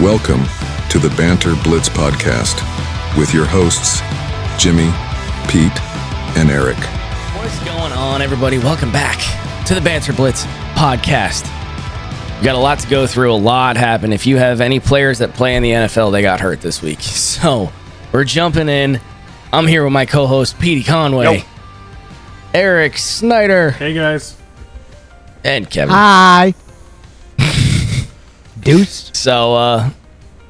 Welcome to the Banter Blitz Podcast with your hosts, Jimmy, Pete, and Eric. What's going on, everybody? Welcome back to the Banter Blitz Podcast. We got a lot to go through. A lot happened. If you have any players that play in the NFL, they got hurt this week. So we're jumping in. I'm here with my co-host, Petey Conway, Yo. Eric Snyder, Hey guys. and Kevin. Hi. Deuce. So,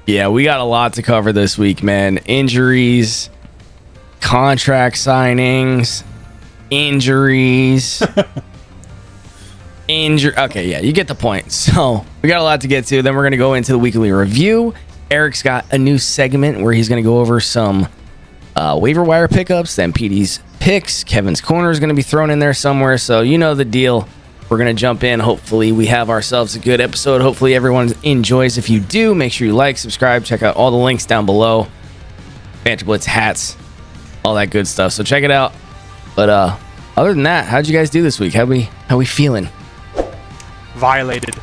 yeah, we got a lot to cover this week, man. Injuries, contract signings, injuries. Okay, yeah, you get the point. So, we got a lot to get to. Then we're going to go into the weekly review. Eric's got a new segment where he's going to go over some waiver wire pickups, then Petey's picks. Kevin's corner is going to be thrown in there somewhere. So, you know the deal. We're going to jump in. Hopefully, we have ourselves a good episode. Hopefully, everyone enjoys. If you do, make sure you like, subscribe, check out all the links down below. Banter Blitz hats, all that good stuff. So check it out. But other than that, how'd you guys do this week? How we feeling? Violated.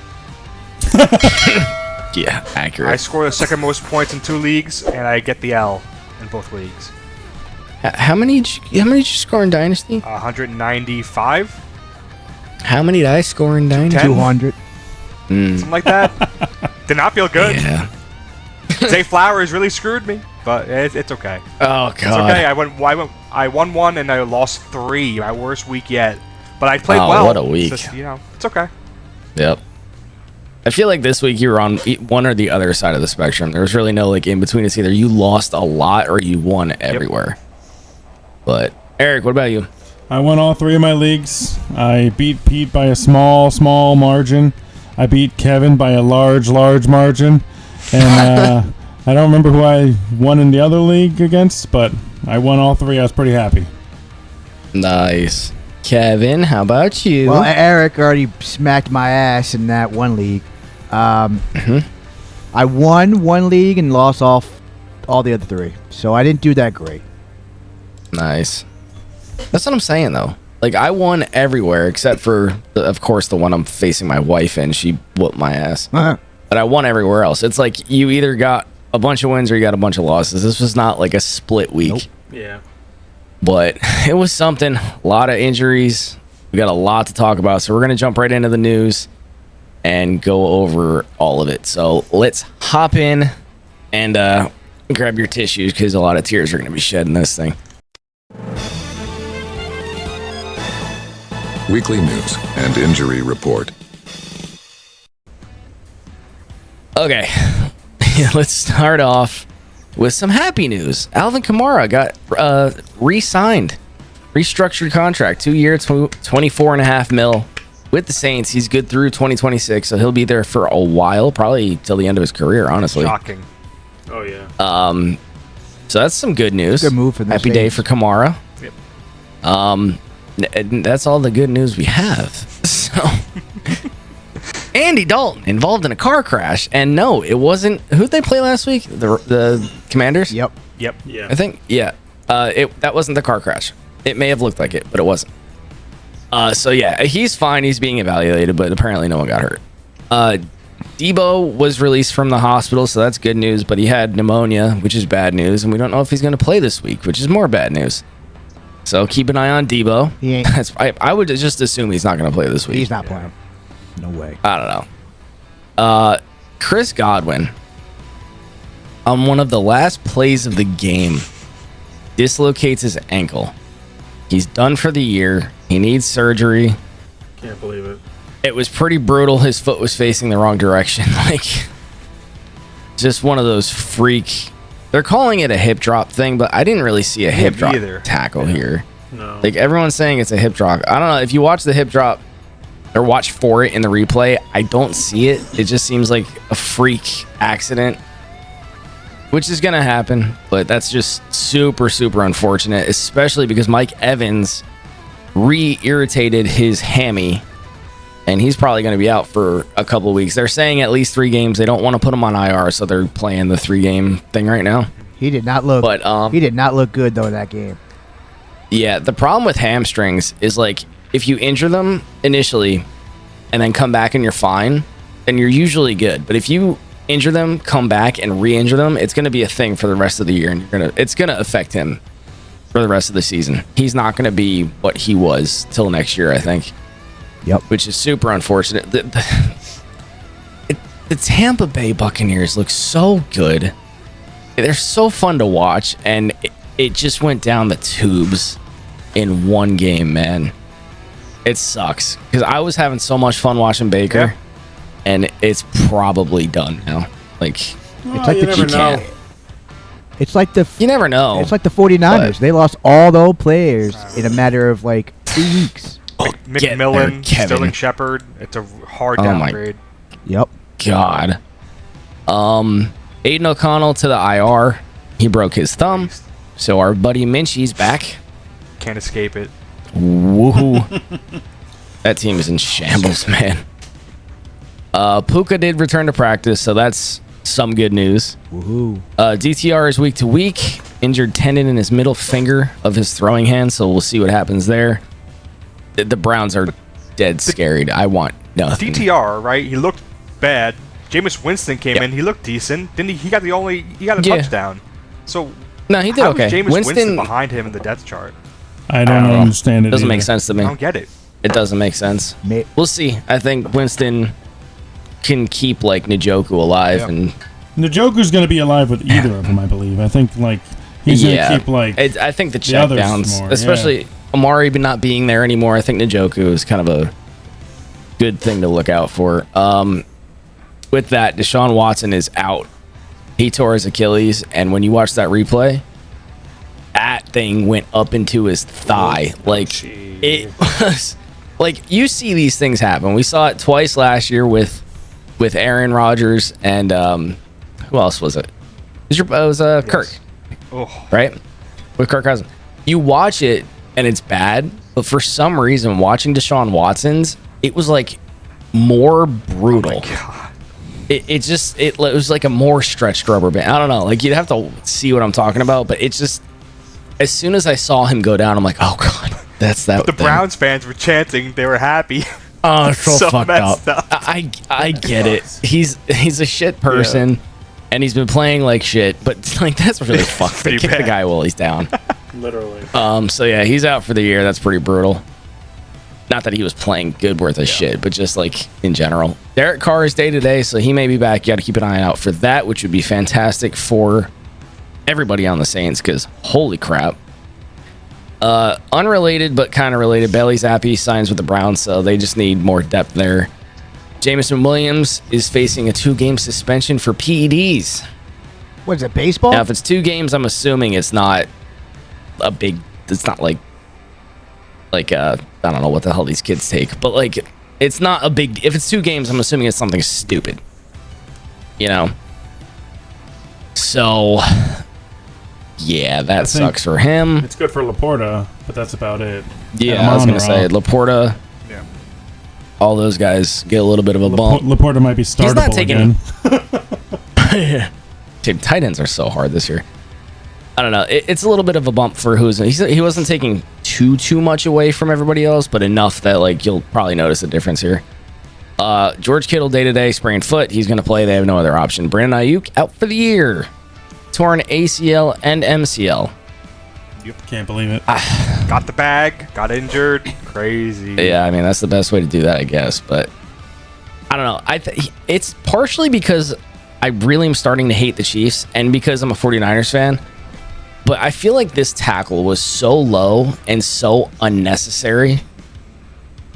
Yeah, accurate. I score the second most points in 2 leagues, and I get the L in both leagues. How many did you score in Dynasty? 195? How many did I score in Dynasty? 10? 200. Something like that. Did not feel good. Yeah. Zay Flowers really screwed me, but it's okay. Oh It's god. okay. I won 1 and I lost 3. My worst week yet. But I played Oh, well. what a week. It's just, it's okay. Yep. I feel like this week you were on one or the other side of the spectrum. There was really no in between. It's either you lost a lot or you won everywhere. But Eric, what about you? I won all 3 of my leagues. I beat Pete by a small margin. I beat Kevin by a large margin. And I don't remember who I won in the other league against, but I won all 3. I was pretty happy. Nice. Kevin, how about you? Well, Eric already smacked my ass in that one league. I won 1 league and lost all the other 3. So I didn't do that great. Nice. That's what I'm saying, though. I won everywhere except for, of course, the one I'm facing my wife in. She whooped my ass. Uh-huh. But I won everywhere else. It's like you either got a bunch of wins or you got a bunch of losses. This was not like a split week. Nope. Yeah. But it was something. A lot of injuries. We got a lot to talk about. So we're going to jump right into the news and go over all of it. So let's hop in and grab your tissues because a lot of tears are going to be shed in this thing. Weekly news and injury report. Okay, let's start off with some happy news. Alvin Kamara got re-signed, restructured contract, 2 year, $24.5 million with the Saints. He's good through 2026, so he'll be there for a while, probably till the end of his career, honestly. Shocking. Oh, yeah. So that's some good news. Good move for the Happy day Saints. for Kamara. Yep. And that's all the good news we have. So, Andy Dalton involved in a car crash, and no, it wasn't. Who'd they play last week? The Commanders. Yep. Yep. Yeah. I think. Yeah. That wasn't the car crash. It may have looked like it, but it wasn't. So yeah, he's fine. He's being evaluated, but apparently no one got hurt. Debo was released from the hospital, so that's good news. But he had pneumonia, which is bad news, and we don't know if he's going to play this week, which is more bad news. So keep an eye on Debo. He ain't. I would just assume he's not going to play this week. He's not playing. No way. I don't know. Chris Godwin, on one of the last plays of the game, dislocates his ankle. He's done for the year. He needs surgery. Can't believe it. It was pretty brutal. His foot was facing the wrong direction. Just one of those freak. They're calling it a hip drop thing, but I didn't really see a hip drop tackle here. No. Everyone's saying it's a hip drop. I don't know. If you watch the hip drop or watch for it in the replay, I don't see it. It just seems like a freak accident, which is going to happen, but that's just super, super unfortunate, especially because Mike Evans re-irritated his hammy, and he's probably going to be out for a couple of weeks. They're saying at least 3 games. They don't want to put him on IR, so they're playing the 3-game thing right now. He did not look. But he did not look good though in that game. Yeah, the problem with hamstrings is if you injure them initially and then come back and you're fine, then you're usually good. But if you injure them, come back and re-injure them, it's going to be a thing for the rest of the year, and it's going to affect him for the rest of the season. He's not going to be what he was till next year, I think. Yep. Which is super unfortunate. The Tampa Bay Buccaneers look so good. They're so fun to watch, and it just went down the tubes in one game, man. It sucks because I was having so much fun watching Baker, and it's probably done now. Like, it's like It's like the you never know. It's like the 49ers. They lost all those players in a matter of like 2 weeks. McMillan, Sterling Shepard. It's a hard downgrade. Yep. God. Aiden O'Connell to the IR. He broke his thumb. So our buddy Minchie's back. Can't escape it. Woohoo. That team is in shambles, man. Puka did return to practice, so that's some good news. Woohoo. DTR is week to week. Injured tendon in his middle finger of his throwing hand, so we'll see what happens there. The Browns are dead scared. I want nothing. DTR, right? He looked bad. Jameis Winston came in. He looked decent. Didn't he? He got a touchdown. So no, he did okay. Jameis Winston behind him in the depth chart. I don't understand it. Doesn't make sense to me. I don't get it. It doesn't make sense. We'll see. I think Winston can keep like Njoku alive, and Njoku's going to be alive with either of them, I believe. I think like he's going to keep like. I think the check downs, especially Amari not being there anymore. I think Njoku is kind of a good thing to look out for. With that, Deshaun Watson is out. He tore his Achilles, and when you watch that replay, that thing went up into his thigh. Like it was like you see these things happen. We saw it twice last year with Aaron Rodgers and who else was it? It was Kirk, right? With Kirk Cousins. You watch it and it's bad, but for some reason, watching Deshaun Watson's, it was like more brutal. Oh my God. It was like a more stretched rubber band. I don't know. Like you'd have to see what I'm talking about, but it's just as soon as I saw him go down, I'm like, oh God, that's that. The Browns fans were chanting; they were happy. Oh, it's so fucked messed up. I get it. He's a shit person, and he's been playing like shit. But like that's really fucked. They kick the guy while he's down. Literally. So yeah, he's out for the year. That's pretty brutal. Not that he was playing good worth of shit, but just like in general. Derek Carr is day to day, so he may be back. You got to keep an eye out for that, which would be fantastic for everybody on the Saints because holy crap. Unrelated but kind of related, Bailey Zappi signs with the Browns, so they just need more depth there. Jameson Williams is facing a 2-game suspension for PEDs. What is it, baseball? Now, if it's 2 games, I'm assuming it's not a big. It's not like I don't know what the hell these kids take, but like it's not a big. If it's 2 games, I'm assuming it's something stupid. You know. So. Yeah, that sucks for him. It's good for Laporta, but that's about it. Yeah, I was going to say, Laporta, all those guys get a little bit of a bump. Laporta might be startable again. Dude, tight ends are so hard this year. I don't know. It's a little bit of a bump for he wasn't taking too much away from everybody else, but enough that like you'll probably notice a difference here. George Kittle day-to-day, sprained foot. He's going to play. They have no other option. Brandon Ayuk out for the year. Torn ACL and MCL. Yep, can't believe it. Got the bag, got injured. Crazy. Yeah, I mean, that's the best way to do that, I guess. But I don't know. It's partially because I really am starting to hate the Chiefs and because I'm a 49ers fan. But I feel like this tackle was so low and so unnecessary.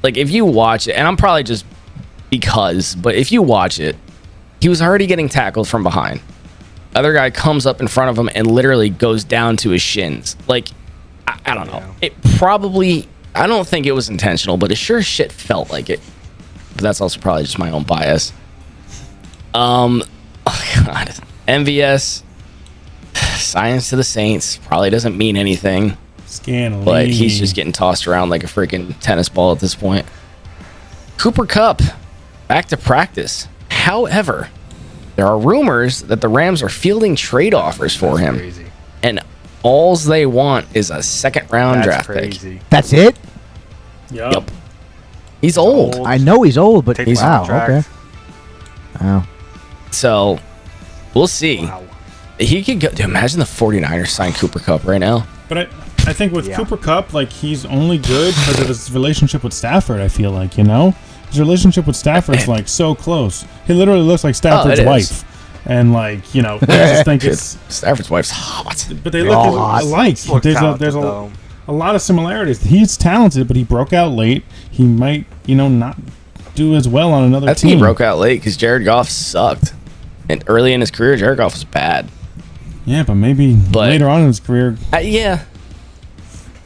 Like, if you watch it, and I'm probably just but if you watch it, he was already getting tackled from behind. Other guy comes up in front of him and literally goes down to his shins. Like, I don't know. It probably, I don't think it was intentional, but it sure as shit felt like it. But that's also probably just my own bias. Oh God. MVS, science to the Saints, probably doesn't mean anything. Scandal. But he's just getting tossed around like a freaking tennis ball at this point. Cooper Kupp, back to practice. However, there are rumors that the Rams are fielding trade offers for him. Crazy. And alls they want is a second-round draft pick. That's it? Yep. He's old. I know he's old, but Take wow, okay. contract. Wow. So we'll see. Wow. He could go. Dude, imagine the 49ers sign Cooper Kupp right now. But I think with Cooper Kupp, like, he's only good because of his relationship with Stafford, I feel like, His relationship with Stafford's, like, so close. He literally looks like Stafford's wife. And, like, I just think it's... Stafford's wife's hot. But they look alike. There's a lot of similarities. He's talented, but he broke out late. He might, not do as well on another team. He broke out late because Jared Goff sucked. And early in his career, Jared Goff was bad. Yeah, but maybe later on in his career. Yeah.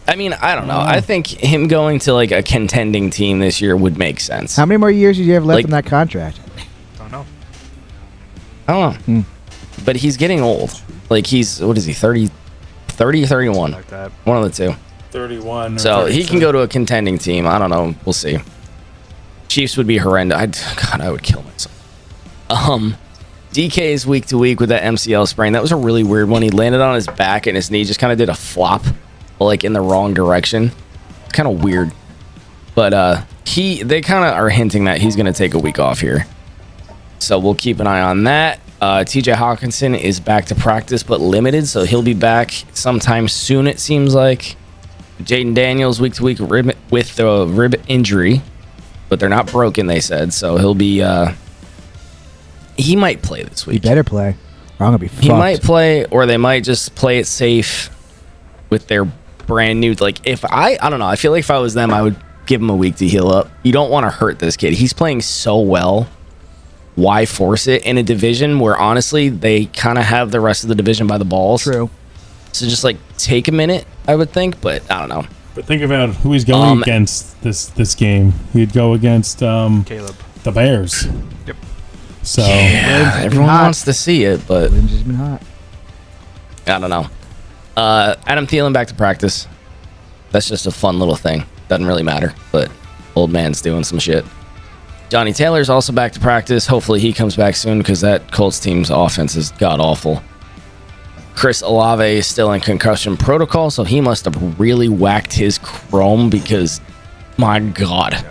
I mean, I don't know. I think him going to like a contending team this year would make sense. How many more years do you have left in that contract? Don't know. I don't know. But he's getting old. Like he's, what is he, 30 or 31? Like that. One of the two. 31. Or So 32. he can go to a contending team. I don't know. We'll see. Chiefs would be horrendous. I would kill myself. DK is week to week with that MCL sprain. That was a really weird one. He landed on his back and his knee just kind of did a flop, like in the wrong direction. It's kind of weird. But they kind of are hinting that he's going to take a week off here. So we'll keep an eye on that. TJ Hawkinson is back to practice, but limited, so he'll be back sometime soon, it seems like. Jaden Daniels week to week with the rib injury, but they're not broken, they said. So he'll be... he might play this week. He better play, or I'm going to be fucked. He might play, or they might just play it safe with their brand new... Like, I don't know. I feel like if I was them, I would give him a week to heal up. You don't want to hurt this kid. He's playing so well. Why force it in a division where, honestly, they kind of have the rest of the division by the balls? True. So just, like, take a minute, I would think, but I don't know. But think about who he's going against this game. He'd go against Caleb. The Bears. Yep. So Yeah, everyone wants to see it, but Williams has been hot. I don't know. Adam Thielen back to practice. That's just a fun little thing. Doesn't really matter, but old man's doing some shit. Johnny Taylor's also back to practice. Hopefully he comes back soon because that Colts team's offense is god-awful. Chris Olave is still in concussion protocol, so he must have really whacked his chrome because, my God.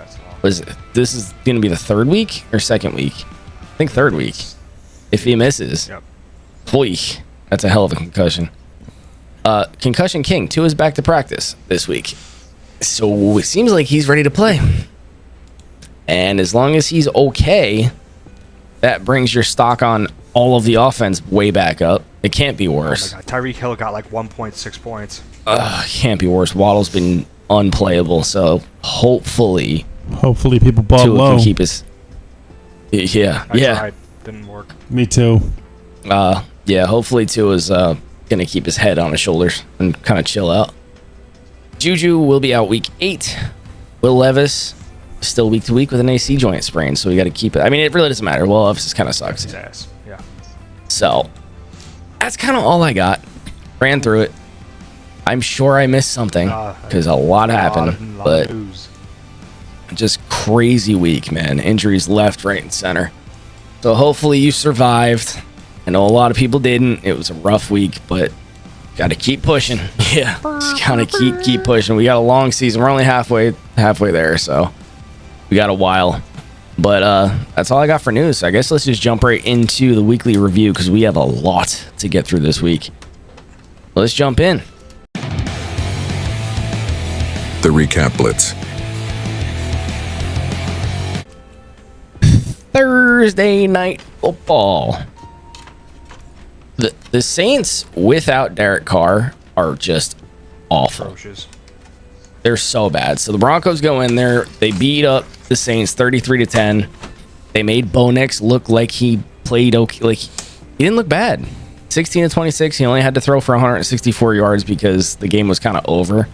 This is going to be the third week or second week? I think third week. If he misses. Yep. Boy, that's a hell of a concussion. Concussion King, Tua is back to practice this week. So it seems like he's ready to play. And as long as he's okay, that brings your stock on all of the offense way back up. It can't be worse. Oh my God. Tyreek Hill got like 1.6 points. Can't be worse. Waddle's been unplayable, so hopefully people bought Tua low. can keep his... Yeah. I tried. Didn't work. Me too. Yeah, hopefully Tua's going to keep his head on his shoulders and kind of chill out. Juju will be out week 8. Will Levis still week to week with an AC joint sprain, so we got to keep it. I mean, it really doesn't matter. Will Levis kind of sucks. His ass. Yeah. So that's kind of all I got. Ran through it. I'm sure I missed something because a lot happened, but just crazy week, man. Injuries left, right, and center. So hopefully you survived. I know a lot of people didn't. It was a rough week, but got to keep pushing. Yeah, just gotta keep pushing. We got a long season. We're only halfway there, so we got a while. But that's all I got for news. So I guess let's just jump right into the weekly review because we have a lot to get through this week. Let's jump in. The Recap Blitz. Thursday night football. The Saints without Derek Carr are just awful. Atrocious. They're so bad. So the Broncos go in there. They beat up the Saints 33-10. They made Bo Nix look like he played okay. Like he didn't look bad. 16-26. He only had to throw for 164 yards because the game was kind of over.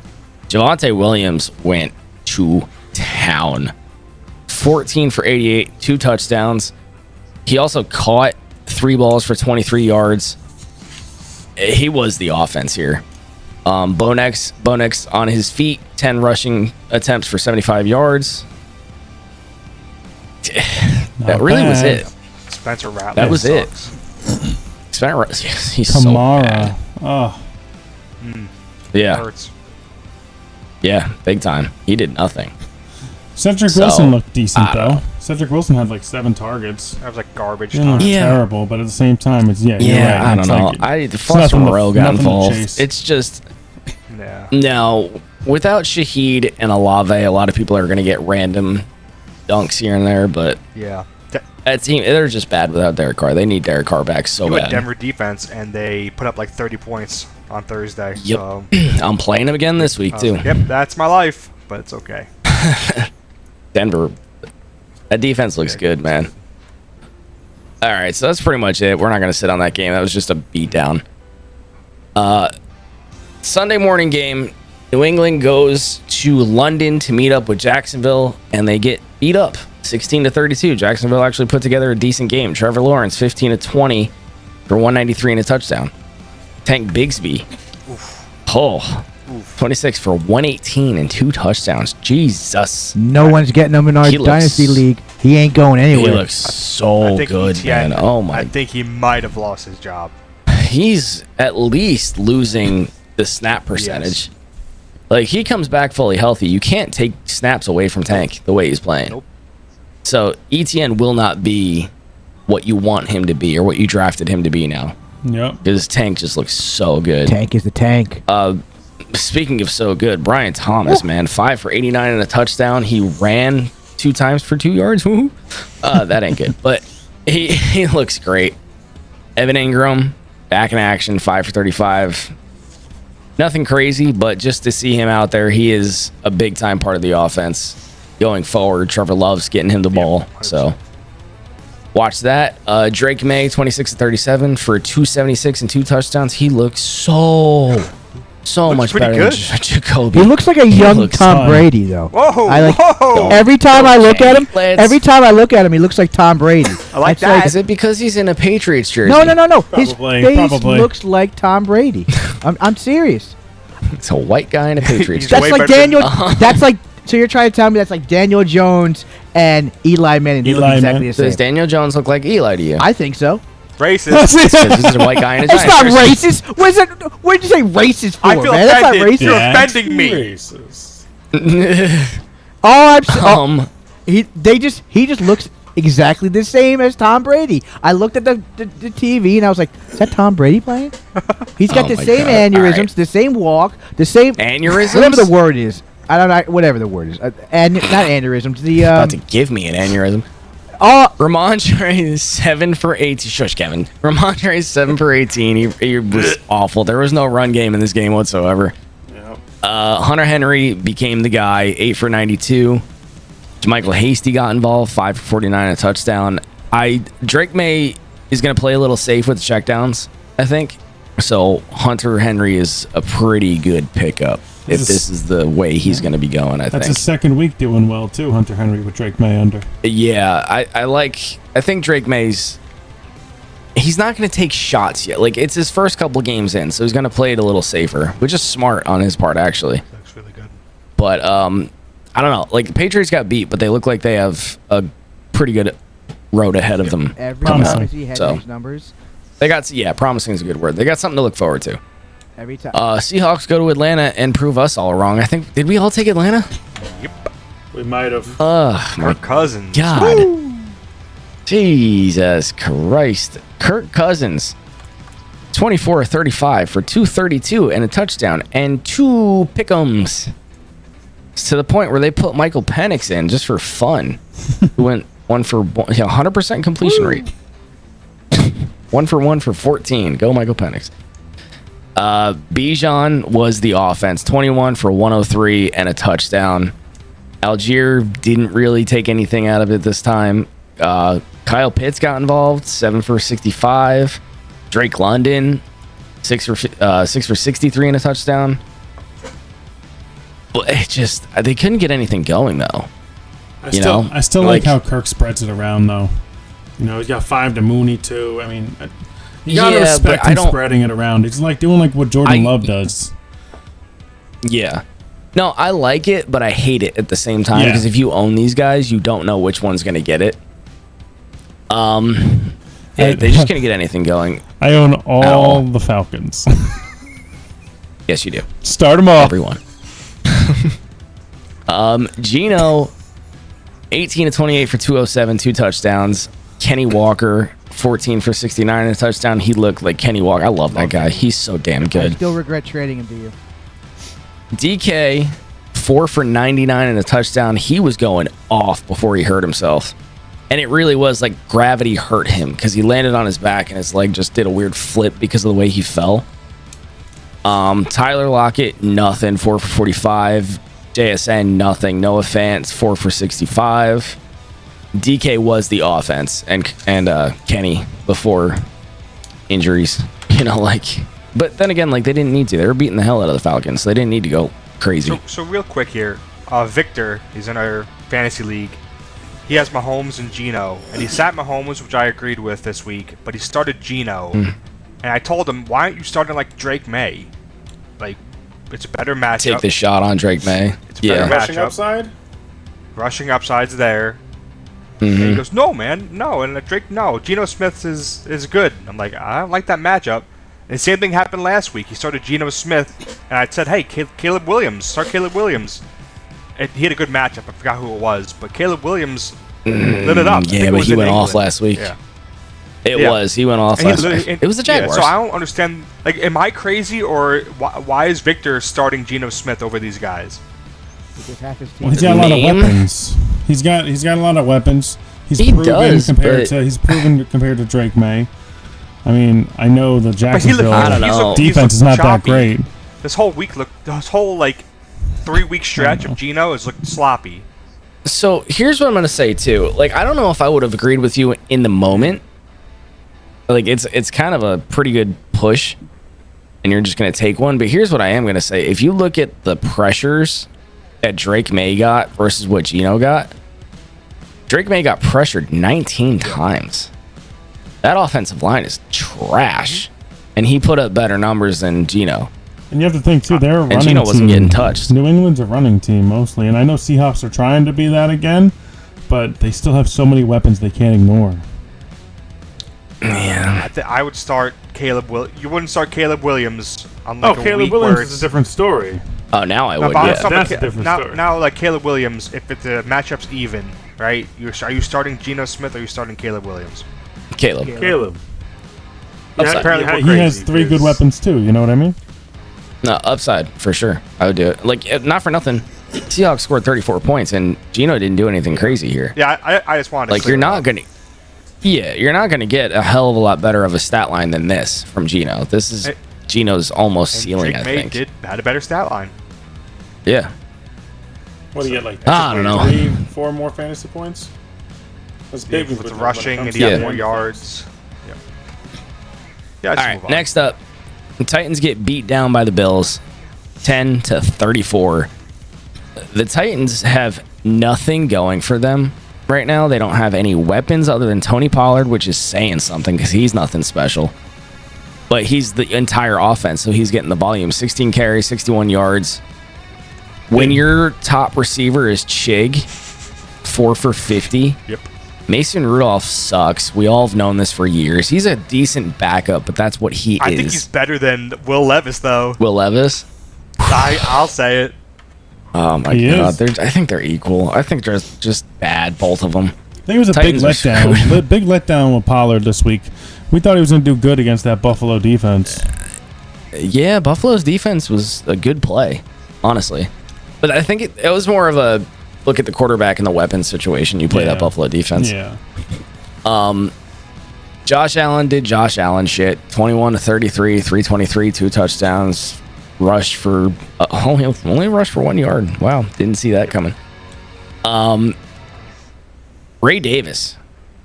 Javonte Williams went to town. 14 for 88, 2 touchdowns. He also caught 3 balls for 23 yards. He was the offense here. Bo Nix on his feet, 10 rushing attempts for 75 yards. That really was it. Spencer Rattler. That was sucks. it. Spencer, he's so bad. Oh, Yeah, Hurts. yeah, big time. He did nothing. Cedric Wilson looked decent, though. Cedric Wilson had like 7 targets. That was like garbage. Terrible, but at the same time, it's you're right. I don't know. Foster Moreau got involved. It's just now without Shaheed and Olave, a lot of people are going to get random dunks here and there, but that team, they're just bad without Derek Carr. They need Derek Carr back so bad. Denver defense, and they put up like 30 points on Thursday. Yep. So. I'm playing them again this week too. Yep, that's my life, but it's okay. Denver, that defense looks good, man. All right, so that's pretty much it. We're not going to sit on that game. That was just a beatdown. Sunday morning game, New England goes to London to meet up with Jacksonville, and they get beat up 16-32. Jacksonville actually put together a decent game. Trevor Lawrence, 15-20 for 193 and a touchdown. Tank Bigsby, 26 for 118 and 2 touchdowns. Jesus. No one's getting him in our Dynasty League. He ain't going anywhere. He looks so good, man. Oh, my. I think he might have lost his job. He's at least losing the snap percentage. Yes. Like, he comes back fully healthy. You can't take snaps away from Tank the way he's playing. Nope. So, ETN will not be what you want him to be or what you drafted him to be now. Yep. Because Tank just looks so good. Tank is the tank. Speaking of so good, Brian Thomas, man, 5 for 89 and a touchdown. He ran 2 times for 2 yards. That ain't good. But he looks great. Evan Ingram, back in action, 5 for 35. Nothing crazy, but just to see him out there, he is a big-time part of the offense. Going forward, Trevor loves getting him the ball. So, watch that. Drake May, 26-37 for 276 and 2 touchdowns. He looks so much better than Jacoby. He looks like a young Tom Brady, though. Whoa! Every time I look at him, he looks like Tom Brady. I like that. Is it because he's in a Patriots jersey? No. Probably, His face looks like Tom Brady. I'm serious. It's a white guy in a Patriots That's jersey. like Daniel. That's like. So you're trying to tell me that's like Daniel Jones and Eli Manning. They look exactly the same. Does Daniel Jones look like Eli to you? I think so. Racist. He's a white guy in a It's not racist. What did you say racist for, I feel man? offended. That's not racist. You're offending me. Racist. He just looks exactly the same as Tom Brady. I looked at the TV and I was like, is that Tom Brady playing? He's got the same aneurysms, the same walk, the same aneurysms. Whatever the word is. I don't know. Whatever the word is. And not aneurysms. About to give me an aneurysm. Ramondre is 7 for 18. Shush, Kevin. Ramondre is 7 for 18. He was awful. There was no run game in this game whatsoever. Yep. Hunter Henry became the guy, 8 for 92. Michael Hasty got involved, 5 for 49 and a touchdown. Drake May is going to play a little safe with the checkdowns, I think. So Hunter Henry is a pretty good pickup if this is the way he's going to be going, I think. That's his second week doing well, too, Hunter Henry, with Drake May under. Yeah, I think Drake May's... He's not going to take shots yet. Like, it's his first couple games in, so he's going to play it a little safer, which is smart on his part, actually. Looks really good. But, I don't know. Like, the Patriots got beat, but they look like they have a pretty good road ahead of them. Every time he had those numbers. They got, promising is a good word. They got something to look forward to. Every time. Seahawks go to Atlanta and prove us all wrong. I think, did we all take Atlanta? Yep. We might have. Kirk Cousins. God. Woo. Jesus Christ. Kirk Cousins. 24-35 for 232 and a touchdown and 2 pick'ems. It's to the point where they put Michael Penix in just for fun. Who went 100% completion rate. 1 for 1 for 14. Go Michael Penix. Bijan was the offense. 21 for 103 and a touchdown. Algier didn't really take anything out of it this time. Kyle Pitts got involved. 7 for 65. Drake London, 6 for 63 and a touchdown. But it just, they couldn't get anything going though. I still like how Kirk spreads it around though. You know, he's got 5 to Mooney too. I mean, you gotta respect him spreading it around. It's like doing like what Jordan Love does. Yeah. No, I like it, but I hate it at the same time because if you own these guys, you don't know which one's gonna get it. They're just gonna get anything going. I own all the Falcons. Yes, you do. Start them off. Everyone. Gino 18 to 28 for 207, 2 touchdowns. Kenny Walker, 14 for 69 and a touchdown. He looked like Kenny Walker. I love that guy. He's so damn I good. still regret trading him to you. DK, 4 for 99 and a touchdown. He was going off before he hurt himself. And it really was like gravity hurt him because he landed on his back and his leg just did a weird flip because of the way he fell. Tyler Lockett, nothing, 4 for 45. JSN, nothing. Noah Fant, 4 for 65. DK was the offense and Kenny before injuries, but then again, like they didn't need to. They were beating the hell out of the Falcons, so they didn't need to go crazy. So real quick here, Victor is in our fantasy league. He has Mahomes and Geno, and he sat Mahomes, which I agreed with this week, but he started Geno, and I told him, why aren't you starting like Drake May? Like, it's a better matchup. Take the shot on Drake May. It's a better Rushing matchup. upside? Rushing upside's there. And he goes, no, man, no. And Drake, no. Geno Smith is good. I'm like, I don't like that matchup. And the same thing happened last week. He started Geno Smith, and I said, hey, Caleb Williams, start Caleb Williams. And he had a good matchup. I forgot who it was, but Caleb Williams lit it up. Yeah, but he went off last week. Yeah. It was. He went off last week. It was the Jaguars. So I don't understand. Like, am I crazy, or why is Victor starting Geno Smith over these guys? Because half his team. Well, he's got a lot of weapons. He's got a lot of weapons. He's proven compared to Drake May. I mean, I know the Jacksonville defense is not that great. This whole 3-week stretch of Geno has looked sloppy. So here's what I'm gonna say too. Like, I don't know if I would have agreed with you in the moment. Like, it's kind of a pretty good push, and you're just gonna take one. But here's what I am gonna say: if you look at the pressures that Drake May got versus what Geno got, Drake May got pressured 19 times. That offensive line is trash, and he put up better numbers than Geno. And you have to think too, they're a running team. Geno wasn't getting touched. New England's a running team mostly, and I know Seahawks are trying to be that again, but they still have so many weapons they can't ignore. Yeah, I would start Caleb. You wouldn't start Caleb Williams on Caleb Williams is a different story. Oh, now I would. That's a different story. Now, like Caleb Williams, if the matchup's even, right? Are you starting Geno Smith or are you starting Caleb Williams? Caleb. Yeah, apparently he has 3 good weapons too. You know what I mean? No, upside for sure. I would do it. Like, not for nothing. Seahawks scored 34 points, and Geno didn't do anything crazy here. Yeah, I just wanted to you're not gonna get a hell of a lot better of a stat line than this from Geno. This is Geno's almost ceiling. Drake I think had a better stat line. Yeah. What do you get, like? I don't know. 3-4 more fantasy points. That's big with the rushing, and he got more yards. Yeah. All right. Next up, the Titans get beat down by the Bills, 10-34. The Titans have nothing going for them right now. They don't have any weapons other than Tony Pollard, which is saying something because he's nothing special. But he's the entire offense, so he's getting the volume. 16 carries, 61 yards. When your top receiver is Chig, 4 for 50. Yep. Mason Rudolph sucks. We all have known this for years. He's a decent backup, but that's what he is. I think he's better than Will Levis, though. Will Levis? I'll say it. Oh, my God. I think they're equal. I think they're just bad, both of them. I think it was a big letdown. Big letdown with Pollard this week. We thought he was going to do good against that Buffalo defense. Yeah, Buffalo's defense was a good play, honestly. But I think it was more of a look at the quarterback and the weapons situation. You play that Buffalo defense. Yeah. Josh Allen did Josh Allen shit. 21-33, 323, 2 touchdowns. Rushed for only rushed for 1 yard. Wow, didn't see that coming. Ray Davis,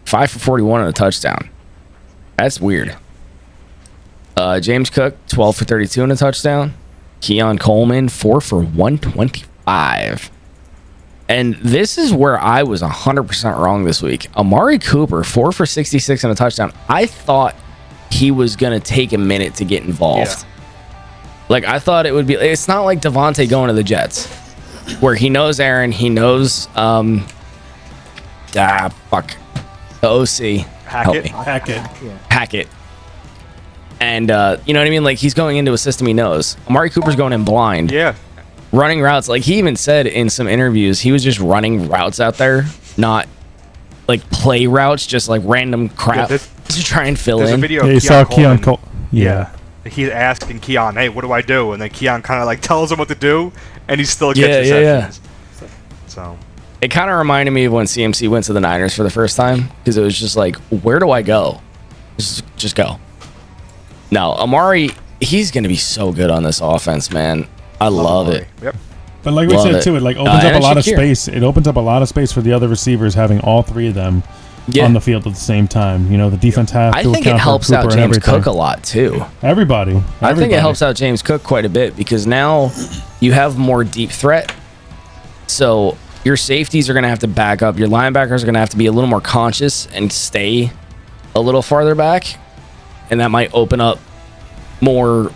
5 for 41 and a touchdown. That's weird. James Cook, 12 for 32 and a touchdown. Keon Coleman, 4 for 125. And this is where I was 100% wrong this week. Amari Cooper, 4 for 66 and a touchdown. I thought he was going to take a minute to get involved. Yeah. Like, I thought it would be... It's not like Devontae going to the Jets, where he knows Aaron, he knows... The OC. Hackett. And, you know what I mean? Like, he's going into a system he knows. Amari Cooper's going in blind. Yeah. Running routes. Like, he even said in some interviews, he was just running routes out there not like play routes, just like random crap to try and fill there's in. A video Yeah, of you saw Keon Coleman. Cole. Yeah. He's asking Keon, "Hey, what do I do?" And then Keon kind of like tells him what to do, and he still gets receptions. So it kind of reminded me of when CMC went to the Niners for the first time, because it was just like, where do I go? Just go. No, Amari, he's going to be so good on this offense, man. I love it. Yep. But like we Love said it. too, it like opens up and a lot of Shakir. space. It opens up a lot of space for the other receivers having all three of them on the field at the same time. You know, the defense has I to think it account for helps Cooper out and James everything. Cook a lot, too. Everybody. I think it helps out James Cook quite a bit, because now you have more deep threat. So your safeties are going to have to back up. Your linebackers are going to have to be a little more conscious and stay a little farther back. And that might open up more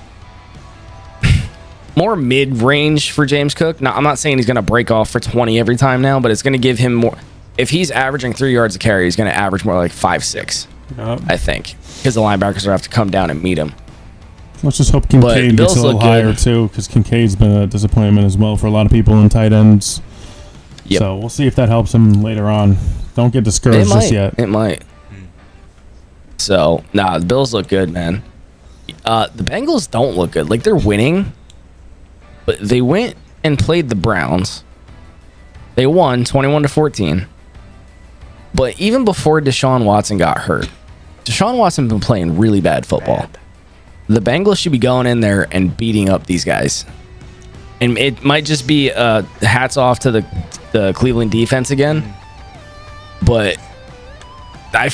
mid-range for James Cook. Now, I'm not saying he's going to break off for 20 every time now, but it's going to give him more. If he's averaging 3 yards a carry, he's going to average more like 5-6, I think, because the linebackers will have to come down and meet him. Let's just hope Kincaid gets a little higher too, because Kincaid's been a disappointment as well for a lot of people in tight ends. Yep. So we'll see if that helps him later on. Don't get discouraged just yet. It might. So, the Bills look good, man. The Bengals don't look good. Like, they're winning, but they went and played the Browns. They won 21-14. But even before Deshaun Watson got hurt, Deshaun Watson been playing really bad football. The Bengals should be going in there and beating up these guys. And it might just be hats off to the Cleveland defense again. But I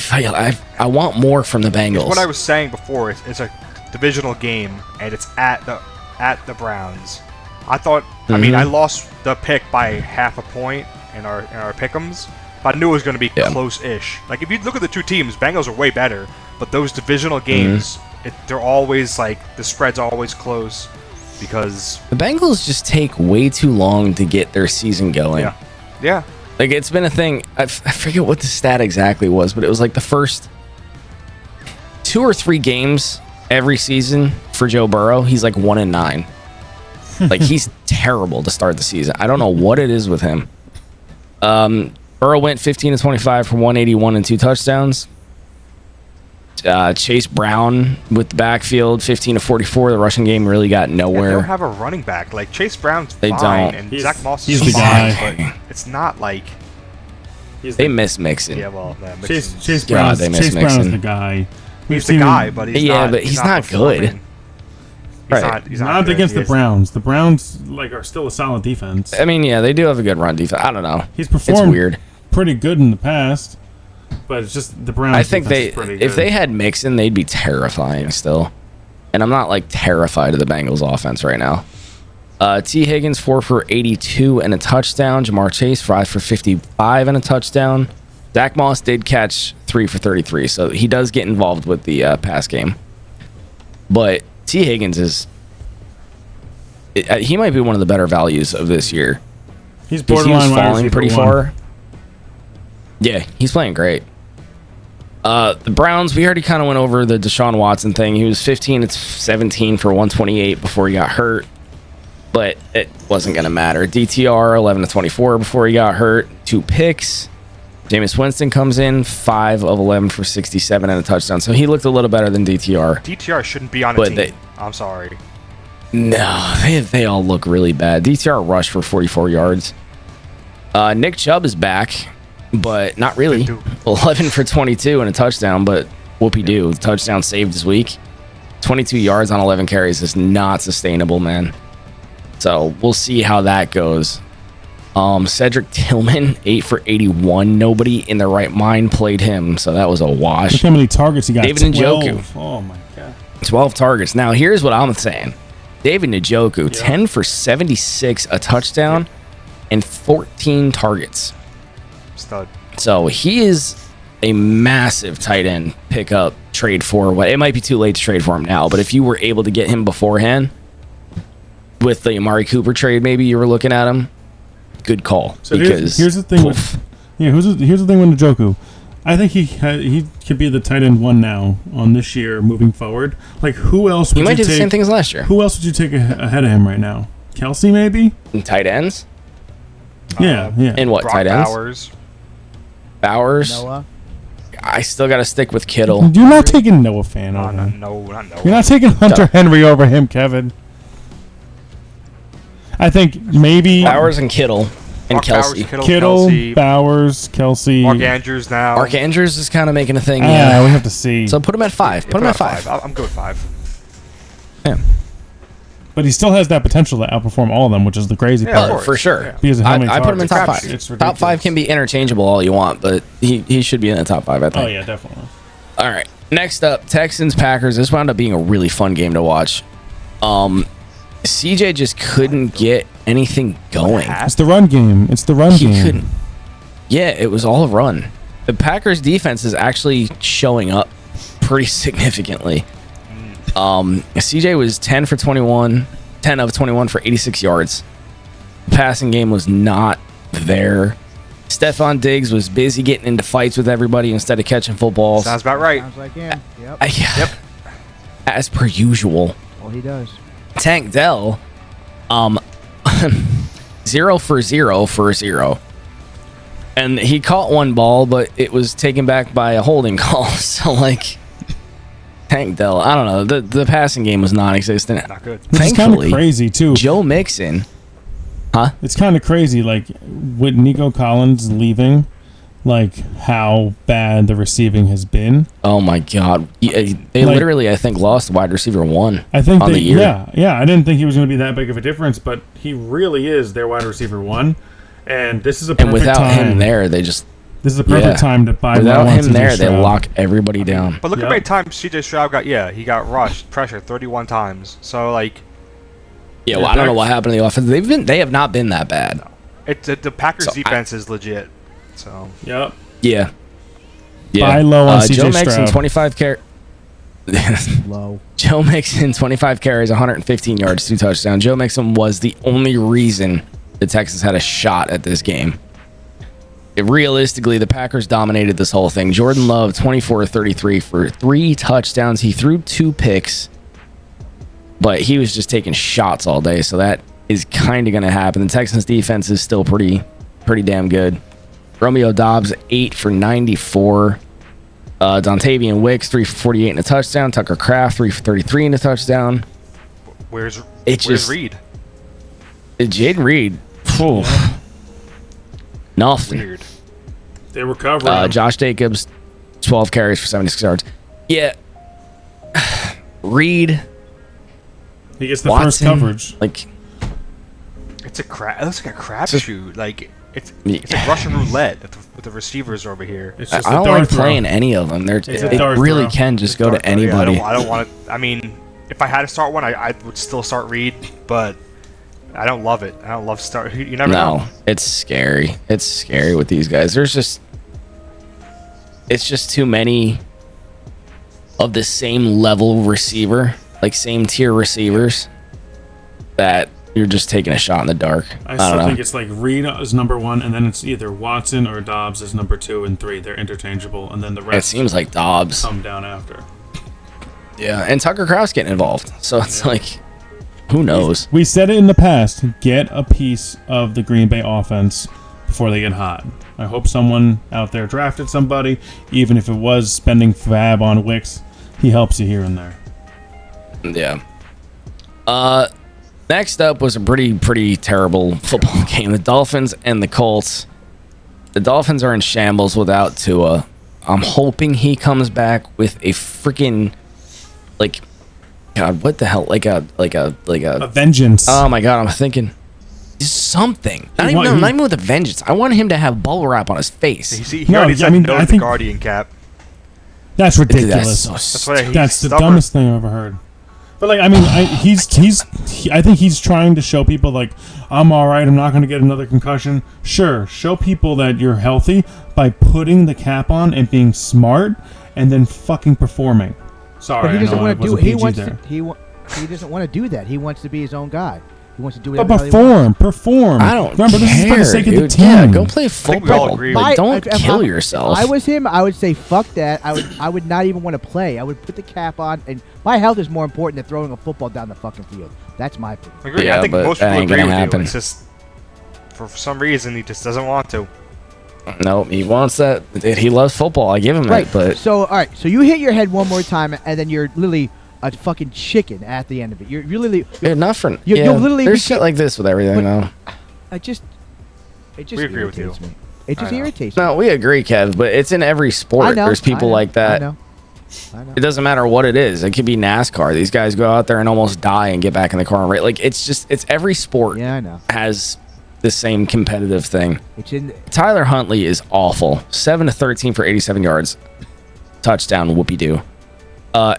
want more from the Bengals. It's what I was saying before. It's a divisional game, and it's at the Browns. I thought. I mean, I lost the pick by half a point in our pick'ems, but I knew it was going to be close-ish. Like, if you look at the two teams, Bengals are way better, but those divisional games, they're always like the spread's always close because the Bengals just take way too long to get their season going. Yeah. Like, it's been a thing. I forget what the stat exactly was, but it was like the first 2 or 3 games every season for Joe Burrow, he's like 1-9. Like, he's terrible to start the season. I don't know what it is with him. Burrow went 15-25 for 181 and 2 touchdowns. Chase Brown with the backfield, 15-44. The rushing game really got nowhere. They don't have a running back. Like, Chase Brown's They fine, don't. and Zach Moss he's is the fine, guy. but it's not like... They miss Mixon. Yeah, well, Chase God, they miss Brown's Mixon. the guy. He's the guy, but he's not. But he's not good. performing. He's Not good. against He the is- Browns. The Browns are still a solid defense. I mean, yeah, they do have a good run defense. I don't know. He's It's performed weird. pretty good in the past, but it's just the Browns. I think defense is pretty if good. they had Mixon, they'd be terrifying still. And I'm not like terrified of the Bengals offense right now. T. Higgins 4 for 82 and a touchdown. Jamar Chase 5 for 55 and a touchdown. Zach Moss did catch 3 for 33, so he does get involved with the pass game. But T. Higgins he might be one of the better values of this year. he's He was borderline wide falling receiver pretty one. far. Yeah, he's playing great. The Browns, we already kind of went over the Deshaun Watson thing. He was 15-17 for 128 before he got hurt, but it wasn't going to matter. DTR 11-24 before he got hurt, 2 picks. Jameis Winston comes in 5 of 11 for 67 and a touchdown, so he looked a little better than DTR. DTR shouldn't be on a But team. I'm sorry. No, they all look really bad. DTR rushed for 44 yards. Nick Chubb is back, but not really. 11 for 22 and a touchdown, but whoopee-doo. Touchdown saved this week. 22 yards on 11 carries is not sustainable, man. So we'll see how that goes. Cedric Tillman, 8 for 81. Nobody in their right mind played him, so that was a wash. Look how many targets he got. David 12. Njoku. Oh my god. 12 targets. Now, here's what I'm saying. David Njoku, 10 for 76, a touchdown, and 14 targets. Stud. So he is a massive tight end pickup trade for what it might be too late to trade for him now, but if you were able to get him beforehand with the Amari Cooper trade, maybe you were looking at him. Good call. So because here's the thing. Here's the thing with Njoku. I think he could be the tight end 1 now on this year moving forward. Like, who else would He you might do take? the same thing as last year. Who else would you take ahead of him right now? Kelsey, maybe? In tight ends? Yeah. In what, Brock tight ends? Bowers. Bowers. Noah. I still got to stick with Kittle. You're not taking Noah Fan over him. No, not Noah. You're not taking Hunter Henry over him, Kevin. I think maybe Bowers and Kittle and Mark Kelsey. Bowers, Kittle, Kelsey, Bowers, Kelsey. Mark Andrews now. Mark Andrews is kind of making a thing. Yeah, we have to see. So put him at 5. Yeah, Put him at 5. I'm good with 5. Yeah. But he still has that potential to outperform all of them, which is the crazy Yeah, of part. course. For sure. Yeah. Because of how many I put him in top targets. 5. It's Top ridiculous. 5 can be interchangeable all you want, but he should be in the top 5, I think. Oh, yeah, definitely. All right. Next up, Texans Packers. This wound up being a really fun game to watch. CJ just couldn't get anything going. It's the run game. It's the run He game. couldn't. Yeah, it was all a run. The Packers defense is actually showing up pretty significantly. CJ was 10 of 21 for 86 yards. The passing game was not there. Stephon Diggs was busy getting into fights with everybody instead of catching footballs. Sounds about right. Sounds like him. Yep. Yep. As per usual. All he does. Tank Dell, 0 for 0 for 0. And he caught one ball, but it was taken back by a holding call. So, like, Tank Dell, I don't know. The passing game was non-existent. Not good. Which is kind of Thankfully, crazy, too. Joe Mixon. It's kind of crazy, like, with Nico Collins leaving, like, how bad the receiving has been. Oh, my God. They Like- literally, I think, lost wide receiver 1 I think on the year. Yeah, I didn't think he was going to be that big of a difference, but he really is their wide receiver 1. And this is a perfect And without time. him there, they just... This is a perfect Yeah. time to buy Without low on him CJ there, they Stroud. lock everybody down. But look Yeah. how many times CJ Stroud he got rushed, pressured 31 times. So, like, Yeah, well, I don't know what happened to the offense. They have not been that bad. the Packers So defense is legit. So, Yep. Yeah. Buy low on CJ Joe Mixon, Stroud. 25 Low. Joe Mixon, 25 carries, 115 yards, 2 touchdowns. Joe Mixon was the only reason the Texans had a shot at this game. Realistically, the Packers dominated this whole thing. Jordan Love, 24-33 for 3 touchdowns. He threw 2 picks, but he was just taking shots all day, so that is kind of going to happen. The Texans defense is still pretty damn good. Romeo Doubs, 8 for 94. Dontavian Wicks, 3 for 48 and a touchdown. Tucker Kraft, 3 for 33 and a touchdown. where's just- Reed? Jaden Reed, phew, nothing. Weird. They were covering. Josh Jacobs, 12 carries for 76 yards. Yeah. Reed, he gets the Watson, first coverage. like, It looks like a crapshoot. Like it's like Russian roulette with the receivers over here. It's I just a don't dart like throw. playing any of them. It's a It dart really throw. can just go to Yeah, anybody. I don't want to. I mean, if I had to start one, I would still start Reed, but I don't love it. I don't love start. You never No, know. it's scary. It's scary with these guys. It's just too many of the same level receiver, like same tier receivers, that you're just taking a shot in the dark. I I still don't know. think it's like Reed is number 1, and then it's either Watson or Dobbs is number 2 and 3. They're interchangeable, and then the It rest seems like Dobbs. come down after. Yeah, and Tucker Kraft's getting involved. So it's like, who knows? We said it in the past. Get a piece of the Green Bay offense before they get hot. I hope someone out there drafted somebody, even if it was spending fab on Wicks. He helps you here and there. Yeah. Next up was a pretty terrible football game. The Dolphins and the Colts. The Dolphins are in shambles without Tua. I'm hoping he comes back with a freaking, like, God, what the hell? Like a A vengeance. oh my God, I'm thinking something. Not want- even with a vengeance. I want him to have bubble wrap on his face. He No, already I said mean, no I to the think- Guardian cap. That's Dude, ridiculous. That's why he's That's the stubborn. dumbest thing I've ever heard. But like, I mean, I think he's trying to show people like, I'm all right. I'm not going to get another concussion. Sure, show people that you're healthy by putting the cap on and being smart, and then fucking performing. Sorry, But he doesn't want to do. He wants there. to. He doesn't want to do that. He wants to be his own guy. He wants to do But whatever the hell he wants. perform. I don't Remember, care, this is for the sake of the dude. team. Yeah, go play think we all football. agree But with- don't If kill I- yourself. If I was him, I would say fuck that. I would not even want to play. I would put the cap on, and my health is more important than throwing a football down the fucking field. That's my opinion. I agree. Yeah, I think but most that people ain't agree gonna with happen. you. It's just for some reason he just doesn't want to. Nope, he wants that. He loves football. I give him Right. that, but So, all right. So you hit your head one more time, and then you're literally a fucking chicken at the end of it. You're literally. not for. You'll literally there's shit like this with everything, though. It just We agree with you. irritates me. It just I know. irritates me. No, we agree, Kev, but it's in every sport. I know. There's people I know, like that. I know. It doesn't matter what it is. It could be NASCAR. These guys go out there and almost die and get back in the car and race. Like it's every sport Yeah, I know. has the same competitive thing. It's in. Tyler Huntley is awful. 7 to 13 for 87 yards, touchdown. Whoopie doo.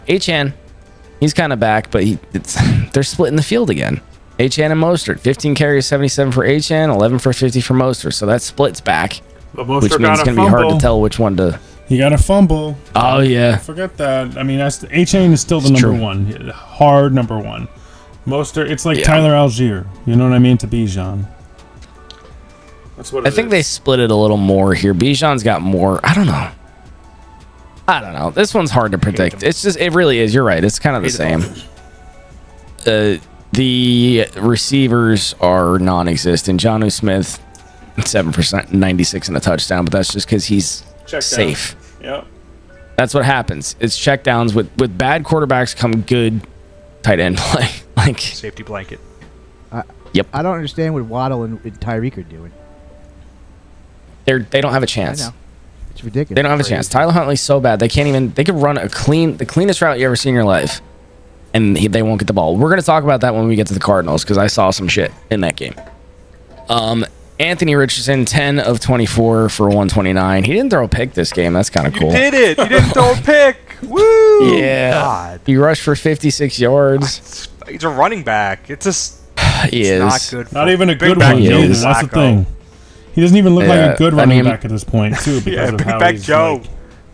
H.N. He's kind of back, but they're splitting the field again. H.N. and Mostert, 15 carries, 77 for H.N., 11 for 50 for Mostert. So that splits back, But which means it's going to be hard to tell which one to. He got a fumble. Oh yeah. Forget that. I mean, H.N. is still the It's number true. one. Hard number one. Mostert, it's like Yeah. Tyler Algier. You know what I mean? To Bijan. That's what I think they split it a little more here. Bijan's got more. I don't know. This one's hard to predict. It's just, it really is. You're right. It's kind of the same. The receivers are non-existent. Jonnu Smith, 7%, 96 and a touchdown, but that's just because he's safe. Yep. That's what happens. It's checkdowns. With bad quarterbacks come good tight end play. Like Safety blanket. Yep. I don't understand what Waddle and Tyreek are doing. they don't have a I chance. know. It's ridiculous. They don't have a chance. Tyler Huntley's so bad they could run the cleanest route you ever see in your life, and they won't get the ball. We're gonna talk about that when we get to the Cardinals because I saw some shit in that game. Anthony Richardson, 10 of 24 for 129. He didn't throw a pick this game. That's kind of cool. You did it. You didn't throw a pick. Woo! Yeah. God. He rushed for 56 yards. He's a running back. It's just He it's is. not good. Not even a Big good back one. He Joe Dude. is. That's the Flacco. thing. He doesn't even look like Yeah, a good I running mean- back at this point, too, because Yeah, of Big how back he's Joe. like,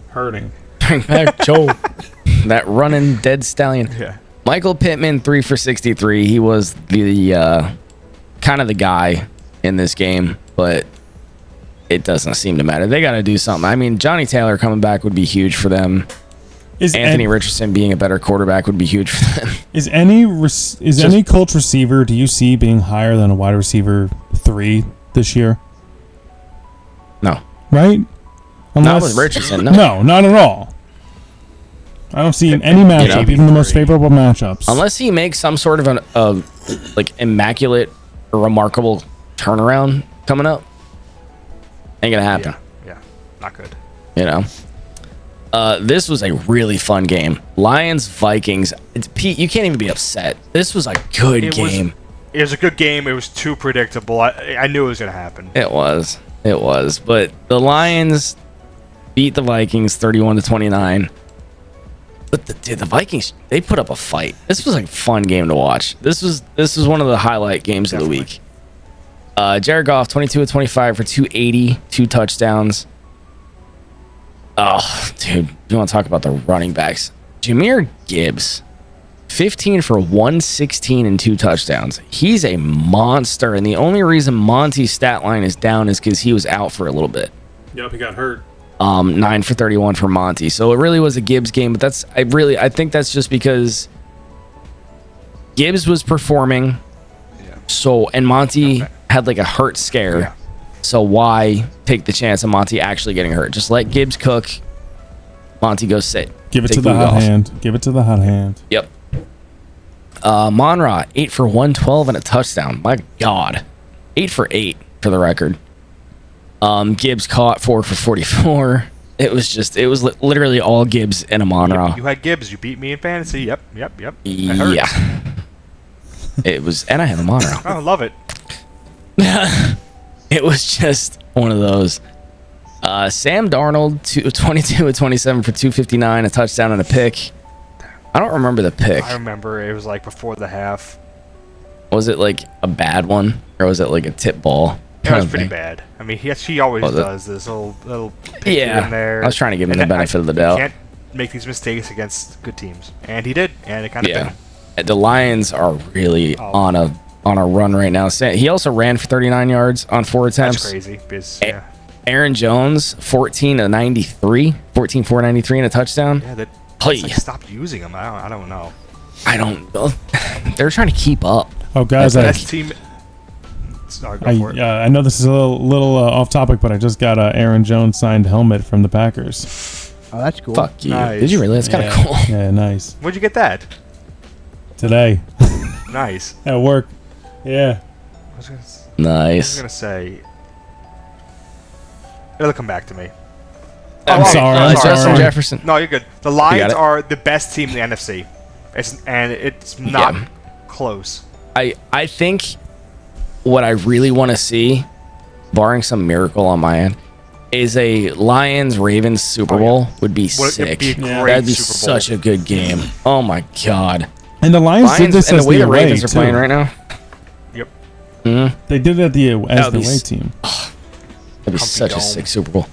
hurting. Bring back Joe. That running dead stallion. Yeah. Michael Pittman, 3 for 63. He was the kind of the guy in this game, but it doesn't seem to matter. They got to do something. I mean, Johnny Taylor coming back would be huge for them. Anthony Richardson being a better quarterback would be huge for them. Is any Colts receiver do you see being higher than a wide receiver 3 this year? No. Right? Not with Richardson. No. No, not at all. I don't see in any matchup, even the most favorable matchups. Unless he makes some sort of an immaculate or remarkable turnaround coming up, ain't gonna happen. Yeah. Not good. You know. This was a really fun game. Lions Vikings. Pete, you can't even be upset. This was a good game. It was a good game. It was too predictable. I knew it was going to happen. It was. But the Lions beat the Vikings 31-29. But the Vikings, they put up a fight. This was a fun game to watch. This was one of the highlight games of the week. Jared Goff, 22 of 25 for 280, 2 touchdowns. Oh, dude, you want to talk about the running backs? Jahmyr Gibbs, 15 for 116 and 2 touchdowns. He's a monster, and the only reason Monty's stat line is down is because he was out for a little bit. Yep, he got hurt. 9 for 31 for Monty. So it really was a Gibbs game, but I think that's just because Gibbs was performing. Yeah. So, and Monty had like a hurt scare. Yeah. So why take the chance of Monty actually getting hurt? Just let Gibbs cook. Monty go sit. Give it Take to the Luke hot off. hand. Give it to the hot hand. Yep. Monra, 8 for 112 and a touchdown. My God. 8 for 8 for the record. Gibbs caught 4 for 44. It was literally all Gibbs and a Monra. You had Gibbs. You beat me in fantasy. Yep. That hurts. Yeah. It was, and I had a Monra. Oh, I love it. It was just one of those. Sam Darnold, 22 of 27 for 259, a touchdown and a pick. I don't remember the pick. I remember it was like before the half. Was it like a bad one, or was it like a tip ball? It was pretty bad. I mean, he always Was it? does this little pick Yeah, in there. I was trying to give him And the benefit of the you doubt. Can't make these mistakes against good teams, and he did, and it kind of Yeah, the Lions are really on a run right now. He also ran for 39 yards on 4 attempts. That's crazy. Because, Aaron Jones, 14 of 93, 14 for 93 and a touchdown. Yeah, that Hey. like, stop using him. I don't know. I don't know. They're trying to keep up. Oh, guys, Best team. Sorry, go for it. I know this is a little off topic, but I just got a Aaron Jones signed helmet from the Packers. Oh, that's cool. Fuck you. Nice. Did you really? That's kind of cool. Yeah, nice. Where'd you get that? Today Nice. at work. Yeah. I was Nice. gonna say. It'll come back to me. I'm sorry. I'm Justin sorry. Jefferson. No, you're good. The got Lions it? are the best team in the NFC. It's not close. I think what I really want to see, barring some miracle on my end, is a Lions-Ravens Super Bowl would be sick. It'd be a Yeah. great That'd be Super Bowl. such a good game. Oh my god. And the Lions did this and as the way the the away Ravens are too. playing right now. Yep. They did it at the as That'd the be away s- team. That'd be Comfy such a dome. sick Super Bowl.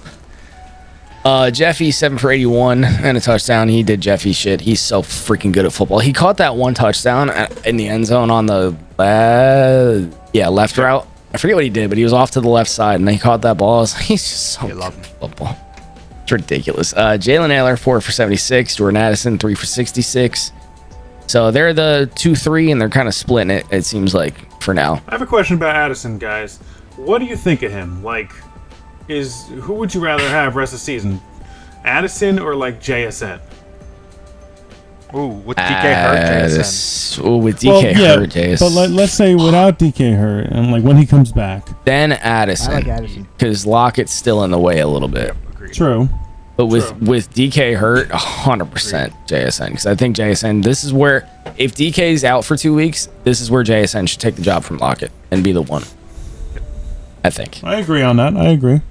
Jeffy 7 for 81 and a touchdown. He did Jeffy shit. He's so freaking good at football. He caught that one touchdown in the end zone on the left route. I forget what he did, but he was off to the left side and he caught that ball. I was like, he's just so good love at him. football. It's ridiculous. Jalen Naylor 4 for 76. Jordan Addison 3 for 66. So they're the 2-3 and they're kind of splitting it. It seems like for now. I have a question about Addison, guys. What do you think of him? Like, who would you rather have rest of the season? Addison or like JSN? Ooh, with DK hurt, JSN. With DK hurt, Jason. But let's say without DK hurt, and like when he comes back. Then I Addison. like Addison. Because Lockett's still in the way a little bit. Agreed. True. But with DK hurt, 100% JSN. Because I think JSN, this is where, if DK's out for 2 weeks, this is where JSN should take the job from Lockett and be the one. I think. I agree on that. I agree.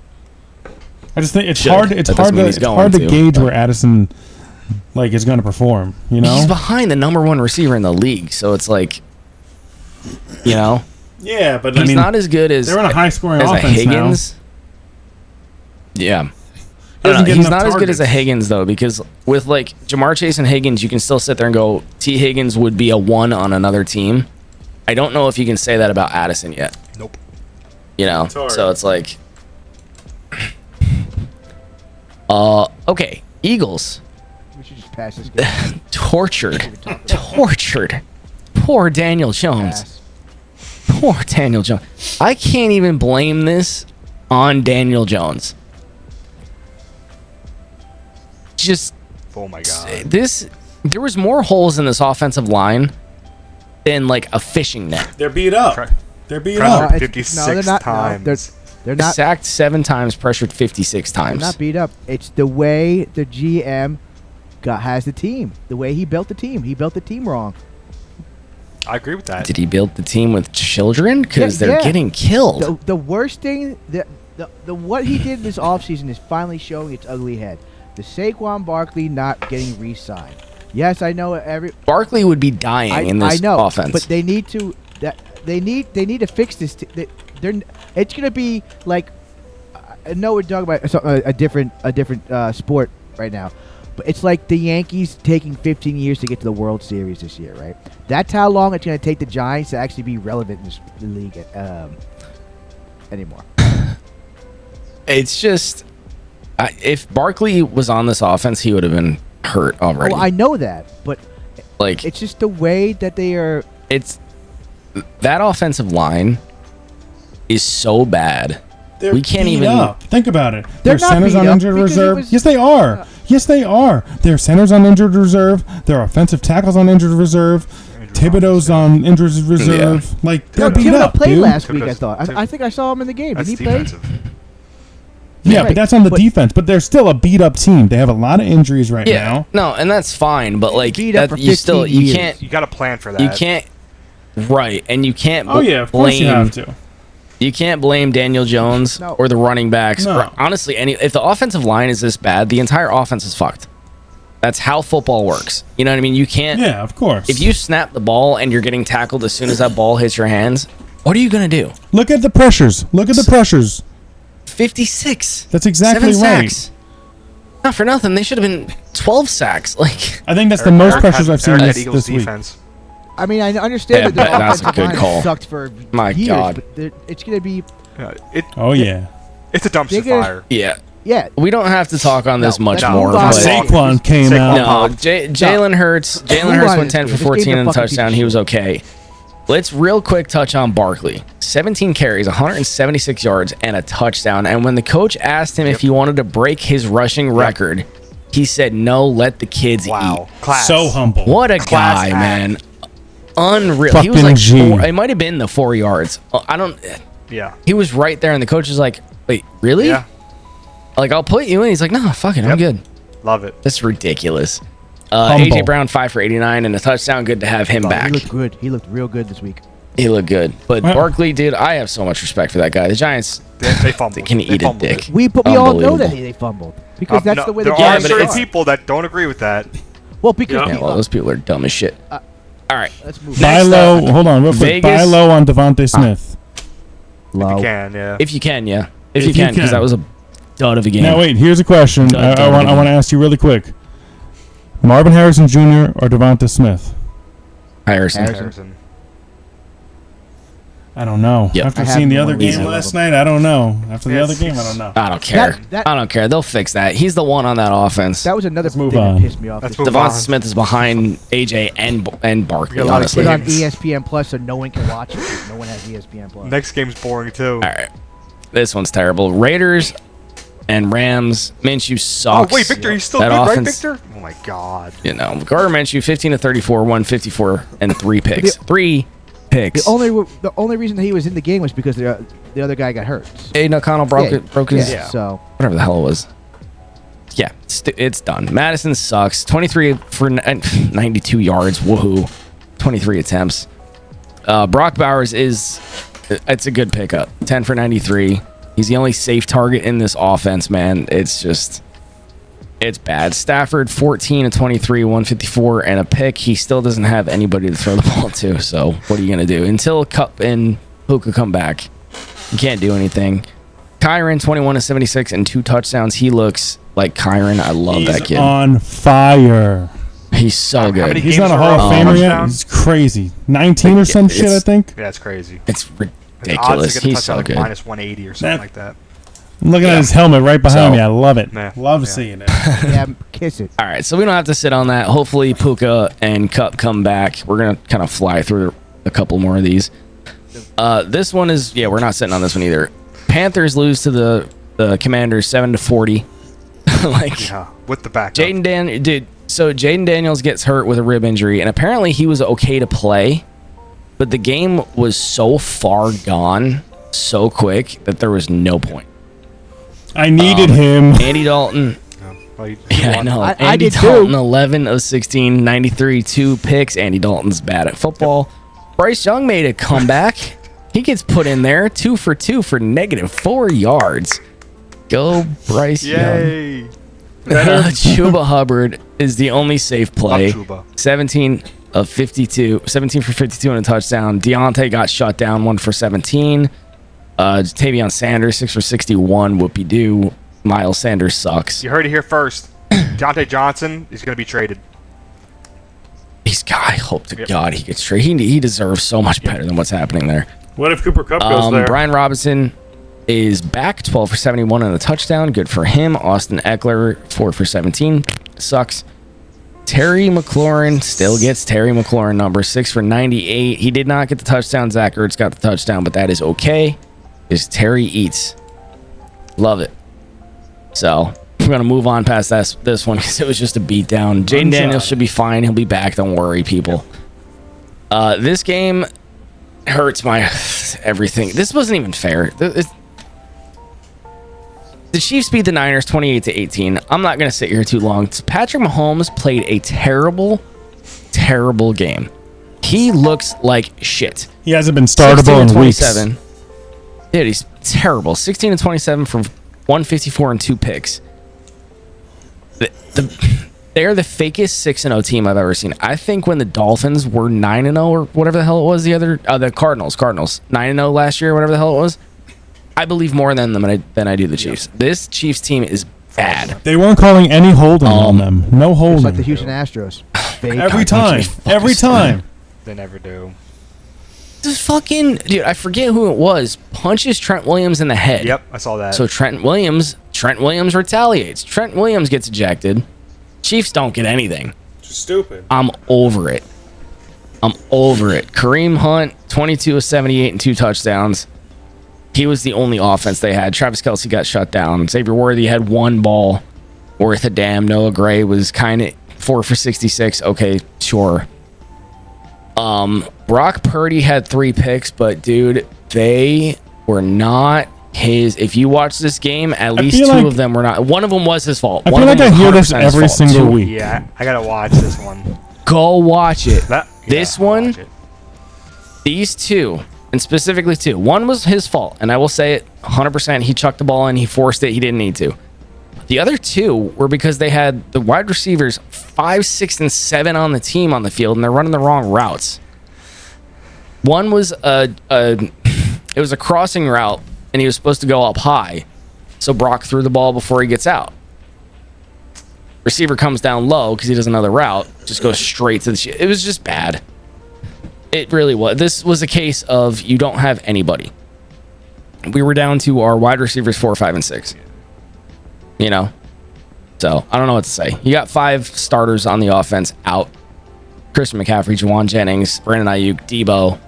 I just think it's Should. hard. It's That hard doesn't mean to he's going hard to to, gauge but- where Addison like is going to perform. You know. He's behind the number one receiver in the league. So it's like, Yeah, but he's not as good as, they're in a high scoring as a offense Higgins. Yeah. I doesn't don't know. get He's enough not as good as a targets. Higgins though, because with like Jamar Chase and Higgins, you can still sit there and go, T. Higgins would be a 1 on another team. I don't know if you can say that about Addison yet. Nope. You know, hard. so it's like, okay, Eagles We should just pass this game. tortured. Poor Daniel Jones. Pass. Poor Daniel Jones. I can't even blame this on Daniel Jones. Just Oh my god. there was more holes in this offensive line than like a fishing net. They're beat up. Pre- They're beat Pressure. up. It's- 56 they're not. times. No, they're not. Sacked 7 times, pressured 56 They're times. not beat up. It's the way the GM has the team. The way he built the team. He built the team wrong. I agree with that. Did he build the team with children? Because Yeah, they're yeah. getting killed. The worst thing the what he did this offseason is finally showing its ugly head. The Saquon Barkley not getting re-signed. Yes, I know Barkley would be dying in this I know, offense. but they need to they need to fix this. It's gonna be like I know we're talking about a different sport right now, but it's like the Yankees taking 15 years to get to the World Series this year, right? That's how long it's gonna take the Giants to actually be relevant in the league anymore. It's just, if Barkley was on this offense, he would have been hurt already. Oh, I know that, but like it's just the way that they are. it's that offensive line is so bad. They're We can't beat even- up. Think about it. They're Their not centers beat on up injured because it reserve. was- Yes, they are. Yes, they are. Their centers on injured reserve. Their offensive tackles on injured reserve. Thibodeau's on injured reserve. Like they're No, beat Thibodeau up, played dude. last week. I Thibodeau's- thought. I think I saw him in the game. That's Did he play? defensive. Yeah, Right. but that's on the But- defense. But they're still a beat up team. They have a lot of injuries right now. No, and that's fine, but like beat up that, for you still 15 you years. can't You got to plan for that. you can't right, and you can't Oh yeah, of course you have to. You can't blame Daniel Jones No. or the running backs. No. Or honestly, if the offensive line is this bad, the entire offense is fucked. That's how football works. You know what I mean? You can't. Yeah, of course. If you snap the ball and you're getting tackled as soon as that ball hits your hands, what are you gonna do? look at the pressures. Look at the pressures. 56. That's exactly 7 right. sacks. Not for nothing. They should have been 12 sacks. Like, I think that's the Eric- most Eric pressures had- I've seen Eric had this Eagles week. defense. I mean, I understand Yeah, that the but that's a offensive good line call. sucked for My years, God. but it's going to be Oh yeah. It's a dumpster They're gonna- fire. yeah. yeah. We don't have to talk on this No, much let's more. move on. But Saquon came Saquon. out. no, Jalen Hurts. Jalen Move Hurts on went 10 to for this. This game's 14 a and a fucking piece touchdown. of He shit. was okay. let's real quick touch on Barkley. 17 carries, 176 yards, and a touchdown. And when the coach asked him if he wanted to break his rushing record, he said, "No, let the kids eat." Class. So humble. What a Class guy, act. man. Unreal. He Fucking was like G. it might have been the 4 yards. I don't. Yeah. He was right there, and the coach is like, "Wait, really? Yeah. Like, I'll put you in." He's like, "No, fuck it, I'm good." Love it. That's ridiculous. Humble. AJ Brown 5 for 89 and a touchdown. Good to have him back. He looked good. He looked real good this week. He looked good. But Well- Barkley, dude, I have so much respect for that guy. The Giants, They fumbled. they can They eat a fumbled dick. it. We all know that Unbelievable. they fumbled because that's No, the way there the are game but certain it's- people that don't agree with that. Well, because Yeah, well, those people are dumb as shit. All right. let's move Buy Next low. up, Hold on, real quick. Vegas. Buy low on Devontae Smith. low. You can, yeah. If you can, yeah. If If you can, you because can. that was a dud of a game. Now wait, here's a question. I want to ask you really quick. Marvin Harrison Jr. or Devonta Smith? Harrison. Harrison. I don't know. Yep. After I seeing have the no other idea. game last night, I don't know. After the Yes. other game, I don't know. I don't care. That- I don't care. They'll fix that. He's the one on that offense. That was another Let's move thing on. that pissed me off. Let's this move Devonta on. Smith is behind AJ and Barkley, We got a lot of honestly. Put All on games. ESPN Plus so no one can watch it. 'Cause no one has ESPN Plus. Next game's boring too. right. This one's terrible. Raiders and Rams. Minshew Oh sucks. wait, Victor, he's still That good, right, offense- Victor? Oh my God. You know, Gardner Minshew, 15 to 34, 154, and 3 picks. 3 picks. The only reason that he was in the game was because the other guy got hurt. Aiden O'Connell broke his Yeah. So whatever the hell it was. Yeah, it's done. Madison sucks. 23 for 92 yards. Woohoo. 23 attempts. Brock Bowers it's a good pickup. 10 for 93. He's the only safe target in this offense, man. It's bad. Stafford, 14 to 23, 154, and a pick. He still doesn't have anybody to throw the ball to, so what are you going to do? Until Kupp and Puka come back, you can't do anything. Kyron, 21 to 76, and 2 touchdowns. He looks like Kyron. I love He's that kid. on fire. He's so How good. many He's games not a are Hall up? of Famer yet. Touchdown? He's crazy. 19 or some shit, I think. Yeah, it's crazy. It's The odds ridiculous. to get a He's touchdown so of good. minus 180 or something That- like that. I'm looking at his helmet right behind me. I love it. Yeah. Love Yeah. seeing it. yeah, kiss it. All right, so we don't have to sit on that. Hopefully, Puka and Kupp come back. We're gonna kind of fly through a couple more of these. This one is we're not sitting on this one either. Panthers lose to the Commanders 7 to 40. Like Yeah, with the backup. Jaden Daniels gets hurt with a rib injury, and apparently he was okay to play, but the game was so far gone so quick that there was no point. I needed him. Andy Dalton. Well, you Yeah, I won. know. I Andy did Dalton, too. 11 of 16, 93, 2 picks. Andy Dalton's bad at football. Bryce Young made a comeback. He gets put in there, 2 for 2 for -4 yards. Go Bryce Young. Yay. Chuba Hubbard is the only safe play. Love Chuba. 17 for 52 and a touchdown. Deontay got shut down, 1 for 17. Tavion Sanders, 6 for 61. Whoopie-doo. Miles Sanders sucks. You heard it here first. Deontay Johnson is going to be traded. I hope to Yep. God he gets traded. He deserves so much better than what's happening there. What if Cooper Kupp goes there? Brian Robinson is back, 12 for 71 and a touchdown. Good for him. Austin Eckler, 4 for 17. Sucks. Terry McLaurin still gets Terry McLaurin number, 6 for 98. He did not get the touchdown. Zach Ertz got the touchdown, but that is okay. Is Terry eats. Love it. So we're going to move on past this one because it was just a beatdown. Jaden Daniels should be fine. He'll be back. Don't worry, people. This game hurts my everything. This wasn't even fair. The Chiefs beat the Niners 28-18. I'm not going to sit here too long. Patrick Mahomes played a terrible, terrible game. He looks like shit. He hasn't been startable in weeks. 27. Dude, he's terrible. 16 and 27 for 154 and 2 picks. They're the fakest 6-0 team I've ever seen. I think when the Dolphins were 9-0 or whatever the hell it was, the Cardinals 9-0 last year, whatever the hell it was. I believe more than them than I do the Chiefs. This Chiefs team is bad. They weren't calling any holding on them. No holding. It's like the Houston Astros. Fake. Every time. Every time. They never do. This fucking dude, I forget who it was. Punches Trent Williams in the head. Yep, I saw that. So Trent Williams retaliates. Trent Williams gets ejected. Chiefs don't get anything. Stupid. I'm over it. I'm over it. Kareem Hunt, 22 of 78 and 2 touchdowns. He was the only offense they had. Travis Kelce got shut down. Xavier Worthy had 1 ball worth a damn. Noah Gray was kind of 4 for 66. Okay, sure. Brock Purdy had 3 picks, but dude, they were not his. If you watch this game, at least 2 of them were not. One of them was his fault. I feel like I hear this every single week. Yeah, I gotta watch this one. Go watch it. This one, these 2, and specifically 2. One was his fault, and I will say it 100%. He chucked the ball in. He forced it. He didn't need to. The other 2 were because they had the wide receivers 5, 6, and 7 on the team on the field, and they're running the wrong routes. One was it was a crossing route, and he was supposed to go up high, so Brock threw the ball before he gets out. Receiver comes down low because he doesn't know the route, just goes straight to the. It was just bad. It really was. This was a case of you don't have anybody. We were down to our wide receivers 4, 5, and 6. You know, so I don't know what to say. You got 5 starters on the offense out: Christian McCaffrey, Juwan Jennings, Brandon Ayuk, Debo.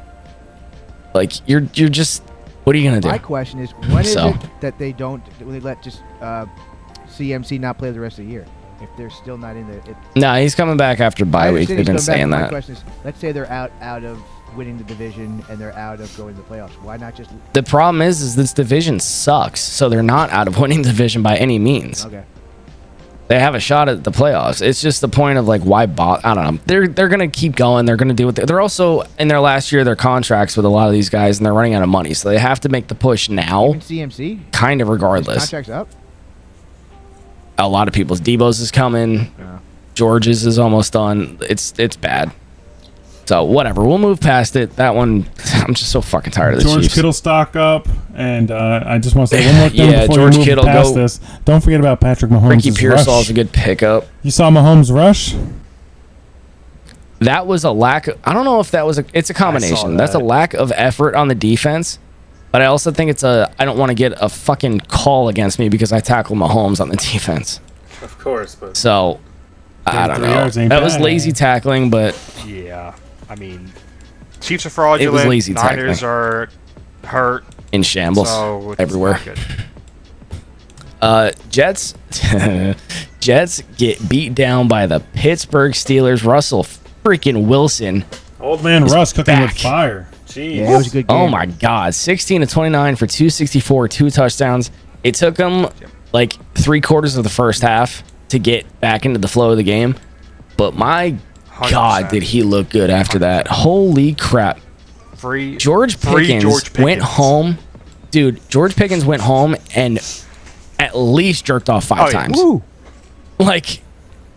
Like you're just. What are you gonna do? My question is, when is it that they let just CMC not play the rest of the year if they're still not in the? No, he's coming back after bye week. They've been saying that. My question is, let's say they're out of winning the division and they're out of going to the playoffs. Why not just? The problem is this division sucks, so they're not out of winning the division by any means. Okay. They have a shot at the playoffs. It's just the point of like why I don't know. They're gonna keep going. They're gonna do what they're also in their last year of their contracts with a lot of these guys, and they're running out of money, so they have to make the push now. Even CMC. Kind of regardless. His contract's up. A lot of people's Debo's is coming. Yeah. George's is almost done. It's bad. So whatever, we'll move past it. That one, I'm just so fucking tired of the George Chiefs. Kittle stock up, and I just want to say one more thing before George we move Kittle, past this. Don't forget about Patrick Mahomes' Ricky Pearsall is a good pickup. You saw Mahomes' rush? That was a lack of, I don't know if that was it's a combination. That's a lack of effort on the defense, but I also think I don't want to get a fucking call against me because I tackled Mahomes on the defense. Of course, but so I don't know. That was lazy tackling, but yeah. I mean, Chiefs are fraudulent. It was lazy Niners tackling. are hurt. In shambles everywhere. Jets get beat down by the Pittsburgh Steelers. Russell freaking Wilson. Old man Russ cooking with fire. Jeez. Yeah, it was a good game. Oh my God. 16 of 29 for 264, 2 touchdowns. It took him like 3/4 of the first half to get back into the flow of the game. But my 100%. God, did he look good after that. Holy crap. George Pickens went home. Dude, George Pickens went home and at least jerked off 5 times. Woo. Like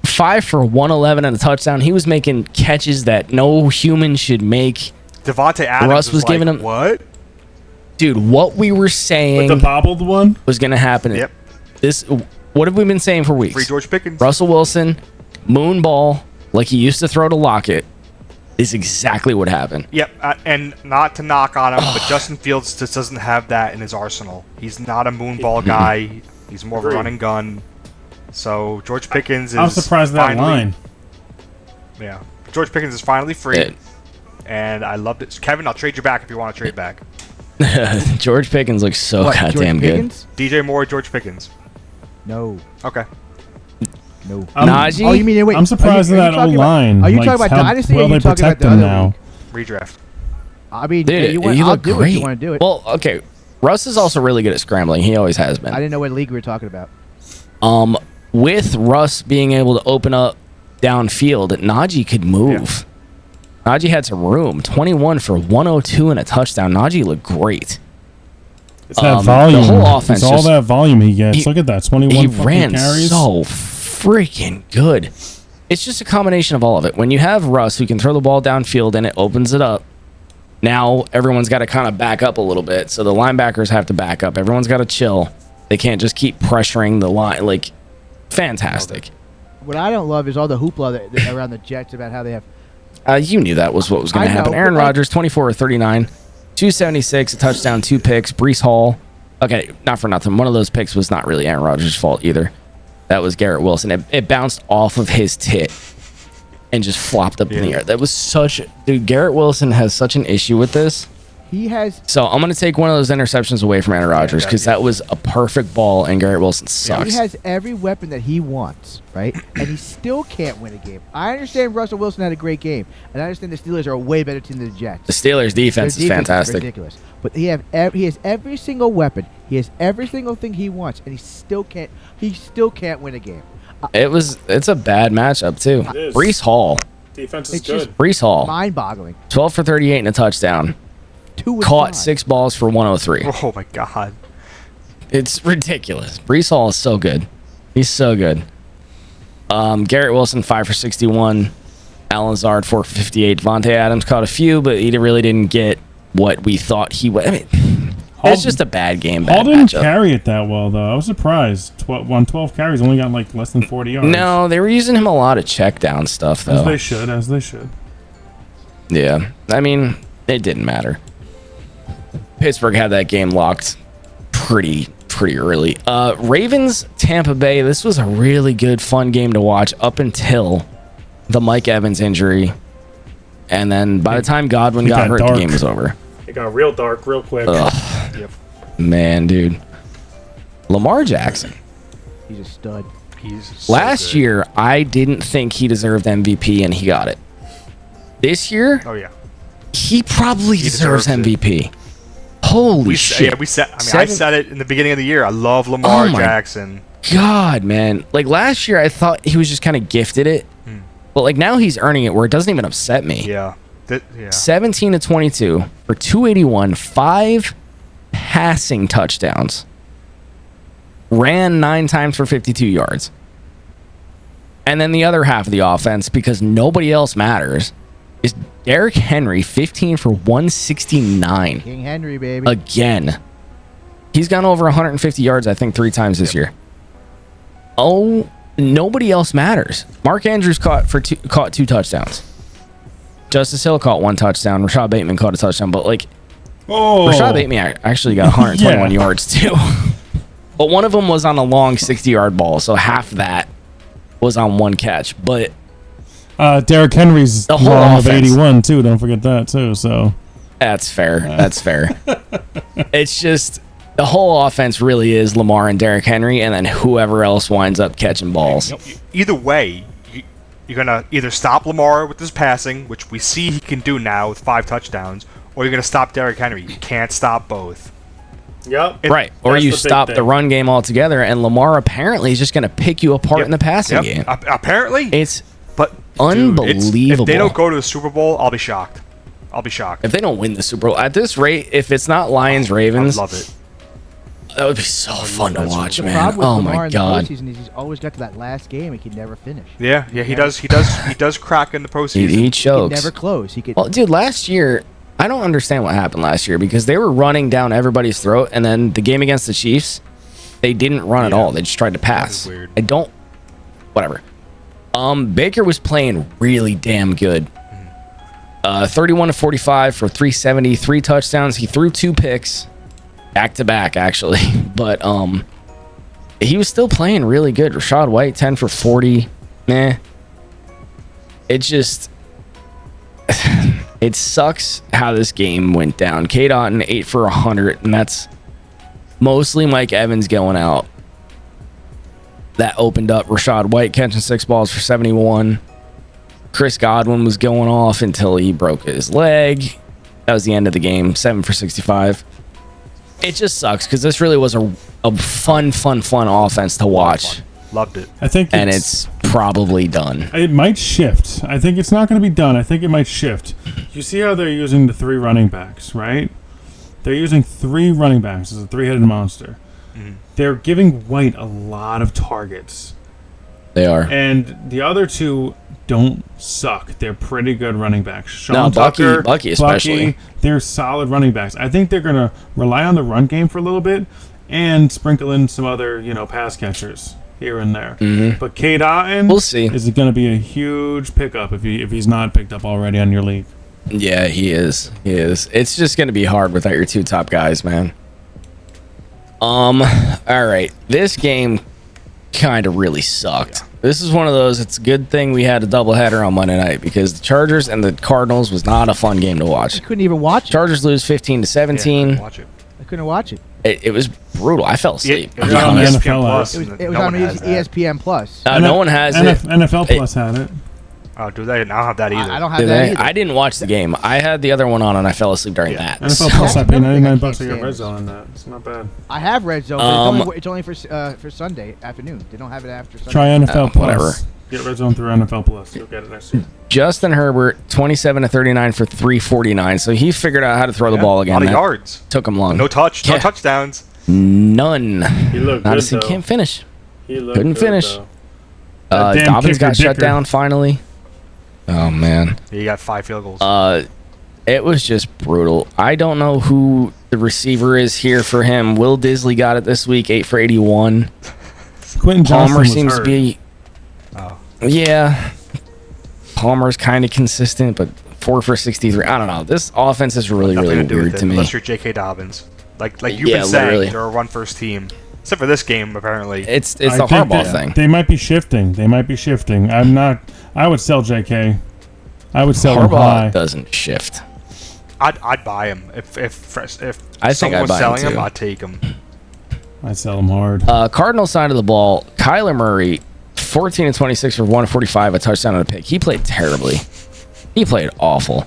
5 for 111 and a touchdown. He was making catches that no human should make. Devontae Adams Russ was giving him what? Dude, what we were saying With the bobbled one was going to happen. Yep. What have we been saying for weeks? Free George Pickens. Russell Wilson, moon ball, like he used to throw to Lockett, is exactly what happened. Yep, and not to knock on him, but Justin Fields just doesn't have that in his arsenal. He's not a moonball guy. He's more of a run and gun. So George Pickens is. I'm surprised at that line. Yeah, George Pickens is finally free, and I loved it. Kevin, I'll trade you back if you want to trade back. George Pickens looks so goddamn good. DJ Moore, George Pickens. No. Okay. No. Najee? Oh, you mean wait? I'm surprised at that old line. Are you talking about Dynasty or are you talking about the other league? Redraft. I mean, dude, you look do great. It, you want to do it. Well, okay. Russ is also really good at scrambling. He always has been. I didn't know what league we were talking about. With Russ being able to open up downfield, Najee could move. Yeah. Najee had some room. 21 for 102 and a touchdown. Najee looked great. It's that volume. The whole offense. It's all that volume he gets. Look at that. 21 he ran carries. So freaking good. It's just a combination of all of it. When you have Russ who can throw the ball downfield and it opens it up, now everyone's got to kind of back up a little bit. So the linebackers have to back up. Everyone's got to chill. They can't just keep pressuring the line. Like, fantastic. What I don't love is all the hoopla that around the Jets about how they have. You knew that was what was going to happen. Aaron Rodgers, 24 or 39, 276, a touchdown, 2 picks. Breece Hall. Okay, not for nothing. One of those picks was not really Aaron Rodgers' fault either. That was Garrett Wilson. It bounced off of his tit. and just flopped up in the air. That was dude, Garrett Wilson has such an issue with this. He has. So I'm going to take one of those interceptions away from Aaron Rodgers because that was a perfect ball, and Garrett Wilson sucks. He has every weapon that he wants, right? And he still can't win a game. I understand Russell Wilson had a great game, and I understand the Steelers are a way better team than the Jets. The Steelers' defense is fantastic. Is ridiculous. But he has every single weapon. He has every single thing he wants, and he still can't win a game. It's a bad matchup, too. Breece Hall. Defense is good. Breece Hall. Mind-boggling. 12 for 38 and a touchdown. Caught 6 balls for 103. Oh my god. It's ridiculous. Breece Hall is so good. He's so good. Garrett Wilson 5 for 61. Alan Lazard 4 for 58. Devontae Adams caught a few, but he really didn't get what we thought he would. I mean, it's just a bad game. Hall didn't carry it that well, though. I was surprised. 12 carries, only got like less than 40 yards. No, they were using him a lot of check down stuff, though. As they should. Yeah. I mean, it didn't matter. Pittsburgh had that game locked pretty early. Ravens, Tampa Bay. This was a really good, fun game to watch up until the Mike Evans injury. And then by the time Godwin got hurt, the game was over. It got real dark real quick. Yep. Man, dude. Lamar Jackson. He's a stud. Last year, I didn't think he deserved MVP, and he got it. This year, he probably deserves MVP. Holy shit. I said it in the beginning of the year. I love Lamar Jackson. God, man. Like, last year, I thought he was just kind of gifted it. But, like, now he's earning it where it doesn't even upset me. Yeah. 17 to 22 for 281, 5 passing touchdowns. Ran 9 times for 52 yards. And then the other half of the offense, because nobody else matters, is Derrick Henry, 15 for 169. King Henry, baby. Again. He's gone over 150 yards, I think, 3 times this year. Oh, nobody else matters. Mark Andrews caught 2 touchdowns. Justice Hill caught 1 touchdown. Rashad Bateman caught a touchdown. But, like, Rashad Bateman actually got 121 yards, too. But one of them was on a long 60-yard ball, so half that was on 1 catch. But Derrick Henry's the whole long of 81 too. Don't forget that too. So that's fair. That's fair. It's just the whole offense really is Lamar and Derrick Henry, and then whoever else winds up catching balls. Either way, you're gonna either stop Lamar with his passing, which we see he can do now with 5 touchdowns, or you're gonna stop Derrick Henry. You can't stop both. Yep. Right. Or you stop the run game altogether, and Lamar apparently is just gonna pick you apart in the passing game. Apparently, it's unbelievable. Dude, if they don't go to the Super Bowl, I'll be shocked. If they don't win the Super Bowl at this rate, if it's not Lions Ravens, I love it. That would be so fun to watch, man. The problem with oh Lamar my god! In the postseason is he's always got to that last game and he can never finish. Yeah, he does. He does crack in the postseason. He chokes. He can never close. Well, dude, last year I don't understand what happened last year because they were running down everybody's throat, and then the game against the Chiefs, they didn't run at all. They just tried to pass. That was weird. I don't. Whatever. Baker was playing really damn good. 31 to 45 for 370, 3 touchdowns. He threw 2 picks, back to back actually, but he was still playing really good. Rashad White 10 for 40. It just it sucks how this game went down. Cade Otton 8 for 100, and that's mostly Mike Evans going out. That opened up Rashad White catching 6 balls for 71. Chris Godwin was going off until he broke his leg. That was the end of the game. 7 for 65. It just sucks because this really was a fun offense to watch. Loved it. I think it's probably done. It might shift. I think it's not going to be done. I think it might shift. You see how they're using the 3 running backs, right? They're using 3 running backs as a 3-headed monster. Mm-hmm. They're giving White a lot of targets. They are. And the other 2 don't suck. They're pretty good running backs. Sean Tucker, Bucky especially. They're solid running backs. I think they're going to rely on the run game for a little bit and sprinkle in some other, pass catchers here and there. Mm-hmm. But Cade Otton, we'll see. Is going to be a huge pickup if he's not picked up already on your league. Yeah, he is. It's just going to be hard without your 2 top guys, man. All right. This game kind of really sucked. This is one of those. It's a good thing we had a doubleheader on Monday night because the Chargers and the Cardinals was not a fun game to watch. I couldn't even watch it. Chargers lose 15-17. Yeah, watch it. I couldn't watch it. It was brutal. I fell asleep. It was on Yeah. ESPN Plus. It was No on one has that. ESPN Plus. No one has it. NFL Plus had it. Oh, do they? I don't have that either. I don't have Did that they? either. I didn't watch the game. I had the other one on and I fell asleep during that. NFL So- Plus, I pay Another thing I $99 can't to get stand Red is- Zone on that. It's not bad. I have Red Zone, but it's only for Sunday afternoon. They don't have it after Sunday. Try NFL Plus. whatever. Get Red Zone through NFL Plus. You'll get it next year. Justin Herbert, 27-39 for 349. So he figured out how to throw the ball A again. lot of That yards. took him long. No touch. No Yeah. touchdowns. None. He looked Not good, as he though. can't finish. He looked Couldn't good, finish. though. That damn Dobbins kicker got shut dicker. down finally. Oh, man. He got 5 field goals. It was just brutal. I don't know who the receiver is here for him. Will Disley got it this week, 8 for 81. Quentin Johnson Palmer was seems hurt. to be... Oh. Yeah. Palmer's kind of consistent, but 4 for 63. I don't know. This offense is really, Nothing really to do weird with it, to me. unless you're J.K. Dobbins. Like you've Yeah, been saying, literally. they're a run-first team. Except for this game, apparently. It's the I think Harbaugh that thing. They might be shifting. I'm not. I would sell JK. I would sell him Harbaugh high. doesn't shift. I'd buy him if I think someone I'd was buy him selling him. too. I'd take him. I'd sell him hard. Cardinal side of the ball, Kyler Murray, 14-26 for 145, a touchdown and a pick. He played terribly. He played awful.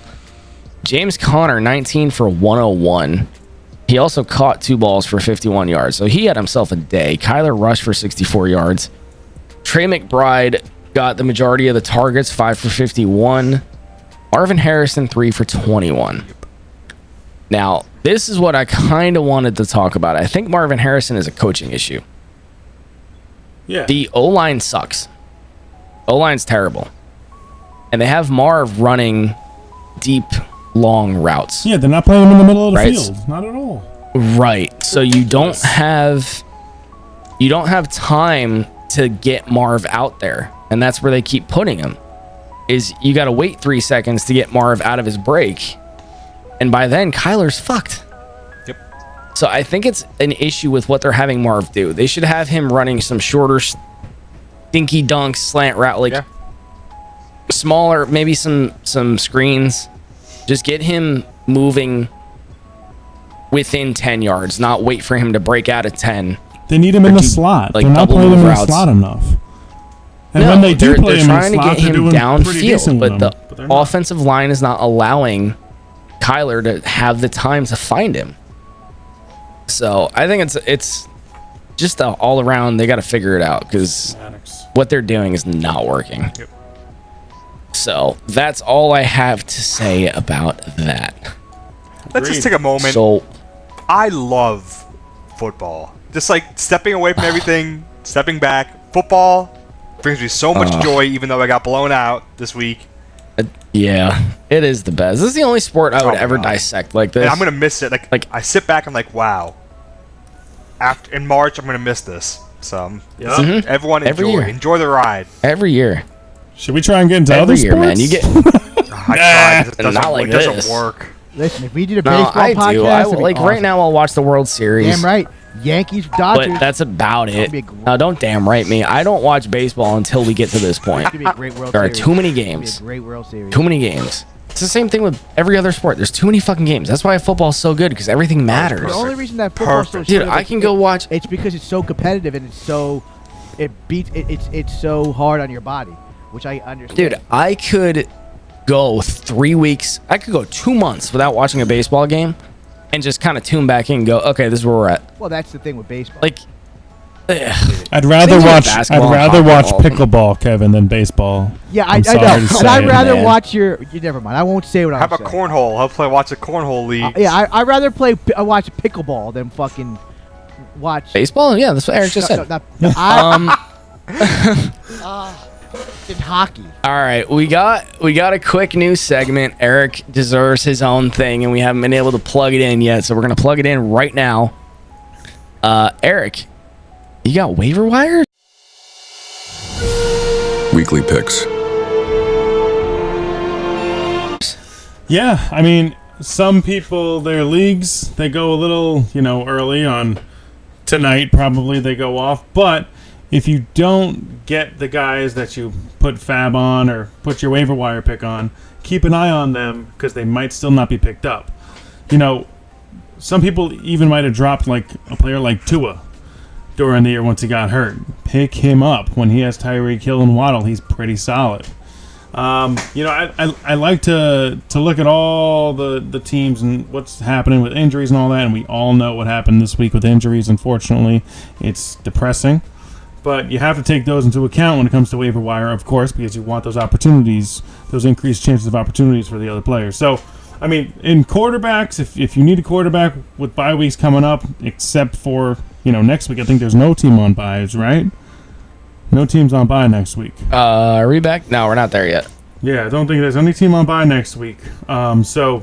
James Conner, 19 for 101. He also caught 2 balls for 51 yards, so he had himself a day. Kyler rushed for 64 yards. Trey McBride got the majority of the targets, 5 for 51. Marvin Harrison, 3 for 21. Now, this is what I kind of wanted to talk about. I think Marvin Harrison is a coaching issue. Yeah. The O-line sucks. O-line's terrible. And they have Marv running deep, long routes. Yeah, they're not playing him in the middle of the Right. field. Not at all. Right. So you don't have time to get Marv out there. And that's where they keep putting him. Is you got to wait 3 seconds to get Marv out of his break. And by then, Kyler's fucked. Yep. So I think it's an issue with what they're having Marv do. They should have him running some shorter, dinky dunk slant route, like Yeah. smaller, maybe some screens. Just get him moving within 10 yards, not wait for him to break out of 10. They need him in Or the do, slot. like, they're not double playing him in move the routes. slot enough. And No, when they do they're play him in the trying to slot, get they're him doing pretty decent downfield, with but him. the But they're not. offensive line is not allowing Kyler to have the time to find him. So I think it's just all around. They got to figure it out because what they're doing is not working. Yep. So that's all I have to say about that. Let's just take a moment. So I love football. Just like stepping away from everything, stepping back. Football brings me so much joy, even though I got blown out this week. yeah, it is the best. This is the only sport I would Oh, ever God. dissect like this. And I'm gonna miss it. Like- I sit back and like, wow. After in March, I'm gonna miss this. So everyone Every enjoy year. enjoy the ride. Every year. Should we try and get into Every other year, sports? man. You get I tried. It doesn't, Not like it doesn't this. work. Listen, if we did a no, baseball I podcast, do. I it'd be like right awesome. now. I'll watch the World Series. Damn right. Yankees, Dodgers. But that's about it. be a gr- No, don't damn right me. I don't watch baseball until we get to this point. It's gonna be a great World There are Series. too many It's gonna be games. a great World Series. Too many games. It's the same thing with every other sport. There's too many fucking games. That's why football's so good because everything matters. The only reason that football's so Perfect. Dude, good I is can go watch. It's because it's so competitive and it's so it's so hard on your body, which I understand. Dude, I could go 3 weeks. I could go 2 months without watching a baseball game and just kind of tune back in and go, okay, this is where we're at. Well, that's the thing with baseball. Like, I'd rather Things with watch. basketball I'd and rather watch hockey. pickleball, Kevin, than baseball. yeah, I'm I sorry know. to And say I'd it, rather man. watch your. Never mind. I won't say what Have I'm a saying. cornhole. I'll watch a cornhole league. Yeah, I'd rather watch pickleball than fucking watch. baseball? Yeah, that's what Eric just No, said. no, in hockey. All right, we got a quick news segment. Eric deserves his own thing, and we haven't been able to plug it in yet, so we're gonna plug it in right now. Eric, you got waiver wire? Weekly picks. Yeah, I mean, some people, their leagues, they go a little, early on tonight. Probably they go off, but if you don't get the guys that you put fab on or put your waiver wire pick on, keep an eye on them because they might still not be picked up. You know, some people even might have dropped like a player like Tua during the year once he got hurt. Pick him up when he has Tyreek Hill and Waddle. He's pretty solid. You know, I like to look at all the teams and what's happening with injuries and all that, and we all know what happened this week with injuries. Unfortunately, it's depressing. But you have to take those into account when it comes to waiver wire, of course, because you want those opportunities, those increased chances of opportunities for the other players. So, I mean, in quarterbacks, if you need a quarterback with bye weeks coming up, except for, you know, next week, I think there's no team on byes, right? No teams on bye next week. Are we back? No, we're not there yet. Yeah, I don't think there's any team on bye next week. So,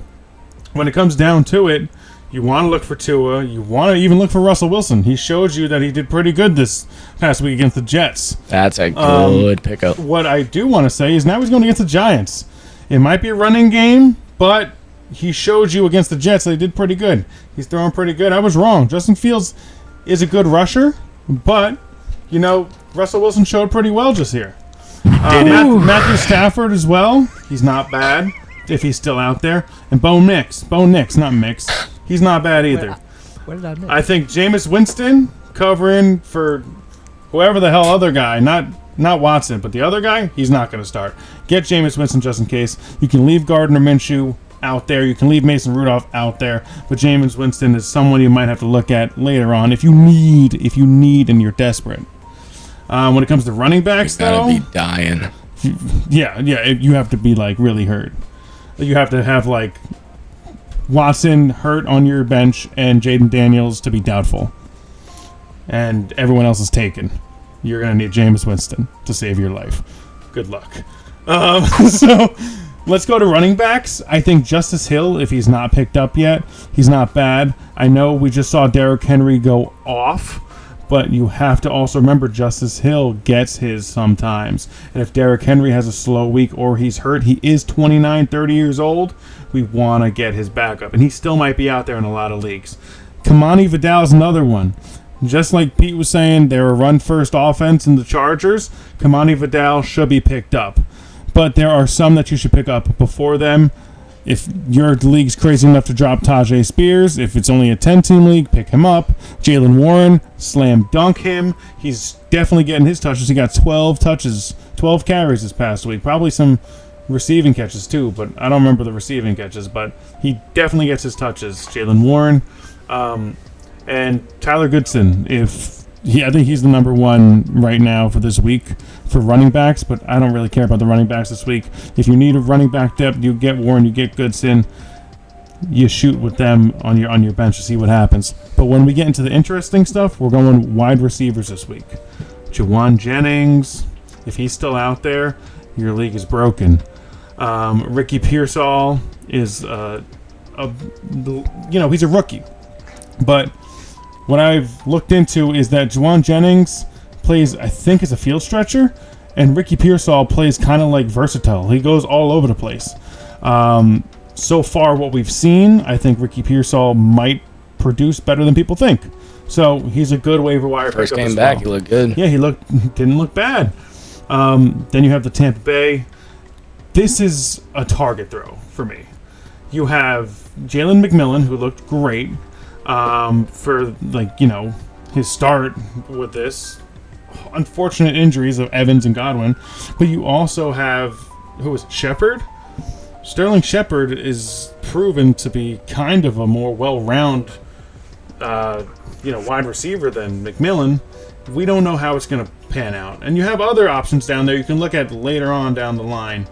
when it comes down to it, you want to look for Tua. You want to even look for Russell Wilson. He showed you that he did pretty good this past week against the Jets. That's a good pickup. What I do want to say is now he's going against the Giants. It might be a running game, but he showed you against the Jets that he did pretty good. He's throwing pretty good. I was wrong. Justin Fields is a good rusher, but, you know, Russell Wilson showed pretty well just here. Matthew Stafford as well. He's not bad if he's still out there. And Bo Nix, not Mix. He's not bad either. What did I miss? I think Jameis Winston covering for whoever the hell other guy, not Watson, but the other guy, he's not going to start. Get Jameis Winston just in case. You can leave Gardner Minshew out there. You can leave Mason Rudolph out there. But Jameis Winston is someone you might have to look at later on if you need and you're desperate. When it comes to running backs, You gotta be dying. Yeah, you have to be like really hurt. You have to have like Watson hurt on your bench and Jaden Daniels to be doubtful, and everyone else is taken. You're gonna need Jameis Winston to save your life. Good luck. So let's go to running backs. I think Justice Hill, if he's not picked up yet, he's not bad. I know we just saw Derrick Henry go off, but you have to also remember Justice Hill gets his sometimes. And if Derrick Henry has a slow week or he's hurt, he is 29, 30 years old, we want to get his backup. And he still might be out there in a lot of leagues. Kamani Vidal is another one. Just like Pete was saying, they're a run-first offense in the Chargers. Kamani Vidal should be picked up. But there are some that you should pick up before them. If your league's crazy enough to drop Tajay Spears, if it's only a 10-team league, pick him up. Jaylen Warren, slam dunk him. He's definitely getting his touches. He got 12 carries this past week. Probably some receiving catches too, but I don't remember the receiving catches. But he definitely gets his touches. Jaylen Warren. And Tyler Goodson, I think he's the number one right now for this week for running backs, but I don't really care about the running backs this week. If you need a running back depth, you get Warren, you get Goodson, you shoot with them on your bench to see what happens. But when we get into the interesting stuff, we're going wide receivers this week. Juwan Jennings, if he's still out there, your league is broken. Ricky Pearsall is, he's a rookie, but what I've looked into is that Juwan Jennings plays, I think, as a field stretcher, and Ricky Pearsall plays kind of like versatile. He goes all over the place. So far, what we've seen, I think Ricky Pearsall might produce better than people think. So he's a good waiver wire First pickup game as back, well. he looked good. Yeah, didn't look bad. Then you have the Tampa Bay. This is a target throw for me. You have Jalen McMillan, who looked great. For his start with this unfortunate injuries of Evans and Godwin, but you also have Shepard. Sterling Shepard is proven to be kind of a more well-rounded, wide receiver than McMillan. We don't know how it's going to pan out, and you have other options down there you can look at later on down the line,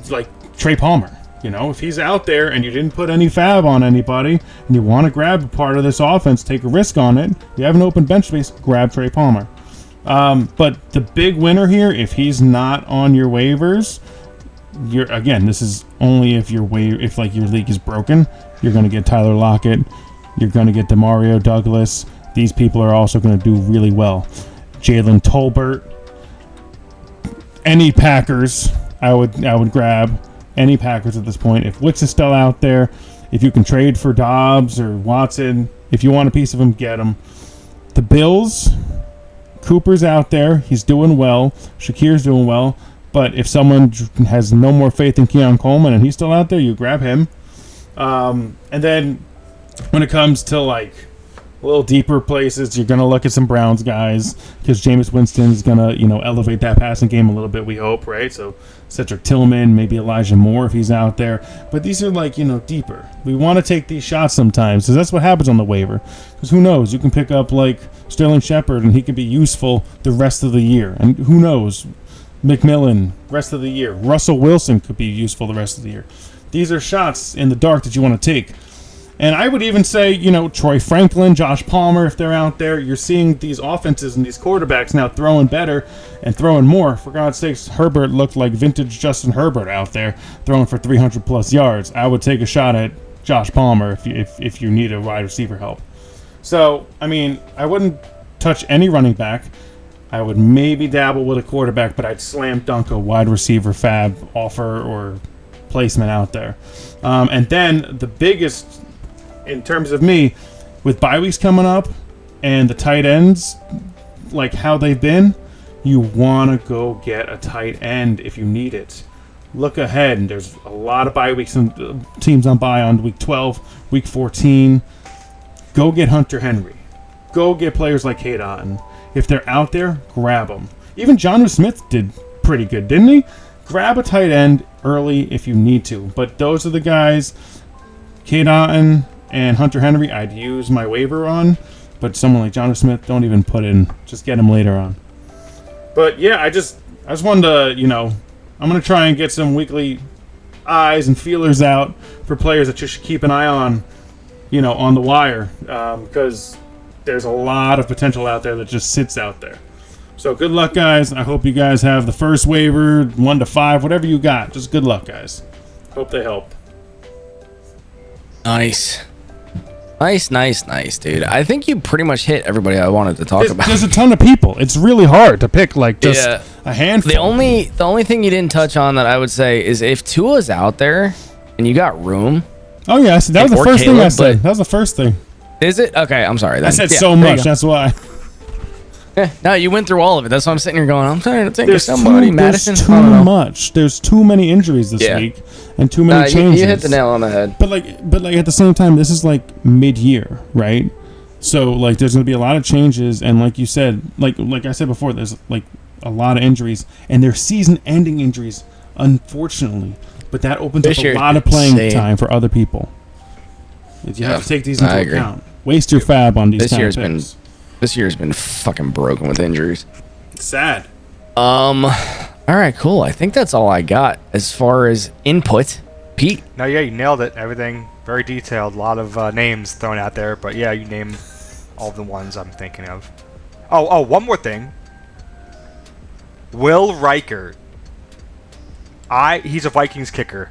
like Trey Palmer. If he's out there and you didn't put any fab on anybody and you want to grab a part of this offense, take a risk on it, you have an open bench space, grab Trey Palmer. But the big winner here, if he's not on your waivers, this is only if your league is broken. You're going to get Tyler Lockett. You're going to get Demario Douglas. These people are also going to do really well. Jalen Tolbert. Any Packers, I would grab. Any Packers at this point. If Wicks is still out there, if you can trade for Dobbs or Watson, if you want a piece of him, get him. the Bills, Cooper's out there. He's doing well. Shakir's doing well. But if someone has no more faith in Keon Coleman and he's still out there, you grab him. And then when it comes to like a little deeper places, you're going to look at some Browns guys because Jameis Winston's going to, elevate that passing game a little bit, we hope, right? So Cedric Tillman, maybe Elijah Moore if he's out there. But these are like, deeper. We want to take these shots sometimes because that's what happens on the waiver. Because who knows? You can pick up like Sterling Shepard and he could be useful the rest of the year. And who knows? McMillan, rest of the year. Russell Wilson could be useful the rest of the year. These are shots in the dark that you want to take. And I would even say, Troy Franklin, Josh Palmer, if they're out there, you're seeing these offenses and these quarterbacks now throwing better and throwing more. For God's sakes, Herbert looked like vintage Justin Herbert out there throwing for 300-plus yards. I would take a shot at Josh Palmer if you need a wide receiver help. So, I wouldn't touch any running back. I would maybe dabble with a quarterback, but I'd slam dunk a wide receiver fab offer or placement out there. And then the biggest, in terms of me, with bye weeks coming up and the tight ends, like how they've been, you want to go get a tight end if you need it. Look ahead, and there's a lot of bye weeks and teams on bye on week 12, week 14. Go get Hunter Henry. Go get players like Cade Otton. If they're out there, grab them. Even Jonnu Smith did pretty good, didn't he? Grab a tight end early if you need to. But those are the guys, Cade Otton and Hunter Henry, I'd use my waiver on. But someone like Jonnu Smith, don't even put in. Just get him later on. But yeah, I just wanted to, I'm going to try and get some weekly eyes and feelers out for players that you should keep an eye on, on the wire. Because there's a lot of potential out there that just sits out there. So good luck, guys. I hope you guys have the first waiver, 1 to 5, whatever you got. Just good luck, guys. Hope they help. Nice, dude. I think you pretty much hit everybody I wanted to talk about. There's a ton of people. It's really hard to pick like just a handful. The only thing you didn't touch on that I would say is if Tua's out there and you got room. Oh yeah, that was the first thing I said. That was the first thing. Is it? Okay, I'm sorry. I said so much. That's why. No, you went through all of it. That's why I'm sitting here going, I'm trying to think of somebody. Madison? There's too much. There's too many injuries this week and too many changes. You hit the nail on the head. But at the same time, this is like mid-year, right? So like there's going to be a lot of changes, and like you said, like I said before, there's like a lot of injuries, and they're season-ending injuries, unfortunately. But that opens up a lot of playing time for other people. You have to take these into account. Waste your fab on these kind of picks. This year's been fucking broken with injuries. It's sad. All right, cool. I think that's all I got as far as input. Pete? No, yeah, you nailed it. Everything very detailed. A lot of names thrown out there, but yeah, you named all the ones I'm thinking of. Oh, one more thing. Will Riker. He's a Vikings kicker.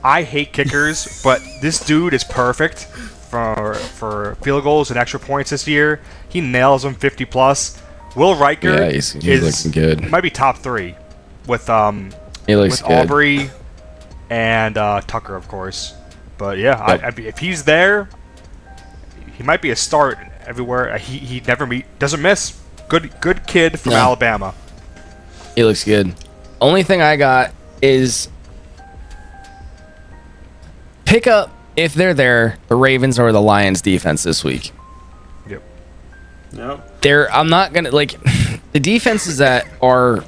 I hate kickers, but this dude is perfect for field goals and extra points this year. He nails them 50 plus. Will Riker he's looking good. Might be top 3 with he looks with good. Aubrey and Tucker, of course. But yeah, if he's there, he might be a start everywhere. He never doesn't miss. Good kid from Alabama. He looks good. Only thing I got is pick up, if they're there, the Ravens or the Lions defense this week. Yep. I'm not gonna like the defenses that are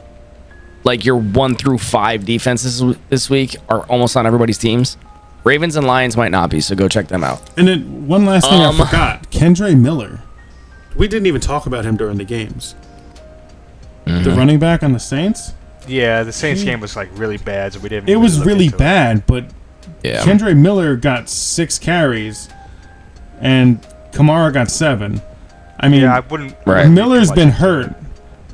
like your 1 through 5 defenses this week are almost on everybody's teams. Ravens and Lions might not be, so go check them out. And then one last thing I forgot: Kendre Miller. We didn't even talk about him during the games. Mm-hmm. The running back on the Saints. Yeah, the Saints game was like really bad, so we didn't. It was really bad, but yeah. Kendre Miller got 6 carries, and Kamara got 7. I mean, I wouldn't. Right. Miller's been hurt.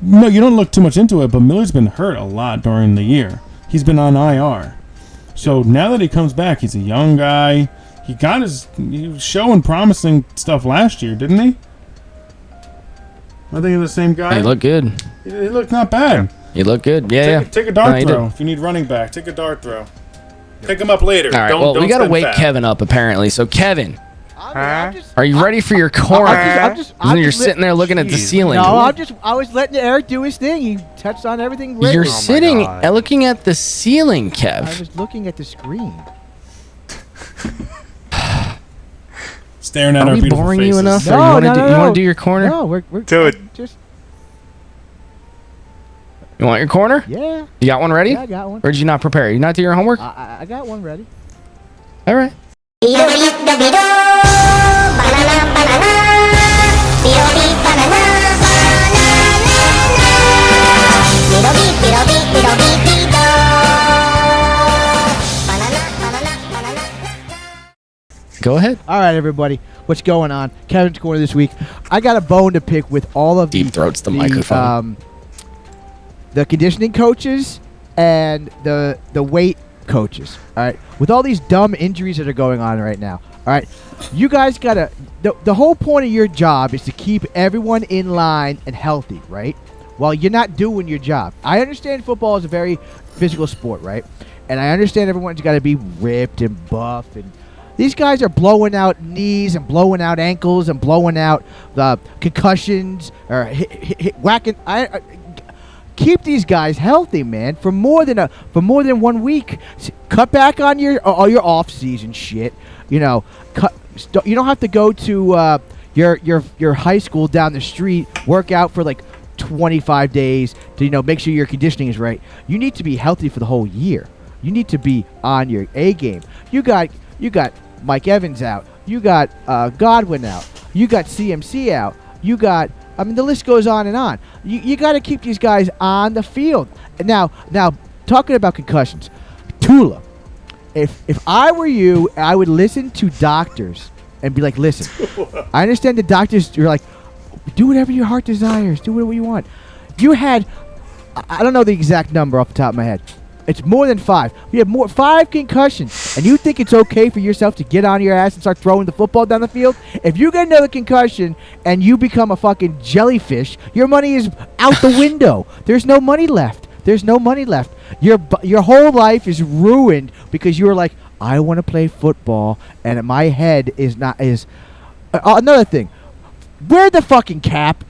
No, you don't look too much into it, but Miller's been hurt a lot during the year. He's been on IR. So now that he comes back, he's a young guy. He was showing promising stuff last year, didn't he? I think he's the same guy. He looked good. He looked not bad. He looked good. Take a dart throw if you need running back. Take a dart throw. Pick him up later. All right. We got to wake Kevin up apparently. So Kevin, Are you ready for your corner? You're sitting there looking at the ceiling. No, I was letting Eric do his thing. He touched on everything. You're sitting looking at the ceiling, Kev. I was looking at the screen. Staring at Are our we beautiful boring faces. you enough? No, You want to do your corner? No, we're Do it. just You want your corner? yeah. You got one ready? Yeah, I got one. Or did you not prepare? You not do your homework? I got one ready. All right. Go ahead. All right, everybody. What's going on? Kevin's Corner this week. I got a bone to pick with all of Deep throats the microphone. The conditioning coaches and the weight coaches. All right. With all these dumb injuries that are going on right now. All right. You guys got to the whole point of your job is to keep everyone in line and healthy, right? Well, you're not doing your job. I understand football is a very physical sport, right? And I understand everyone's got to be ripped and buff, and these guys are blowing out knees and blowing out ankles and blowing out the concussions or whacking. Keep these guys healthy, man, for more than 1 week. Cut back on all your off-season shit. You know, you don't have to go to your high school down the street, work out for like 25 days to make sure your conditioning is right. You need to be healthy for the whole year. You need to be on your A game. You got Mike Evans out. You got Godwin out. You got CMC out. You got, the list goes on and on. You got to keep these guys on the field. And now talking about concussions, Tula. If I were you, I would listen to doctors and be like, listen, I understand the doctors. You're like, do whatever your heart desires. Do whatever you want. You had, I don't know the exact number off the top of my head. It's more than 5. You have 5 concussions, and you think it's okay for yourself to get on your ass and start throwing the football down the field? If you get another concussion and you become a fucking jellyfish, your money is out the window. There's no money left. Your whole life is ruined because you're like, I want to play football, and my head is not. Another thing, wear the fucking cap.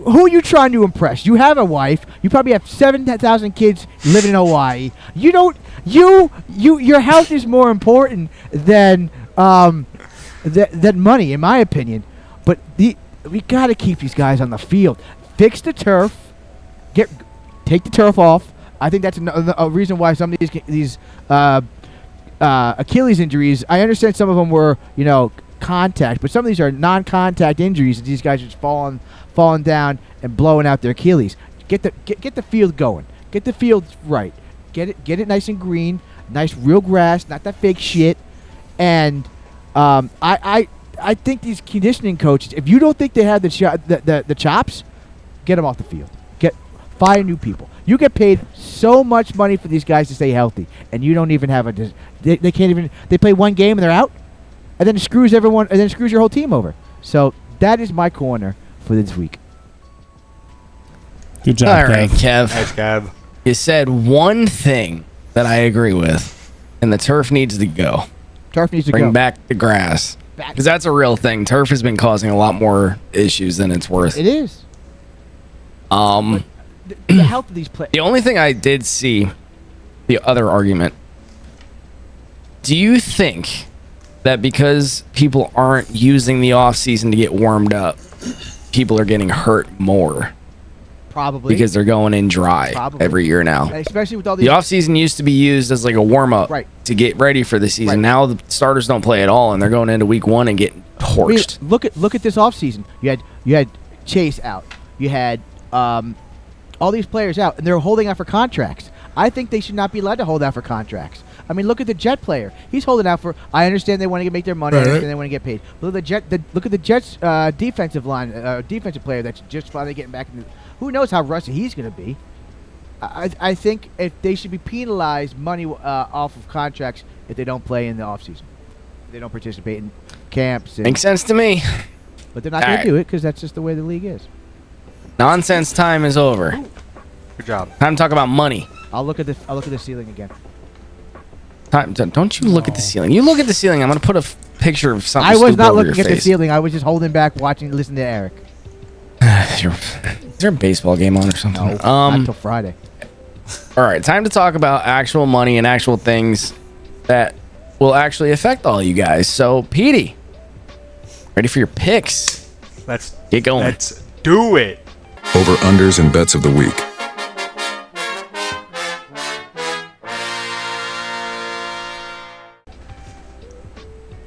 Who are you trying to impress? You have a wife. You probably have 7,000 kids living in Hawaii. Your health is more important than money, in my opinion. But we got to keep these guys on the field. Fix the turf. Take the turf off. I think that's a reason why some of these Achilles injuries. I understand some of them were contact, but some of these are non-contact injuries. These guys are just falling down and blowing out their Achilles. Get the field going. Get the field right. Get it nice and green, nice real grass, not that fake shit. And I think these conditioning coaches, if you don't think they have the chops, get them off the field. Fire new people. You get paid so much money for these guys to stay healthy, and you don't even have they can't even. They play one game and they're out. And then it screws everyone, and then it screws your whole team over. So that is my corner for this week. Good job, All right, Kev. Nice, Kev. You said one thing that I agree with, and the turf needs to go. Turf needs to Bring go. back the grass. Because that's a real thing. Turf has been causing a lot more issues than it's worth. It is. The health of these players. The only thing I did see, the other argument, do you think that because people aren't using the off season to get warmed up, people are getting hurt more? Probably. Because they're going in dry every year now. Especially with all these. The off season used to be used as like a warm up to get ready for the season. Now the starters don't play at all, and they're going into week 1 and getting torched. Look at this off season. You had Chase out. You had all these players out, and they're holding out for contracts. I think they should not be allowed to hold out for contracts. I mean, look at the Jet player. He's holding out for. I understand they want to make their money. I understand they want to get paid. But look at the Jets defensive line, defensive player that's just finally getting back into. Who knows how rusty he's going to be? I think if they should be penalized money off of contracts if they don't play in the offseason. If they don't participate in camps. Makes sense to me. But they're not going to do it because that's just the way the league is. Nonsense time is over. Good job. Time to talk about money. I'll look at the ceiling again. Don't you look at the ceiling. You look at the ceiling. I'm going to put picture of something I was stupid not over looking your at the face. ceiling. I was just listening to Eric. Is there a baseball game on or something? No, not until Friday. All right, time to talk about actual money and actual things that will actually affect all you guys. So, Petey, ready for your picks? Let's Get going. Let's do it. Over-unders and bets of the week.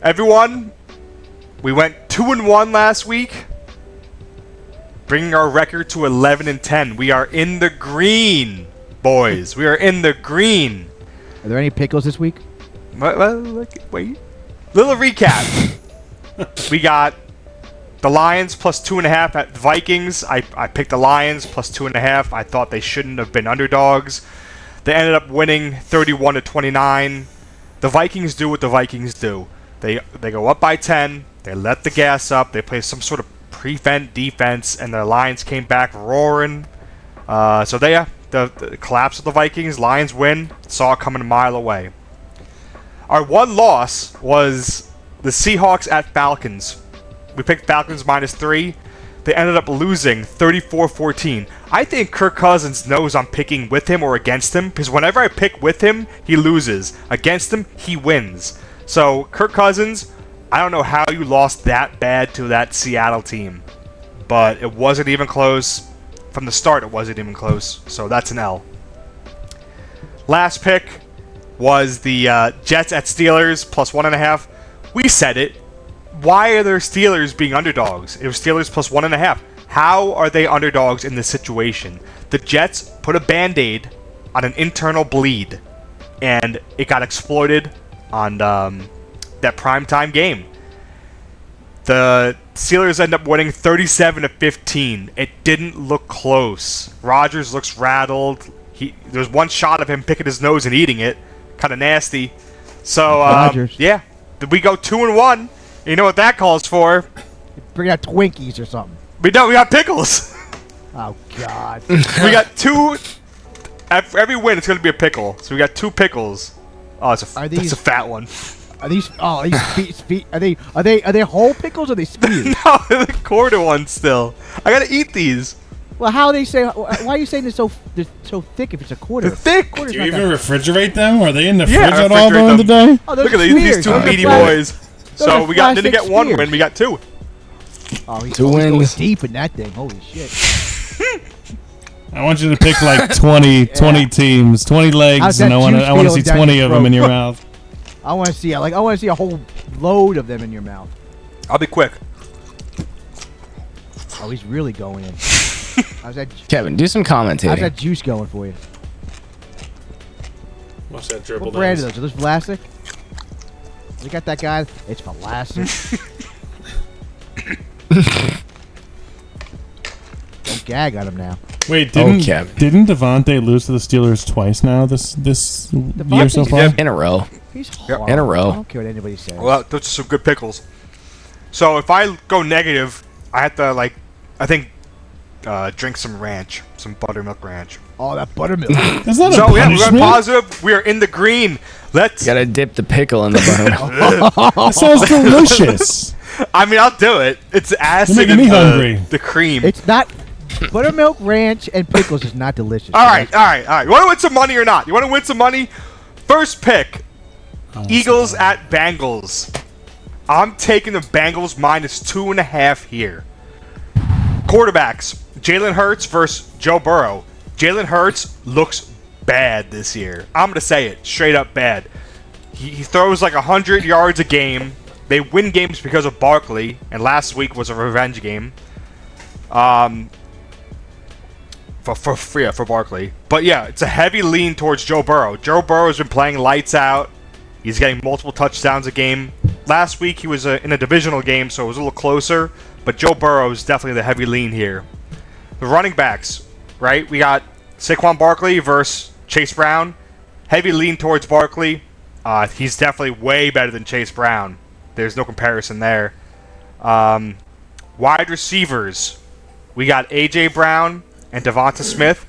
Everyone, we went 2-1 last week, bringing our record to 11-10. We are in the green, boys. We are in the green. Are there any pickles this week? Well, wait. Little recap. We got the Lions plus 2.5 at Vikings. I picked the Lions plus 2.5. I thought they shouldn't have been underdogs. They ended up winning 31-29. The Vikings do what the Vikings do. They go up by 10. They let the gas up. They play some sort of prevent defense, and the Lions came back roaring. So the collapse of the Vikings. Lions win. Saw it coming a mile away. Our one loss was the Seahawks at Falcons. We picked Falcons -3. They ended up losing 34-14. I think Kirk Cousins knows I'm picking with him or against him, because whenever I pick with him, he loses. Against him, he wins. So, Kirk Cousins, I don't know how you lost that bad to that Seattle team. But it wasn't even close. From the start, it wasn't even close. So, that's an L. Last pick was the Jets at Steelers plus 1.5. We said it. Why are there Steelers being underdogs? It was Steelers plus 1.5. How are they underdogs in this situation? The Jets put a Band-Aid on an internal bleed, and it got exploited on that primetime game. The Steelers end up winning 37-15. It didn't look close. Rodgers looks rattled. There's one shot of him picking his nose and eating it. Kind of nasty. So, yeah. We go 2-1. You know what that calls for? Bring out Twinkies or something. We got pickles. Oh, God. We got two. Every win, it's going to be a pickle. So we got 2 pickles. Oh, it's a fat one. Are these are they whole pickles or are they spears? No, they're the quarter ones still. I got to eat these. Well, why are you saying they're so thick if it's a quarter? They're thick. Do you even refrigerate them? Are they in the fridge I at all during the day? Oh, Look at these 2 meaty boys. So we didn't get 1 win, we got 2. Oh, he's 2 wins. going deep in that thing. Holy shit. I want you to pick like 20 teams, 20 legs, and I want to see 20 of them in your mouth. I want to see a whole load of them in your mouth. I'll be quick. Oh, he's really going in. How's that, Kevin, do some commentating. how's that juice going for you? What's that dribble? What brand are those? Are those Vlasic? We got that guy. It's Vlasic. Don't gag on him now. Wait, didn't Kevin. lose to the Steelers twice now this year so far? In a row. He's horrible. In a row. I don't care what anybody says. Well, those are some good pickles. So if I go negative, I have to drink some ranch, some buttermilk ranch. Oh, that buttermilk. Is that So a yeah, we're punishment? positive. We are in the green. Let's. Gotta dip the pickle in the buttermilk. That sounds delicious. I mean, I'll do it. It's acid making me and hungry. the cream. It's not. Buttermilk ranch and pickles is not delicious. All right. You want to win some money or not? You want to win some money? First pick, Eagles at Bengals. I'm taking the Bengals -2.5 here. Quarterbacks, Jalen Hurts versus Joe Burrow. Jalen Hurts looks bad this year. I'm going to say it, straight up bad. He throws like 100 yards a game. They win games because of Barkley, and last week was a revenge game. For Barkley. But yeah, it's a heavy lean towards Joe Burrow. Joe Burrow's been playing lights out. He's getting multiple touchdowns a game. Last week he was in a divisional game, so it was a little closer. But Joe Burrow is definitely the heavy lean here. The running backs, right? We got Saquon Barkley versus Chase Brown. Heavy lean towards Barkley. He's definitely way better than Chase Brown. There's no comparison there. Wide receivers. We got A.J. Brown and Devonta Smith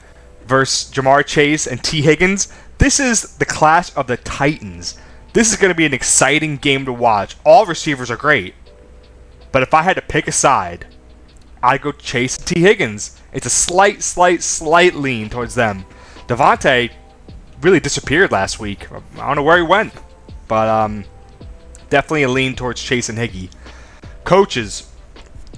versus Jamar Chase and T. Higgins. This is the clash of the Titans. This is going to be an exciting game to watch. All receivers are great. But if I had to pick a side, I'd go Chase and T. Higgins. It's a slight lean towards them. Devontae really disappeared last week. I don't know where he went. But definitely a lean towards Chase and Higgy. Coaches,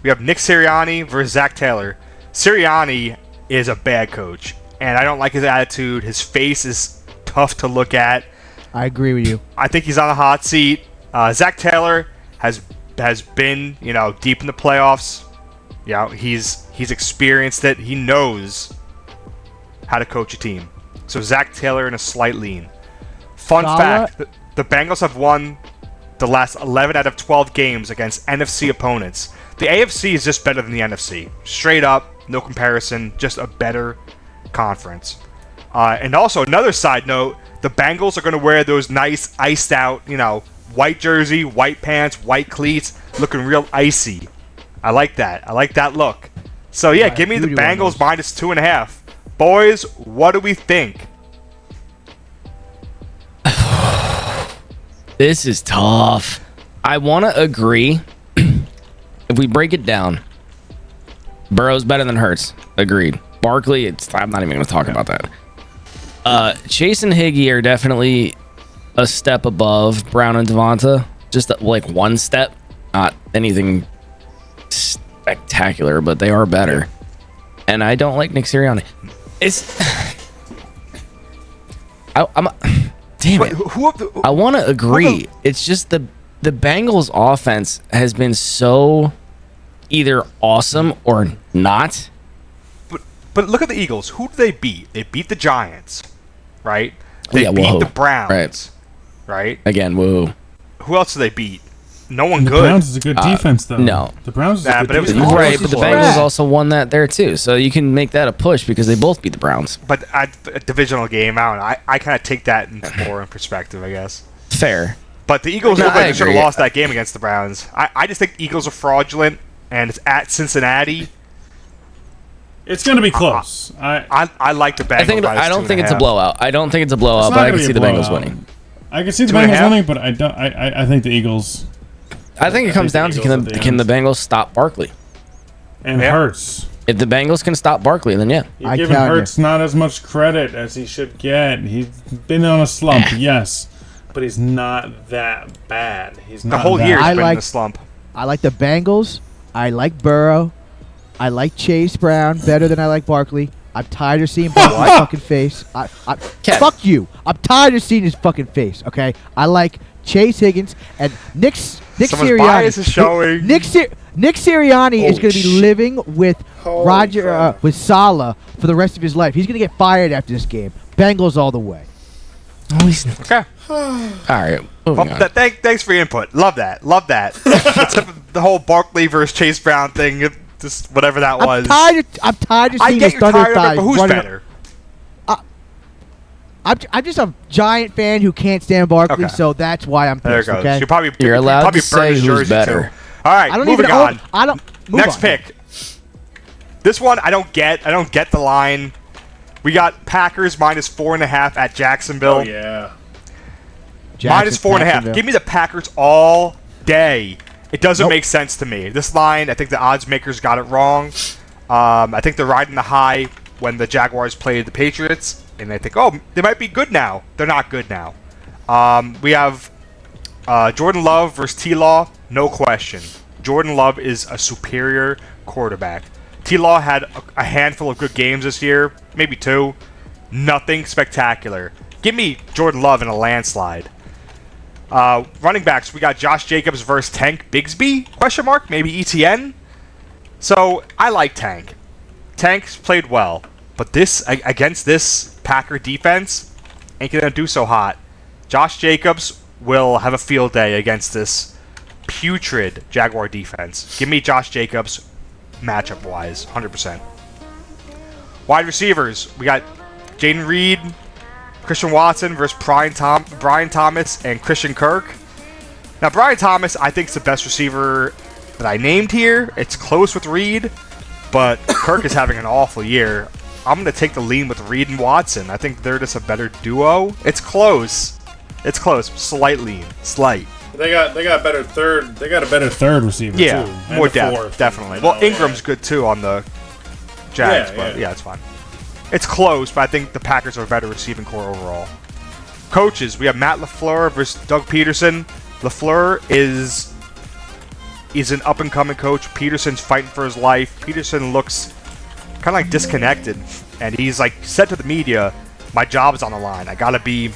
we have Nick Sirianni versus Zach Taylor. Sirianni is a bad coach, and I don't like his attitude. His face is tough to look at. I agree with you. I think he's on a hot seat. Zach Taylor has been, deep in the playoffs. He's experienced it. He knows how to coach a team. So Zach Taylor in a slight lean. Fun fact, the Bengals have won the last 11 out of 12 games against NFC opponents. The AFC is just better than the NFC. Straight up, no comparison, just a better conference. And also, another side note, the Bengals are going to wear those nice iced out, white jersey, white pants, white cleats, looking real icy. I like that. I like that look. So, yeah, give me the Bengals minus 2.5. Boys, what do we think? This is tough. I want to agree. If we break it down, Burrow's better than Hurts. Agreed. Barkley, I'm not even going to talk about that. Chase and Higgy are definitely a step above Brown and Devonta. Just like one step. Not anything spectacular, but they are better. And I don't like Nick Sirianni. Damn it. I want to agree. It's just the Bengals offense has been so either awesome or not. But look at the Eagles. Who do they beat? They beat the Giants, right? They beat the Browns, right? Again, whoa. Who else do they beat? No one the good. The Browns is a good defense, though. No. The Browns is a good defense. Right, but the Bengals also won that there, too. So you can make that a push because they both beat the Browns. But a divisional game, I kind of take that more in perspective, I guess. Fair. But the Eagles look like they should have lost that game against the Browns. I just think Eagles are fraudulent, and it's at Cincinnati. It's going to be close. I like the Bengals. I don't think it's a blowout. I don't think it's a blowout, but I can see the Bengals winning. I can see the Bengals winning, but I don't. I think the Eagles. I think it comes down to can the Bengals stop Barkley? And Hurts. If the Bengals can stop Barkley, then yeah. You're giving Hurts not as much credit as he should get. He's been on a slump, yes, but he's not that bad. He's not. The whole year he's been in a slump. I like the Bengals. I like Burrow. I like Chase Brown better than I like Barkley. I'm tired of seeing Barkley's fucking face. Fuck you. I'm tired of seeing his fucking face. Okay. I like Chase Higgins and Nick Sirianni. Bias is showing. Nick Sirianni is going to be living with with Saleh for the rest of his life. He's going to get fired after this game. Bengals all the way. Okay. All right. Thanks for your input. Love that. Except for the whole Barkley versus Chase Brown thing. Just whatever that was. I'm tired of seeing his thunder thighs. But who's better? I'm just a giant fan who can't stand Barkley, so that's why I'm pissed. There it goes. Okay? You're allowed to say who's better. Too. All right, moving on. Next pick. This one I don't get. I don't get the line. We got Packers minus 4.5 at Jacksonville. Oh yeah. Minus 4.5. Give me the Packers all day. It doesn't make sense to me. This line, I think the odds makers got it wrong. I think they're riding the high when the Jaguars played the Patriots, and they think, oh, they might be good now. They're not good now. We have Jordan Love versus T-Law, no question. Jordan Love is a superior quarterback. T-Law had a handful of good games this year, maybe 2. Nothing spectacular. Give me Jordan Love in a landslide. Running backs, we got Josh Jacobs versus Tank Bigsby? Question mark? Maybe ETN? So, I like Tank. Tank's played well. But against this Packer defense, ain't gonna do so hot. Josh Jacobs will have a field day against this putrid Jaguar defense. Give me Josh Jacobs matchup-wise, 100%. Wide receivers, we got Jaden Reed, Christian Watson versus Brian Thomas and Christian Kirk. Now, Brian Thomas, I think, is the best receiver that I named here. It's close with Reed, but Kirk is having an awful year. I'm going to take the lean with Reed and Watson. I think they're just a better duo. It's close, It's close. Slight lean. Slight. They got better third. They got a better third receiver too. Yeah, more depth, fourth, definitely. Well, Ingram's good too on the Jags, but yeah, it's fine. It's close, but I think the Packers are a better receiving core overall. Coaches, we have Matt LaFleur versus Doug Peterson. LaFleur is an up-and-coming coach. Peterson's fighting for his life. Peterson looks kind of like disconnected, and he's like said to the media, "My job is on the line. I got to be,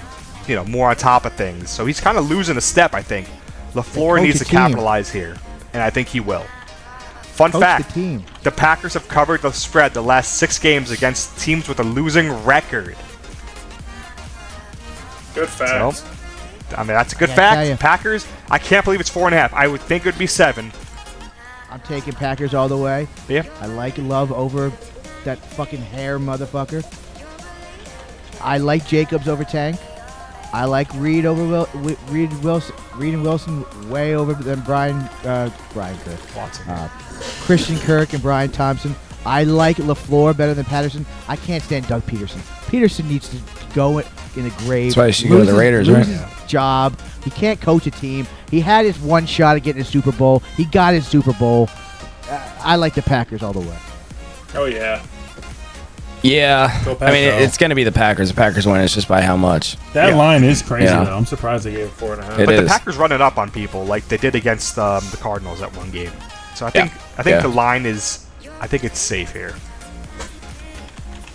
more on top of things." So he's kind of losing a step, I think. LaFleur needs to capitalize here, and I think he will. Fun fact, the Packers have covered the spread the last 6 games against teams with a losing record. Good fact. So, that's a good fact. Packers, I can't believe it's 4.5. I would think it would be 7. I'm taking Packers all the way. Yeah. I like Love over that fucking hair motherfucker. I like Jacobs over Tank. I like Reed over Reed and Wilson way over than Brian Watson. Christian Kirk and Brian Thompson. I like LaFleur better than Patterson. I can't stand Doug Peterson. Peterson needs to go in the grave. That's why he should go to the Raiders, right? His job. He can't coach a team. He had his one shot at getting a Super Bowl. He got his Super Bowl. I like the Packers all the way. Oh, yeah. Yeah. It's going to be the Packers. The Packers win. It's just by how much. That line is crazy, though. I'm surprised they gave it 4.5. But the Packers run it up on people like they did against the Cardinals at one game. So I think the line is... I think it's safe here.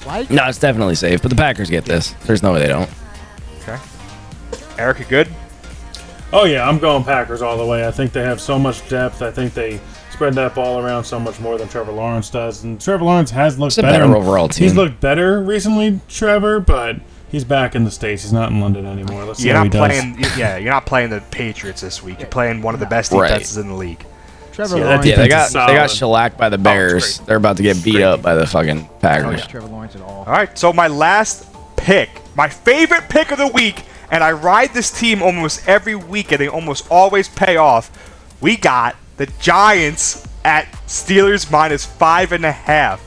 What? No, it's definitely safe, but the Packers get this. There's no way they don't. Okay. Eric, you good? Oh, yeah, I'm going Packers all the way. I think they have so much depth. I think they spread that ball around so much more than Trevor Lawrence does. And Trevor Lawrence has looked better. Better overall team. He's looked better recently, Trevor, but he's back in the States. He's not in London anymore. Let's see how he does. You're not playing the Patriots this week. You're playing one of the best defenses in the league. Trevor Lawrence. Yeah, they got shellacked by the Bears. They're about to get beat up by the fucking Packers. I don't like Trevor Lawrence at all. All right, so my last pick, my favorite pick of the week, and I ride this team almost every week, and they almost always pay off. We got the Giants at Steelers minus 5.5.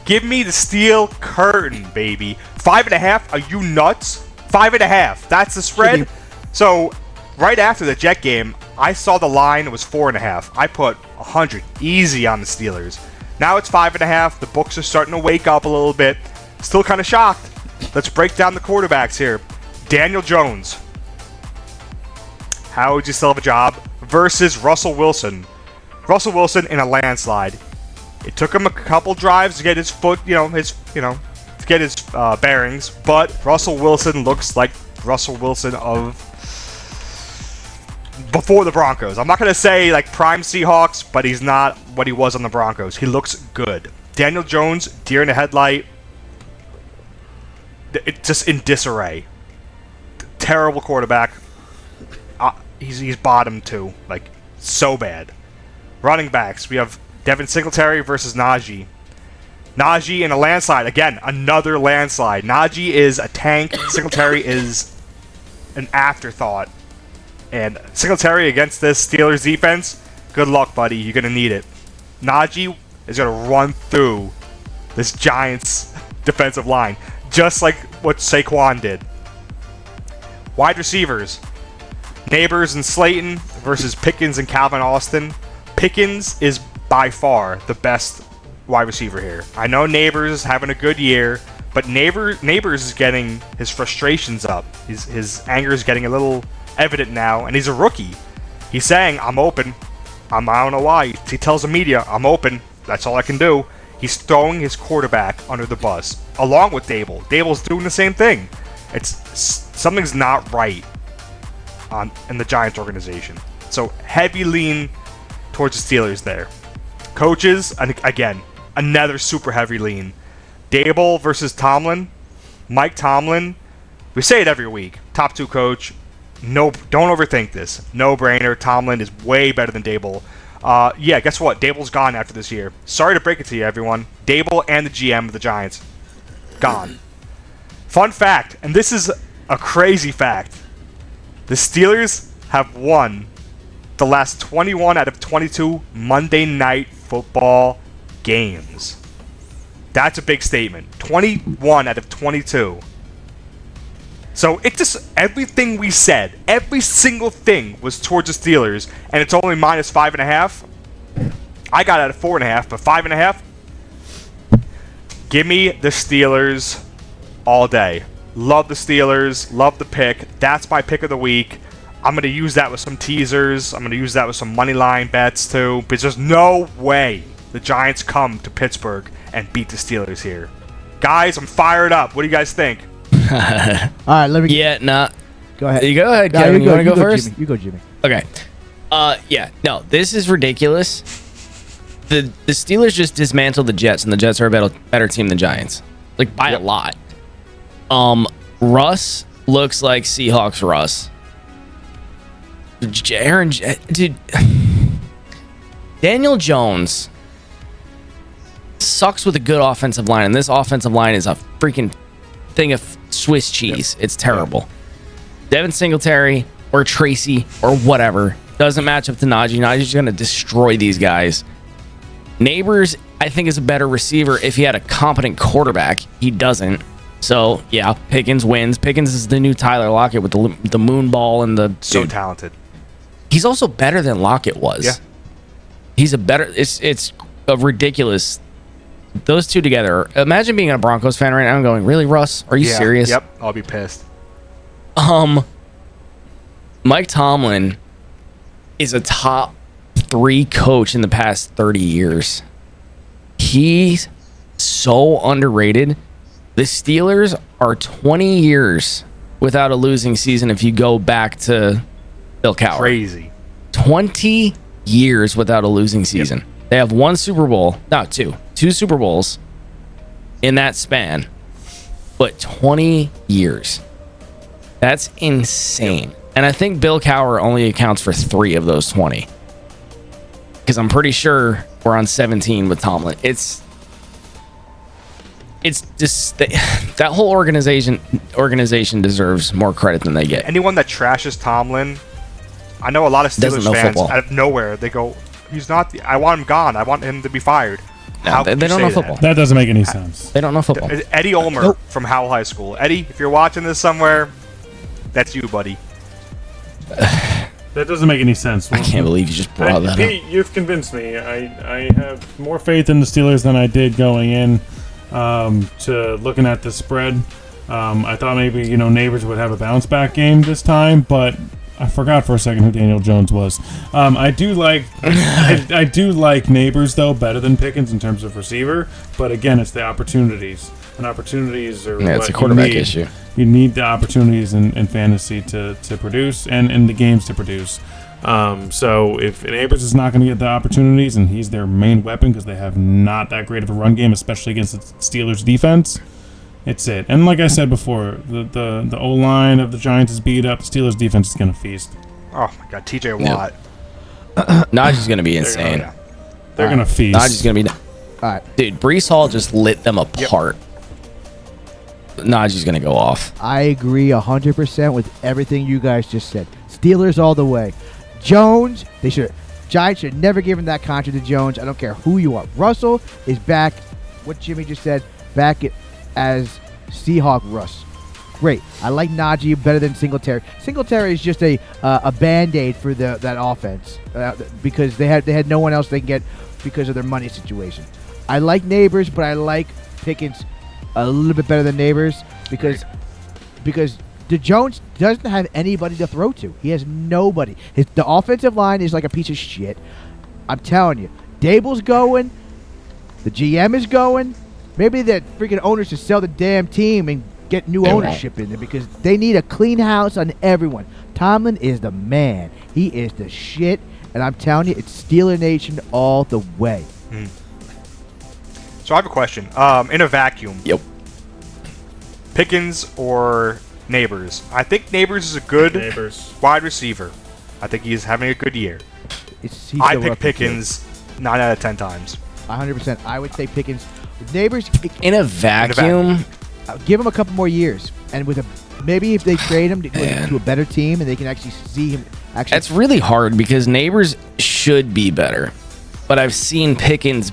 Give me the steel curtain, baby. 5.5? Are you nuts? 5.5. That's the spread. So right after the Jet game, I saw the line was 4.5. I put 100 easy on the Steelers. Now it's 5.5. The books are starting to wake up a little bit. Still kind of shocked. Let's break down the quarterbacks here. Daniel Jones. How would you still have a job? Versus Russell Wilson. Russell Wilson in a landslide. It took him a couple drives to get his foot, to get his bearings. But Russell Wilson looks like Russell Wilson of before the Broncos. I'm not going to say like prime Seahawks, but he's not what he was on the Broncos. He looks good. Daniel Jones, deer in the headlight. It's just in disarray. Terrible quarterback. He's bottom 2. Like, so bad. Running backs. We have Devin Singletary versus Najee. Najee in a landslide. Again, another landslide. Najee is a tank. Singletary is an afterthought. And Singletary against this Steelers defense, good luck, buddy. You're going to need it. Najee is going to run through this Giants defensive line, just like what Saquon did. Wide receivers. Neighbors and Slayton versus Pickens and Calvin Austin. Pickens is by far the best wide receiver here. I know Neighbors is having a good year, but Neighbors is getting his frustrations up. His anger is getting a little evident now, and he's a rookie. He's saying, I'm open. I don't know why. He tells the media, I'm open. That's all I can do. He's throwing his quarterback under the bus, along with Dable. Dable's doing the same thing. Something's not right in the Giants organization. So heavy lean towards the Steelers there. Coaches, and again, another super heavy lean. Dable versus Tomlin. Mike Tomlin. We say it every week. Top 2 coach. No, don't overthink this. No brainer. Tomlin is way better than Dable. Guess what? Dable's gone after this year. Sorry to break it to you, everyone. Dable and the GM of the Giants. Gone. Fun fact, and this is a crazy fact. The Steelers have won the last 21 out of 22 Monday Night Football games. That's a big statement. 21 out of 22. So it just, everything we said, every single thing was towards the Steelers, and it's only minus 5.5. I got it at 4.5, but 5.5. Give me the Steelers all day. Love the Steelers. Love the pick. That's my pick of the week. I'm going to use that with some teasers. I'm going to use that with some money line bets too. Because there's no way the Giants come to Pittsburgh and beat the Steelers here. Guys, I'm fired up. What do you guys think? All right, let me. Yeah, nah. Go ahead. You go ahead, No, Kevin. You want to go first? Jimmy. You go, Jimmy. Okay. Yeah. No, this is ridiculous. The Steelers just dismantled the Jets, and the Jets are a better team than Giants, like by a lot. Russ looks like Seahawks Russ. Dude, Daniel Jones sucks with a good offensive line, and this offensive line is a freaking thing of Swiss cheese. It's terrible. Devin Singletary or Tracy or whatever doesn't match up to Najee. Najee's going to destroy these guys. Neighbors, I think, is a better receiver if he had a competent quarterback. He doesn't. So, yeah, Pickens wins. Pickens is the new Tyler Lockett with the moon ball and the... So dude. talented. He's also better than Lockett was. Yeah. He's a better... It's a ridiculous... Those two together. Imagine being a Broncos fan right now and going, really, Russ? Are you serious? Yep, I'll be pissed. Mike Tomlin is a top 3 coach in the past 30 years. He's so underrated. The Steelers are 20 years without a losing season if you go back to Bill Cowher. Crazy. 20 years without a losing season. Yep. They have one Super Bowl. No, two. 2 Super Bowls in that span. But 20 years. That's insane. Yep. And I think Bill Cowher only accounts for 3 of those 20. Because I'm pretty sure we're on 17 with Tomlin. It's just that whole organization deserves more credit than they get. Anyone that trashes Tomlin, I know a lot of Steelers fans out of nowhere, they go, he's not, I want him gone. I want him to be fired. No, they don't know football. That doesn't make any sense. They don't know football. Eddie Ulmer from Howell High School. Eddie, if you're watching this somewhere, that's you, buddy. That doesn't make any sense. I can't believe you just brought that Pete, up. You've convinced me. I have more faith in the Steelers than I did going in to looking at the spread. I thought maybe Neighbors would have a bounce back game this time, but I forgot for a second who Daniel Jones was. I do like I do like Neighbors though better than Pickens in terms of receiver, but again, it's the opportunities. And opportunities are it's a quarterback issue. You need the opportunities in fantasy to produce and in the games to produce. So if Neighbors is not going to get the opportunities and he's their main weapon because they have not that great of a run game, especially against the Steelers defense, it's it. And like I said before, the O-line of the Giants is beat up. The Steelers defense is going to feast. Oh my God, TJ Watt. Najee's going to be insane. They're going to feast. Najee's going to be... All right. Dude, Breece Hall just lit them apart. Yep. Najee's going to go off. I agree 100% with everything you guys just said. Steelers all the way. Jones, Giants should never give him that contract to Jones. I don't care who you are. Russell is back, what Jimmy just said, back as Seahawk Russ. Great. I like Najee better than Singletary. Singletary is just a Band-Aid for that offense because they had no one else they can get because of their money situation. I like Neighbors, but I like Pickens a little bit better than Neighbors because the Jones doesn't have anybody to throw to. He has nobody. The offensive line is like a piece of shit. I'm telling you. Dable's going. The GM is going. Maybe the freaking owners should sell the damn team and get new ownership in there because they need a clean house on everyone. Tomlin is the man. He is the shit. And I'm telling you, it's Steeler Nation all the way. Mm. So I have a question. In a vacuum. Yep. Pickens or Neighbors? I think Neighbors is a good wide receiver. I think he's having a good year. I pick Pickens 9 out of 10 times. 100%. I would say Pickens. Neighbors in a vacuum. Give him a couple more years, and maybe if they trade him to a better team, and they can actually see him. It's really hard because Neighbors should be better, but I've seen Pickens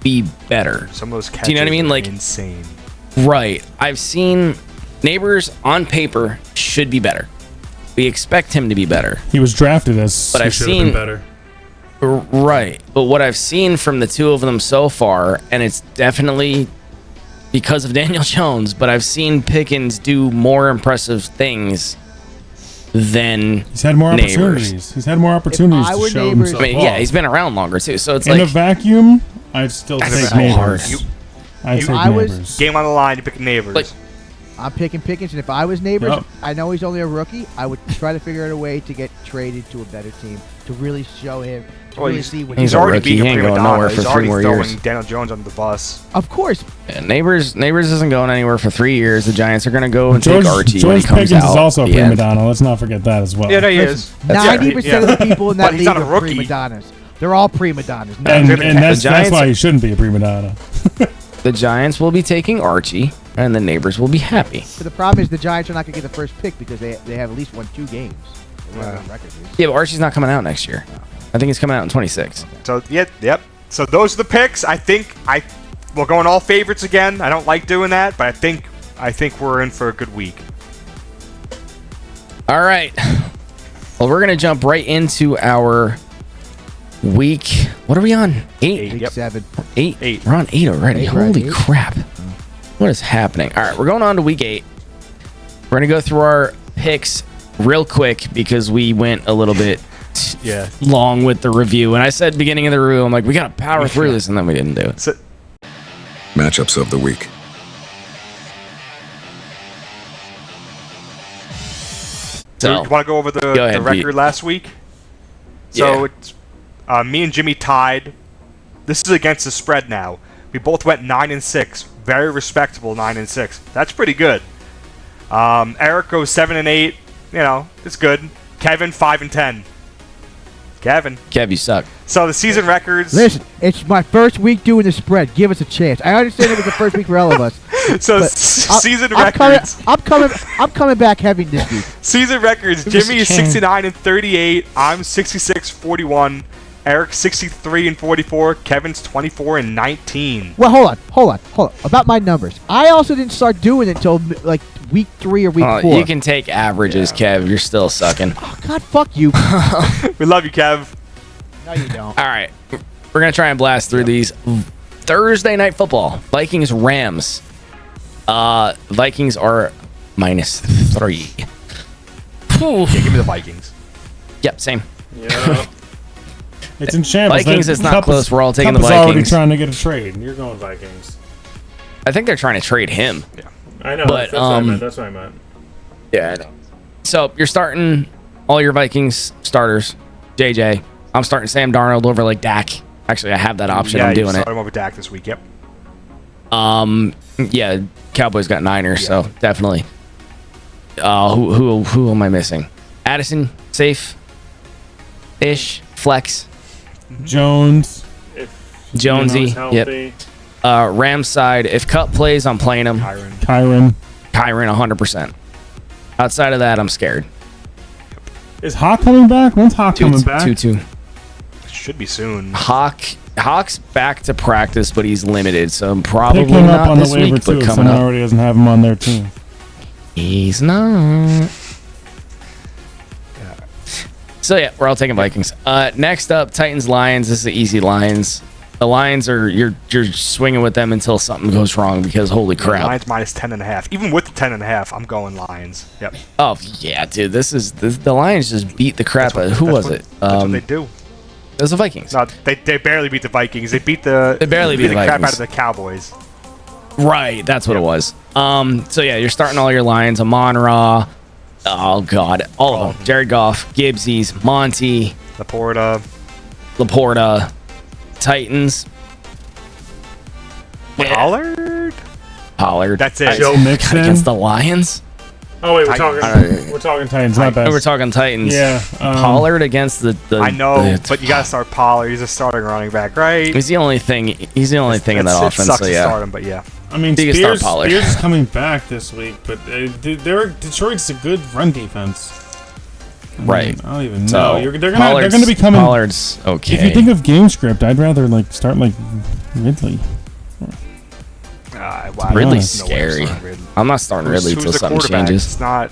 be better. Some of those catches, do you know what I mean? Like insane. Right. I've seen Neighbors on paper should be better. We expect him to be better. He was drafted as. But he I've should have seen been better. Right. But what I've seen from the two of them so far, and it's definitely because of Daniel Jones, but I've seen Pickens do more impressive things than He's had more Neighbors. opportunities. He's had more opportunities I to were show Neighbors- himself I mean, yeah, off. he's been around longer too. So it's In a like vacuum, I'd still That's take so hard. Neighbors. I'd take I was- Neighbors. Game on the line, you pick Neighbors. Like- I'm picking Pickens, and if I was Neighbors, Yep. I know he's only a rookie. I would try to figure out a way to get traded to a better team to really show him. To Well, really see what he's he's a already rookie. being He a ain't prima going nowhere donna. for He's 3 already more throwing years. Daniel Jones under the bus. Of course, Neighbors isn't going anywhere for 3 years. The Giants are going to go and George, take Archie when George he comes Pickens out. is also a at the prima end. donna. Let's not forget that as well. Yeah, no, he is. 90% of the people in that But he's league not a are rookie. prima donnas. They're all prima donnas. And, That's and that's Giants- why he shouldn't be a prima donna. The Giants will be taking Archie, and the Neighbors will be happy. But the problem is the Giants are not going to get the first pick because they have at least won 2 games. Whatever the record is. Yeah, but Archie's not coming out next year. I think he's coming out in 26. So yep. So those are the picks. I think we're going all favorites again. I don't like doing that, but I think we're in for a good week. All right. Well, we're going to jump right into our week. What are we on? 8? Week Yep. 7. 8? Eight. We're on 8 already. Eight, right, Holy 8. crap. What is happening? All right, we're going on to week 8. We're going to go through our picks real quick because we went a little bit long with the review. And I said beginning of the review, I'm like, we got to power through this, and then we didn't do it. So, Matchups of the week. So, you want to go over Go ahead, the record Pete. last week? So Yeah. it's me and Jimmy tied. This is against the spread now. We both went 9-6. Very respectable 9-6. That's pretty good. Eric goes 7-8. You know, it's good. Kevin 5-10. Kevin. Kev, you suck. So the season records. Listen, it's my first week doing the spread. Give us a chance. I understand it was the first week for all of us. So but season I'm records. I'm coming back heavy this week. Season records. Give us Jimmy a is chance. 69-38. I'm 66-41. Eric 63-44. Kevin's 24-19. Well, hold on. About my numbers, I also didn't start doing it until like week 3 or week 4. You can take averages, Kev. You're still sucking. Oh, God, fuck you. We love you, Kev. No, you don't. All right. We're going to try and blast through these. Thursday night football. Vikings Rams. Vikings are -3. Whew. Yeah, give me the Vikings. Yep, same. Yeah. It's in shambles. Vikings, That it's not Cup close. is- We're all taking Cup the is already Vikings. trying to get a trade. You're going Vikings. I think they're trying to trade him. I know. But, that's what I meant. That's what I meant. Yeah, I know. So you're starting all your Vikings starters. JJ. I'm starting Sam Darnold over like Dak. Actually, I have that option. Yeah, I'm you doing it. started him over Dak this week. Yep. Yeah, Cowboys got Niners, so definitely. Who am I missing? Addison, safe, ish, flex, Jones. Jonesy. Yep. Rams side. If Cup plays, I'm playing him. Kyron. Kyron, 100%. Outside of that, I'm scared. Is Hawk coming back? When's Hawk coming back? 2-2. Should be soon. Hawk's back to practice, but he's limited, so probably Pick him up not on the this waiver week, too. but If coming someone up. already doesn't have him on their team. He's not. So yeah, we're all taking Vikings. Next up, Titans Lions. This is the easy Lions. The Lions are you're swinging with them until something goes wrong because holy crap. Lions -10.5. Even with the 10.5, I'm going Lions. Yep. Oh yeah, dude. The Lions just beat the crap out. Who was it? That's what they do. It was the Vikings. No, they barely beat the Vikings. They barely beat the crap out of the Cowboys. Right, that's what it was. So yeah, you're starting all your Lions. Amon-Ra. Oh god, all of them. Jared Goff, Gibbsies, Monty, Laporta. Titans. Pollard. That's it. Joe Mixon. Against the Lions. Oh wait, Titans. we're talking Titans. My bad. We're talking Titans. Yeah. Pollard against the I know, but you gotta start Pollard. He's a starting running back, right? He's the only thing. He's the only thing in that It offense. sucks So to yeah. start him, but yeah. I mean, You can start Spears Pollard. is coming back this week, but Detroit's a good run defense. Right. I don't even So know. They're gonna be coming. Pollard's okay. If you think of game script, I'd rather start Ridley. Wow, Ridley's no way I'm scary. starting Ridley. I'm not starting Ridley Who's until the something quarterback? changes. It's not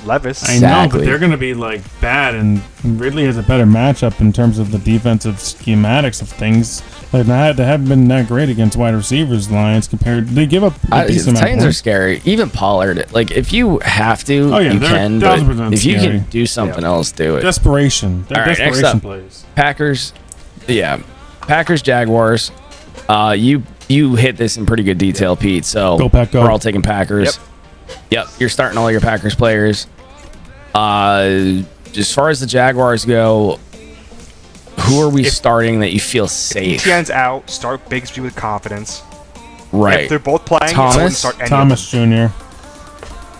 Levis. I know, but Exactly. they're going to be like bad, and Ridley has a better matchup in terms of the defensive schematics of things. Like they haven't been that great against wide receivers. Lions compared, they give up a The decent amount of Titans are points. scary. Even Pollard, like if you have to, Oh, yeah, you they're can. But 1000% if you scary. can do something else, do it. Desperation. They're All right, next desperation up. plays. Packers, Packers Jaguars. You hit this in pretty good detail, Pete. So Go Pack, go. we're all taking Packers. Yep. You're starting all your Packers players. As far as the Jaguars go, who are we starting that you feel safe? ETN's out. Start Bigsby with confidence. Right. If they're both playing, Thomas? I wouldn't start any Thomas Jr. of them.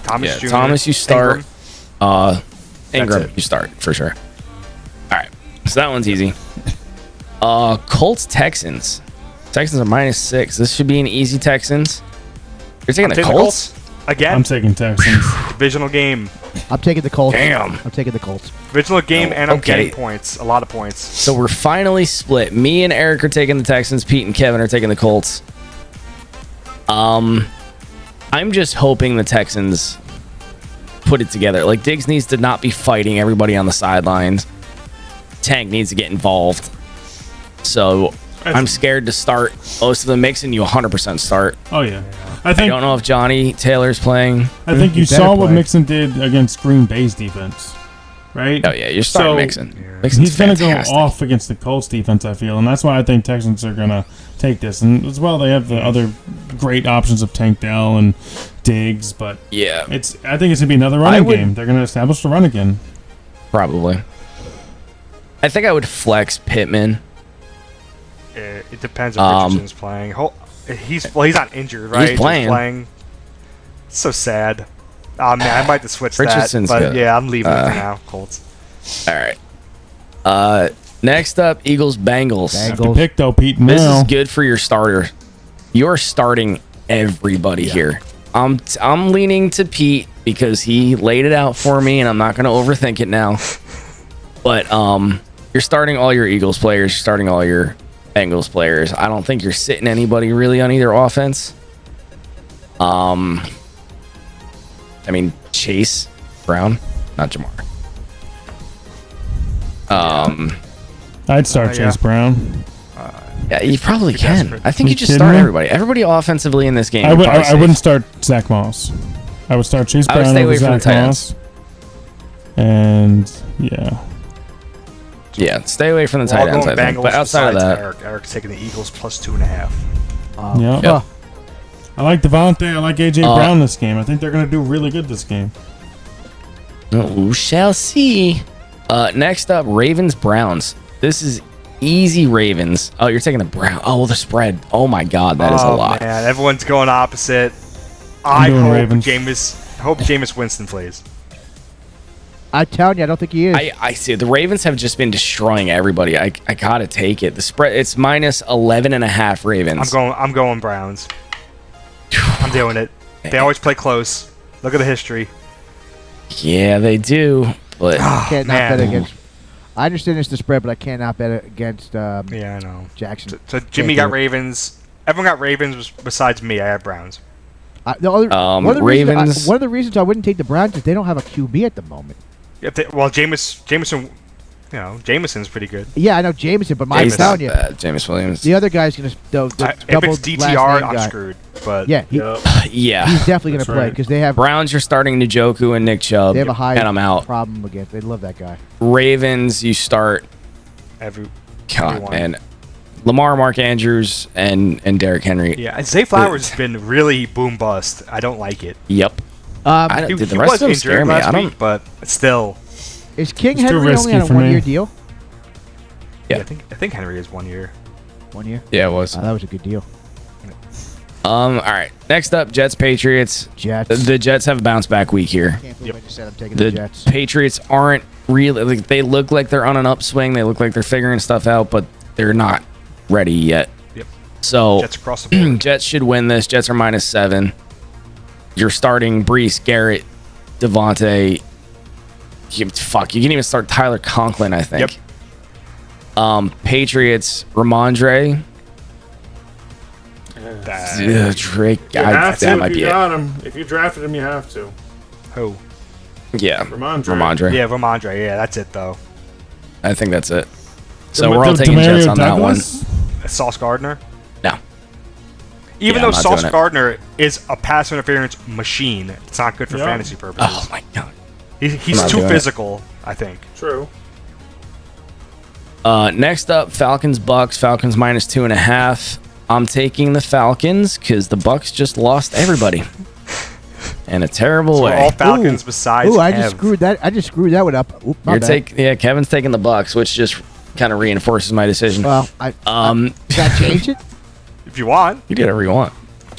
Thomas Jr. Thomas, you start. Ingram. Ingram, That's it. you start for sure. All right, so that one's easy. Colts Texans. Texans are -6. This should be an easy Texans. You're taking I'm the taking Colts? Again, I'm taking Texans. divisional game. I'm taking the Colts. Damn. I'm taking the Colts. Divisional game, and I'm okay. getting points. A lot of points. So we're finally split. Me and Eric are taking the Texans. Pete and Kevin are taking the Colts. I'm just hoping the Texans put it together. Like Diggs needs to not be fighting everybody on the sidelines. Tank needs to get involved. So I'm scared to start most of the Mixon. You 100% start. Oh yeah, I I think don't know if Johnny Taylor's playing. I think you He better saw what play. Mixon did against Green Bay's defense, right? Oh yeah, you're starting So, Mixon. Mixon's He's going to go fantastic. off against the Colts defense, I feel, and that's why I think Texans are going to take this. And as well, they have the other great options of Tank Dell and Diggs, but Yeah, I think it's going to be another running would- game. They're going to establish the run again. probably. I think I would flex Pittman. It depends if Richardson's playing. He's not injured, right? Just playing. So sad. Man, I might have to switch Richardson's that. But good. yeah, I'm leaving it for now. Colts. All right. Next up, Eagles Bengals. Have to Bengals. pick, though, Pete. This now. is good for your starter. You're starting everybody here. I'm leaning to Pete because he laid it out for me, and I'm not going to overthink it now. But you're starting all your Eagles players. You're starting all your Bengals players. I don't think you're sitting anybody really on either offense. I mean Chase Brown, not Jamar. I'd start yeah. Chase Brown. Yeah, you probably can. desperate. I think you just kidding start me? everybody. Everybody offensively in this game. I you're would. probably I safe. wouldn't start Zach Moss. I would start Chase I would Brown stay over away from the Zach tight Moss. And yeah, Yeah, stay away from the We're all tight ends, I going think. Bengals But outside of besides that, Eric. Eric's taking the Eagles plus 2.5. yeah. Yep. I like Devontae. I like AJ Brown this game. I think they're going to do really good this game. we shall see. Next up, Ravens Browns. This is easy Ravens. Oh, you're taking the Brown. Oh, well, the spread. Oh my God, that is a lot. Man, everyone's going opposite. I doing hope Ravens. Jameis Winston plays. I'm telling you, I don't think he is. I see. The Ravens have just been destroying everybody. I gotta take it. The spread. It's minus 11.5 Ravens. I'm going Browns. I'm doing it. They always play close. Look at the history. Yeah, they do. But Can't not man. bet against. I understand it's the spread, but I cannot bet against Yeah, I know. Jackson. So Jimmy Can't got do it. Ravens. Everyone got Ravens besides me. I had Browns. The other, one of the Ravens- one of the reasons I wouldn't take the Browns is they don't have a QB at the moment. Jameson's pretty good. Yeah, I know Jameson, but he's I'm telling you, not bad. James Williams. the other guy's gonna double If double it's DTR, last name I'm guy. screwed. But Yeah, Yeah. he's definitely gonna That's play right. because they have Browns, you're starting Njoku and Nick Chubb. they have a high and I'm out. problem against. They love that guy. Ravens, you start. every God, everyone. man. Lamar, Mark Andrews, and Derrick Henry. Yeah, and Zay Flowers has been really boom bust. I don't like it. Yep. I don't, He, dude, the he rest was of them scare injured me. last I don't. week, but still. Is King It's too Henry risky only on a for me. 1-year deal? Yeah. I think Henry is 1 year. 1 year. Yeah, it was. That was a good deal. All right. Next up, Jets, Patriots. Jets. The Jets have a bounce back week here. Can't believe I just said I'm taking the The Jets. Patriots aren't really. Like, they look like they're on an upswing. They look like they're figuring stuff out, but they're not ready yet. Yep. So Jets across the board. Jets should win this. Jets are -7. You're starting Brees, Garrett, Devontae. You can even start Tyler Conklin, I think. Yep. Patriots, Ramondre. Drake. You have to That if might you be it. got him. If you drafted him, you have to. Who? Yeah. Ramondre. Yeah, Ramondre. Yeah, that's it though. I think that's it. So we're all taking Jets on that one. Sauce Gardner. No. Even Yeah, though I'm not Sauce doing it. Gardner is a pass interference machine, it's not good for Yeah. fantasy purposes. Oh my god. He's not too doing it. physical, I think. True. Next up, Falcons Bucks. Falcons minus 2.5. I'm taking the Falcons because the Bucks just lost everybody in a terrible So way. all Falcons besides Ooh, I Kev. just screwed that one up. Oop, my bad. Kevin's taking the Bucks, which just kind of reinforces my decision. Well, can I change it? If you want. You do whatever you want.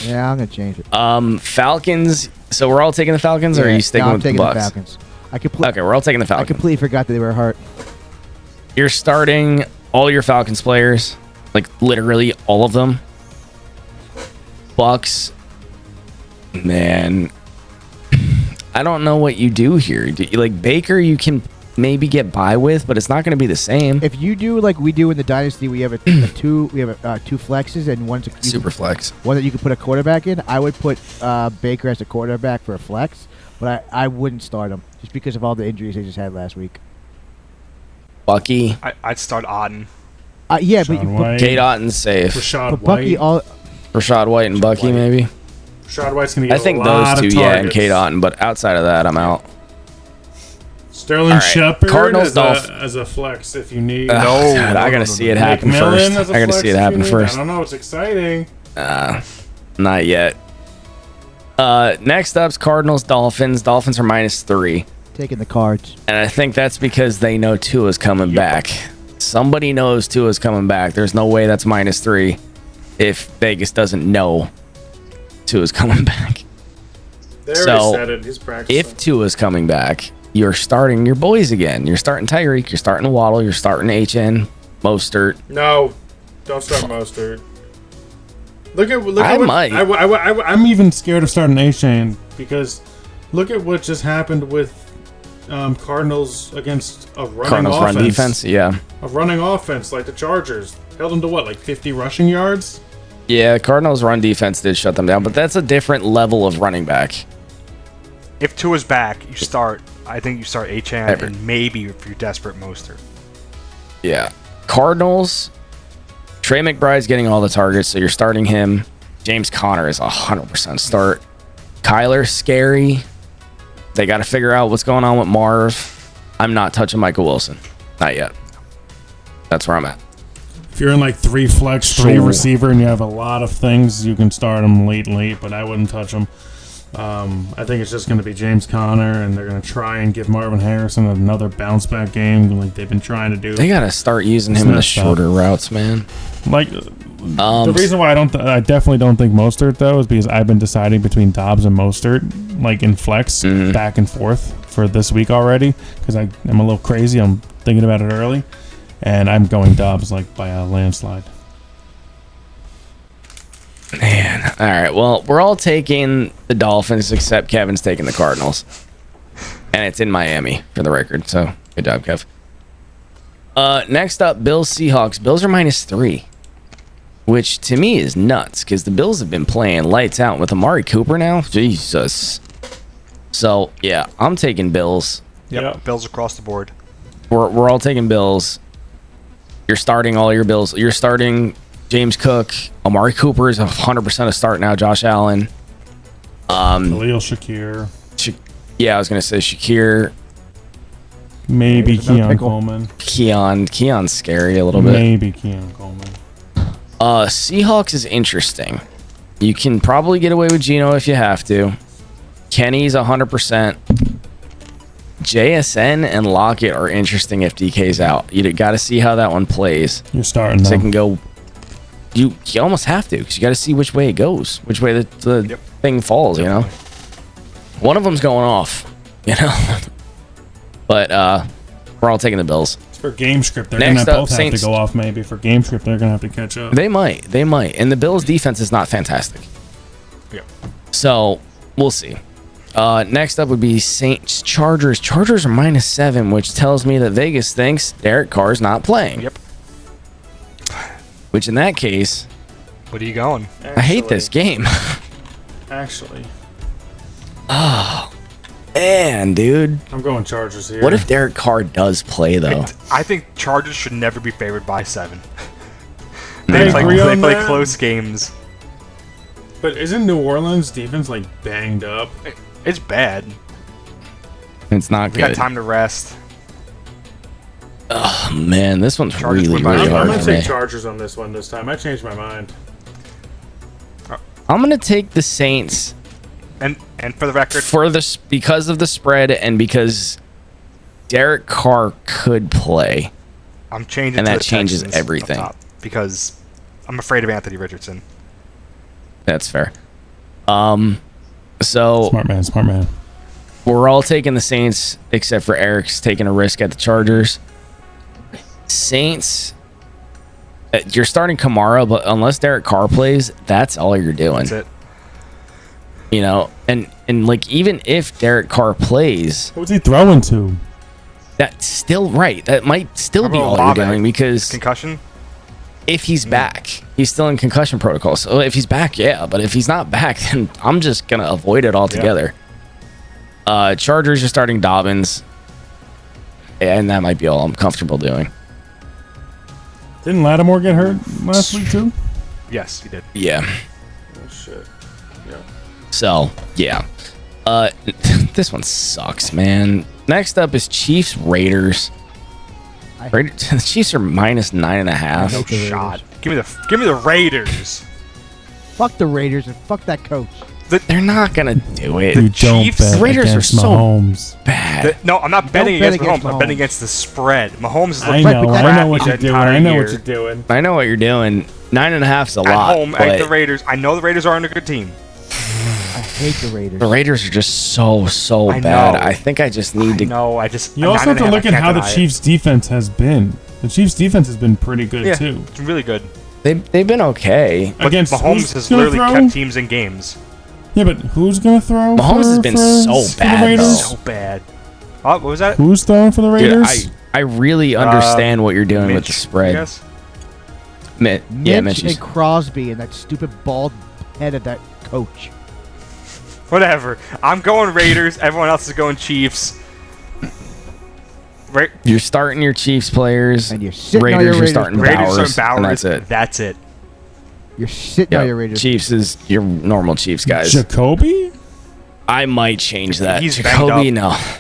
Yeah, I'm gonna change it. Falcons. So we're all taking the Falcons, or are you sticking I'm with the taking Bucks? Falcons. Okay, we're all taking the I Falcons. completely forgot that they were hurt. You're starting all your Falcons players, like literally all of them. Bucks, man, I don't know what you do here. Like Baker, you can maybe get by with, but it's not going to be the same. If you do like we do in the dynasty, we have two flexes and one's Super flex. one that you can put a quarterback in. I would put Baker as a quarterback for a flex, but I wouldn't start him just because of all the injuries they just had last week. Bucky, I'd start Auden. Yeah, but Sean you White. Kate Otten's safe. Rashad put Bucky White. Rashad White and Bucky, White. maybe. Rashad White's going to I get think a lot those of two, yeah, and targets. Kate Otten. But outside of that, I'm out. Sterling All right. Shepard Cardinals, as a flex if you need. God, I gotta see it happen McMillan first. as a I gotta flex see it if you happen need. first. I don't know. It's exciting. Not yet. Next up's Cardinals Dolphins. Dolphins are -3. taking the Cards. And I think that's because they know Tua's coming back. Somebody knows Tua's coming back. There's no way that's -3 if Vegas doesn't know Tua's coming back. They So, already said it. He's practicing. If Tua's coming back, you're starting your boys again. You're starting Tyreek. You're starting Waddle. You're starting HN, Mostert. No, don't start Mostert. Look I at what, might. I'm even scared of starting A-Chain because look at what just happened with Cardinals against a running Cardinals offense. run defense. Yeah. A running offense like the Chargers held them to what, like 50 rushing yards? Yeah, Cardinals run defense did shut them down, but that's a different level of running back. If Tua's back, I think you start H-Chan Ever. and maybe if you're desperate, Mostert. Yeah. Cardinals, Trey McBride's getting all the targets, so you're starting him. James Conner is 100% start. Kyler, scary. They got to figure out what's going on with Marv. I'm not touching Michael Wilson. Not yet. That's where I'm at. If you're in like 3 flex, 3 receiver, and you have a lot of things, you can start them late, but I wouldn't touch them. I think it's just going to be James Conner, and they're going to try and give Marvin Harrison another bounce back game like they've been trying to do. They got to start using him in the shorter routes, man. Like the reason why I definitely don't think Mostert though is because I've been deciding between Dobbs and Mostert, like in flex, back and forth for this week already because I'm a little crazy. I'm thinking about it early, and I'm going Dobbs like by a landslide. Man. All right. Well, we're all taking the Dolphins except Kevin's taking the Cardinals. And it's in Miami for the record. So good job, Kev. Next up, Bills Seahawks. Bills are -3, which to me is nuts because the Bills have been playing lights out with Amari Cooper now. Jesus. So yeah, I'm taking Bills. Yep. Bills across the board. We're all taking Bills. You're starting all your Bills. You're starting James Cook. Amari Cooper is 100% a start now. Josh Allen. Khalil Shakir. Yeah, I was gonna say Shakir. Maybe There's another Keon pickle. Coleman. Keon's scary a little bit. Maybe Keon Coleman. Seahawks is interesting. You can probably get away with Geno if you have to. Kenny's 100%. JSN and Lockett are interesting if DK's out. You got to see how that one plays. You're starting So it them. can go. You almost have to because you got to see which way it goes, which way the thing falls. You know, one of them's going off. You know, but we're all taking the Bills. For game script, they're Next gonna up, both have Saints. to go off. Maybe for game script, they're gonna have to catch up. They might, and the Bills' defense is not fantastic. Yep. So we'll see. Next up would be Saints Chargers. Chargers are -7, which tells me that Vegas thinks Derek Carr's not playing. Yep. Which in that case, What are you going? I hate this game. Actually, Man, dude. I'm going Chargers here. What if Derek Carr does play, though? I think Chargers should never be favored by 7. I They agree on play that. close games. But isn't New Orleans defense like banged up? It's bad. It's not We got good. time to rest. Oh, man, this one's Chargers really, win by really seven. I'm hard gonna for me. take Chargers on this one this time. I changed my mind. I'm going to take the Saints And for the record, for this because of the spread and because Derek Carr could play. I'm changing And to that the changes Texans up everything. top because I'm afraid of Anthony Richardson. That's fair. So Smart man. we're all taking the Saints except for Eric's taking a risk at the Chargers. Saints, you're starting Kamara, but unless Derek Carr plays, that's all you're doing. That's it. You know, and like even if Derek Carr plays, Who's he throwing to? that's still right. That might still be How all about you're Olave? doing because Concussion? if he's back, he's still in concussion protocol. So if he's back, yeah, but if he's not back, then I'm just gonna avoid it altogether. Chargers are starting Dobbins, and that might be all I'm comfortable doing. Didn't Lattimore get hurt last week too? Yes, he did. Yeah. Oh shit. Yeah. So yeah. This one sucks, man. Next up is Chiefs Raiders. The Chiefs are minus 9.5. No the shot. Give me the Raiders. Fuck the Raiders and fuck that coach. They're not gonna do it. You Chiefs- don't bet Raiders are against so Mahomes. bad. No, I'm not betting bet against against Mahomes. I'm betting against the spread. Mahomes is I looking know but what you're the doing. entire I know year. what you're doing. I know what you're doing. 9.5 is a At lot. home but at the Raiders. I know the Raiders aren't a good team. I hate the Raiders. the Raiders are just so I bad. know. I think I just need to. No, I just. You a also have to 9.5, look I at can't how the deny it. Chiefs' defense has been. The Chiefs' defense has been pretty good Yeah, too. it's really good. They've been okay. But Against Mahomes who's has gonna literally throw? kept teams in games. Yeah, but who's gonna throw? Mahomes has for- been for- so for the bad, Raiders? though. So bad. Oh, what was that? Who's throwing for the Dude, Raiders? I really understand what you're doing with Mitch, the spread. I guess? Yeah, Mitch Mitch. and Crosby and that stupid bald head of that coach. Whatever. I'm going Raiders. Everyone else is going Chiefs. You're starting your Chiefs players. And you're sitting on Raiders, your you're Raiders starting players. Raiders Bowers, are Bowers. and that's it. That's it. You're sitting on your Raiders. Chiefs is your normal Chiefs guys. Jacoby? I might change that. He's banged Jacoby, up. no.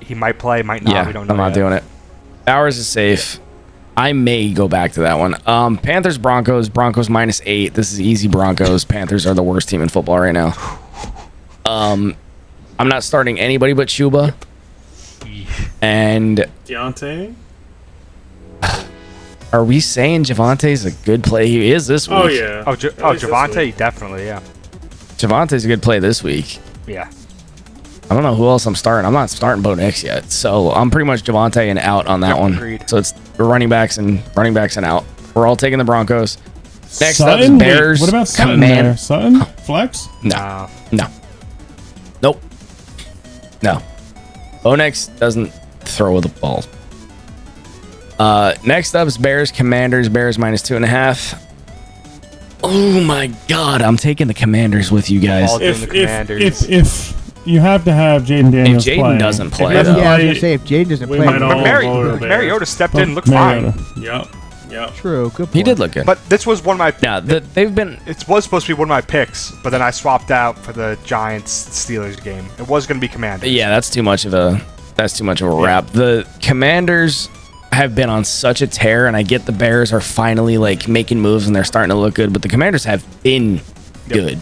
He might play, might not. Yeah, We don't know I'm not yet. doing it. Bowers is safe. I may go back to that one. Panthers, Broncos. Broncos -8. This is easy Broncos. Panthers are the worst team in football right now. I'm not starting anybody but Chuba. And Deontay? are we saying Javante's a good play? He is this week. Oh yeah. Oh, At least this Javante, week. definitely, yeah. Javante's a good play this week. Yeah. I don't know who else I'm starting. I'm not starting Bo Nix yet, so I'm pretty much Javante and out on that Yep, one. agreed. So it's running backs and out. We're all taking the Broncos. Next up is Sutton? Wait, Bears. what about Sutton Command- there? Sutton? Flex? No, nope, no. Bo Nix doesn't throw with the ball. Next up is Bears Commanders. Bears -2.5. Oh my God, I'm taking the Commanders with you guys. All doing the Commanders. If you have to have Jaden Daniels Jaden play. doesn't If play, he doesn't though. Yeah, I was play, gonna say if Jade doesn't we play, might all But vote the Bears. Mariota stepped in, looked fine. Yep. true. Good point. He did look good. But this was one of my. Yeah, they've been. It was supposed to be one of my picks, but then I swapped out for the Giants-Steelers game. It was going to be Commanders. Yeah, that's too much of a wrap. The Commanders have been on such a tear, and I get the Bears are finally like making moves and they're starting to look good, but the Commanders have been good.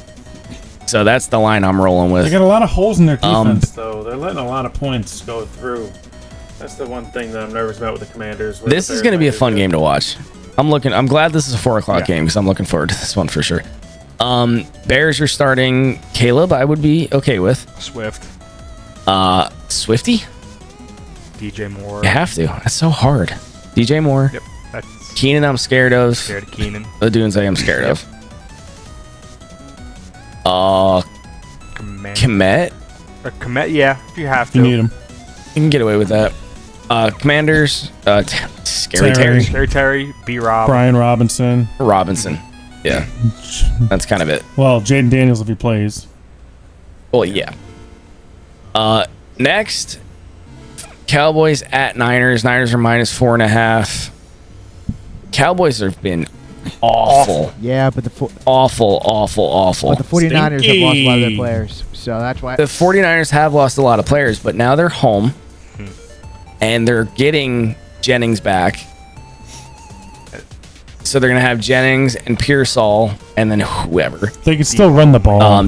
So that's the line I'm rolling They with. got a lot of holes in their defense, though. They're letting a lot of points go through. That's the one thing that I'm nervous about with the Commanders. This is going to be a fun game to watch. I'm glad this is a 4:00 game because I'm looking forward to this one for sure. Bears, you're starting Caleb. I would be okay with. Swift, Swifty. DJ Moore. You have to. That's so hard. DJ Moore. Yep. That's Keenan, I'm scared of. scared of Keenan. The Dunes, I'm scared of. Komet. Komet, yeah, if you have to. You need him. You can get away with that. Commanders. Scary Terry. Scary Terry, B-Rob. Brian Robinson. Robinson. Yeah. That's kind of it. Well, Jaden Daniels if he plays. Well, yeah. Next, Cowboys at Niners. Niners are -4.5. Cowboys have been awful. Yeah, but Awful. But the 49ers have lost a lot of their players, so that's why. The 49ers have lost a lot of players, but now they're home, and they're getting Jennings back. So they're going to have Jennings and Pearsall, and then whoever. They can still run the ball.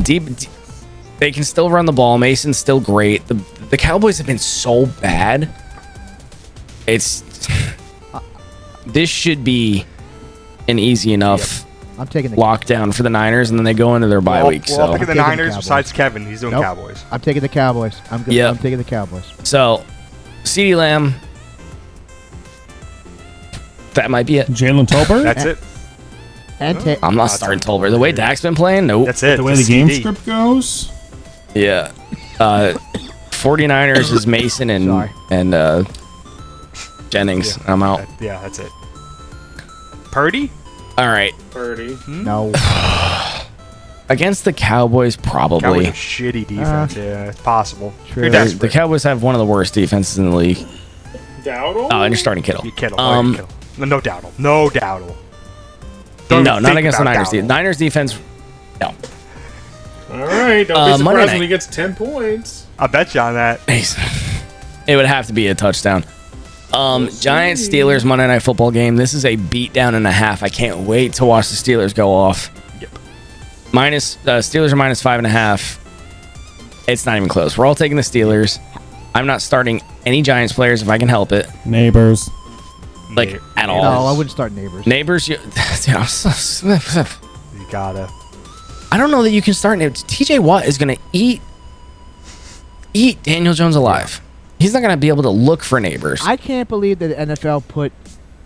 They can still run the ball. Mason's still great. The Cowboys have been so bad. This should be an easy enough I'm taking the lockdown for the Niners, and then they go into their bye week. Well, So I'm taking the taking the Niners Cowboys. besides Kevin. He's doing Nope. Cowboys. I'm taking the Cowboys. I'm taking the Cowboys. So, CeeDee Lamb. That might be it. Jalen Tolbert? That's it. And I'm not starting Tolbert. The way Dak's been playing, nope. That's it. The way the game CD. script goes? Yeah. 49ers is Mason Sorry. and Jennings. Yeah. I'm out. Yeah, that's it. Purdy? All right. no. Against the Cowboys, probably. Cowboys have shitty defense. Yeah, it's possible. True. You're The desperate. Cowboys have one of the worst defenses in the league. Dowdle? Oh, and you're starting Kittle. You Kittle. Kittle. No Dowdle. No Dowdle. Don't No, even not think against the about Niners. Dowdle. Niners defense, no. All right. Don't be Monday surprised night. when he gets 10 points. I bet you on that. It would have to be a touchdown. Giants Steelers Monday Night Football game. This is a beatdown and a half. I can't wait to watch the Steelers go off. Yep. Steelers are -5.5. It's not even close. We're all taking the Steelers. I'm not starting any Giants players if I can help it, Neighbors. like at all. No, I wouldn't start Neighbors. Neighbors, dude, You gotta. I don't know that you can start Neighbors. TJ Watt is gonna eat Daniel Jones alive. He's not gonna be able to look for Neighbors. I can't believe that the NFL put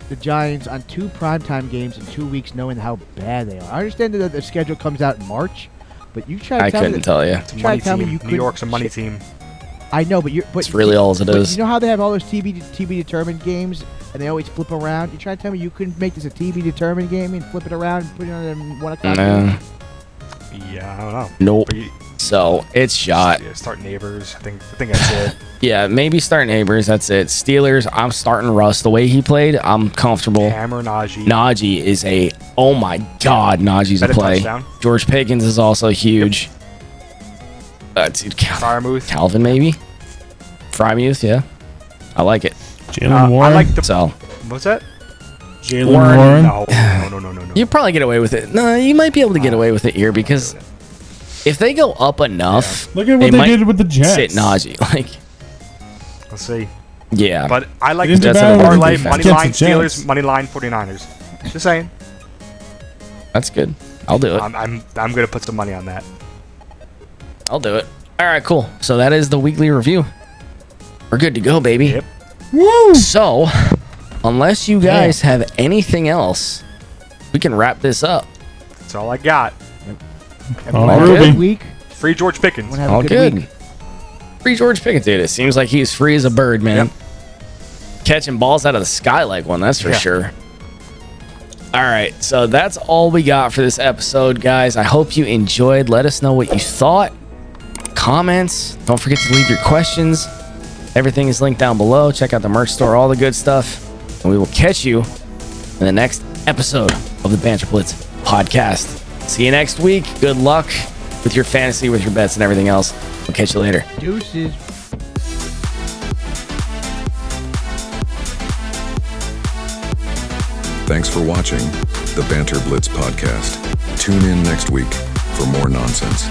the Giants on 2 primetime games in 2 weeks, knowing how bad they are. I understand that the schedule comes out in March, but you try to I tell me couldn't tell you. It's a try money to tell me team. you New couldn't York's a money shit. team. I know, but It's really all as it is. You know how they have all those TB determined games, and they always flip around. You try to tell me you couldn't make this a TB determined game and flip it around and put it on a 1 o'clock No. game? Yeah, I don't know. Nope. But you, So it's shot. yeah, start Neighbors. I think that's it. Yeah, maybe start Neighbors. That's it. Steelers, I'm starting Russ. The way he played, I'm comfortable. Hammer Najee. Najee is oh my God, Najee's a Bet a play. touchdown. George Pickens is also huge. Dude, Firemouth. Calvin maybe? Frymuth, yeah. I like it. Jalen Warren. I like the. So, What's that? Jalen Warren. Warren. No. you probably get away with it. No, you might be able to get away with it here because if they go up enough, Look at what they they might did with the Jets. sit Najee. Like, Let's see. yeah. But I like They the didn't do bad with parlay defense. money Against line the Jets. Steelers, money line 49ers. Just saying. That's good. I'll do it. I'm gonna put some money on that. I'll do it. All right, cool. So that is the weekly review. We're good to go, baby. Yep. Woo! So, unless you guys have anything else, we can wrap this up. That's all I got. All All groovy. good? Week. Free George Pickens. Wanna have a All good. week. Free George Pickens, dude. It seems like he's free as a bird, man. Yep. Catching balls out of the sky like one, that's for Yeah. sure. All right, so that's all we got for this episode, guys. I hope you enjoyed. Let us know what you thought. Comments. Don't forget to leave your questions. Everything is linked down below. Check out the merch store, all the good stuff. And we will catch you in the next episode of the Banter Blitz Podcast. See you next week. Good luck with your fantasy, with your bets, and everything else. We'll catch you later. Deuces. Thanks for watching the Banter Blitz podcast. Tune in next week for more nonsense.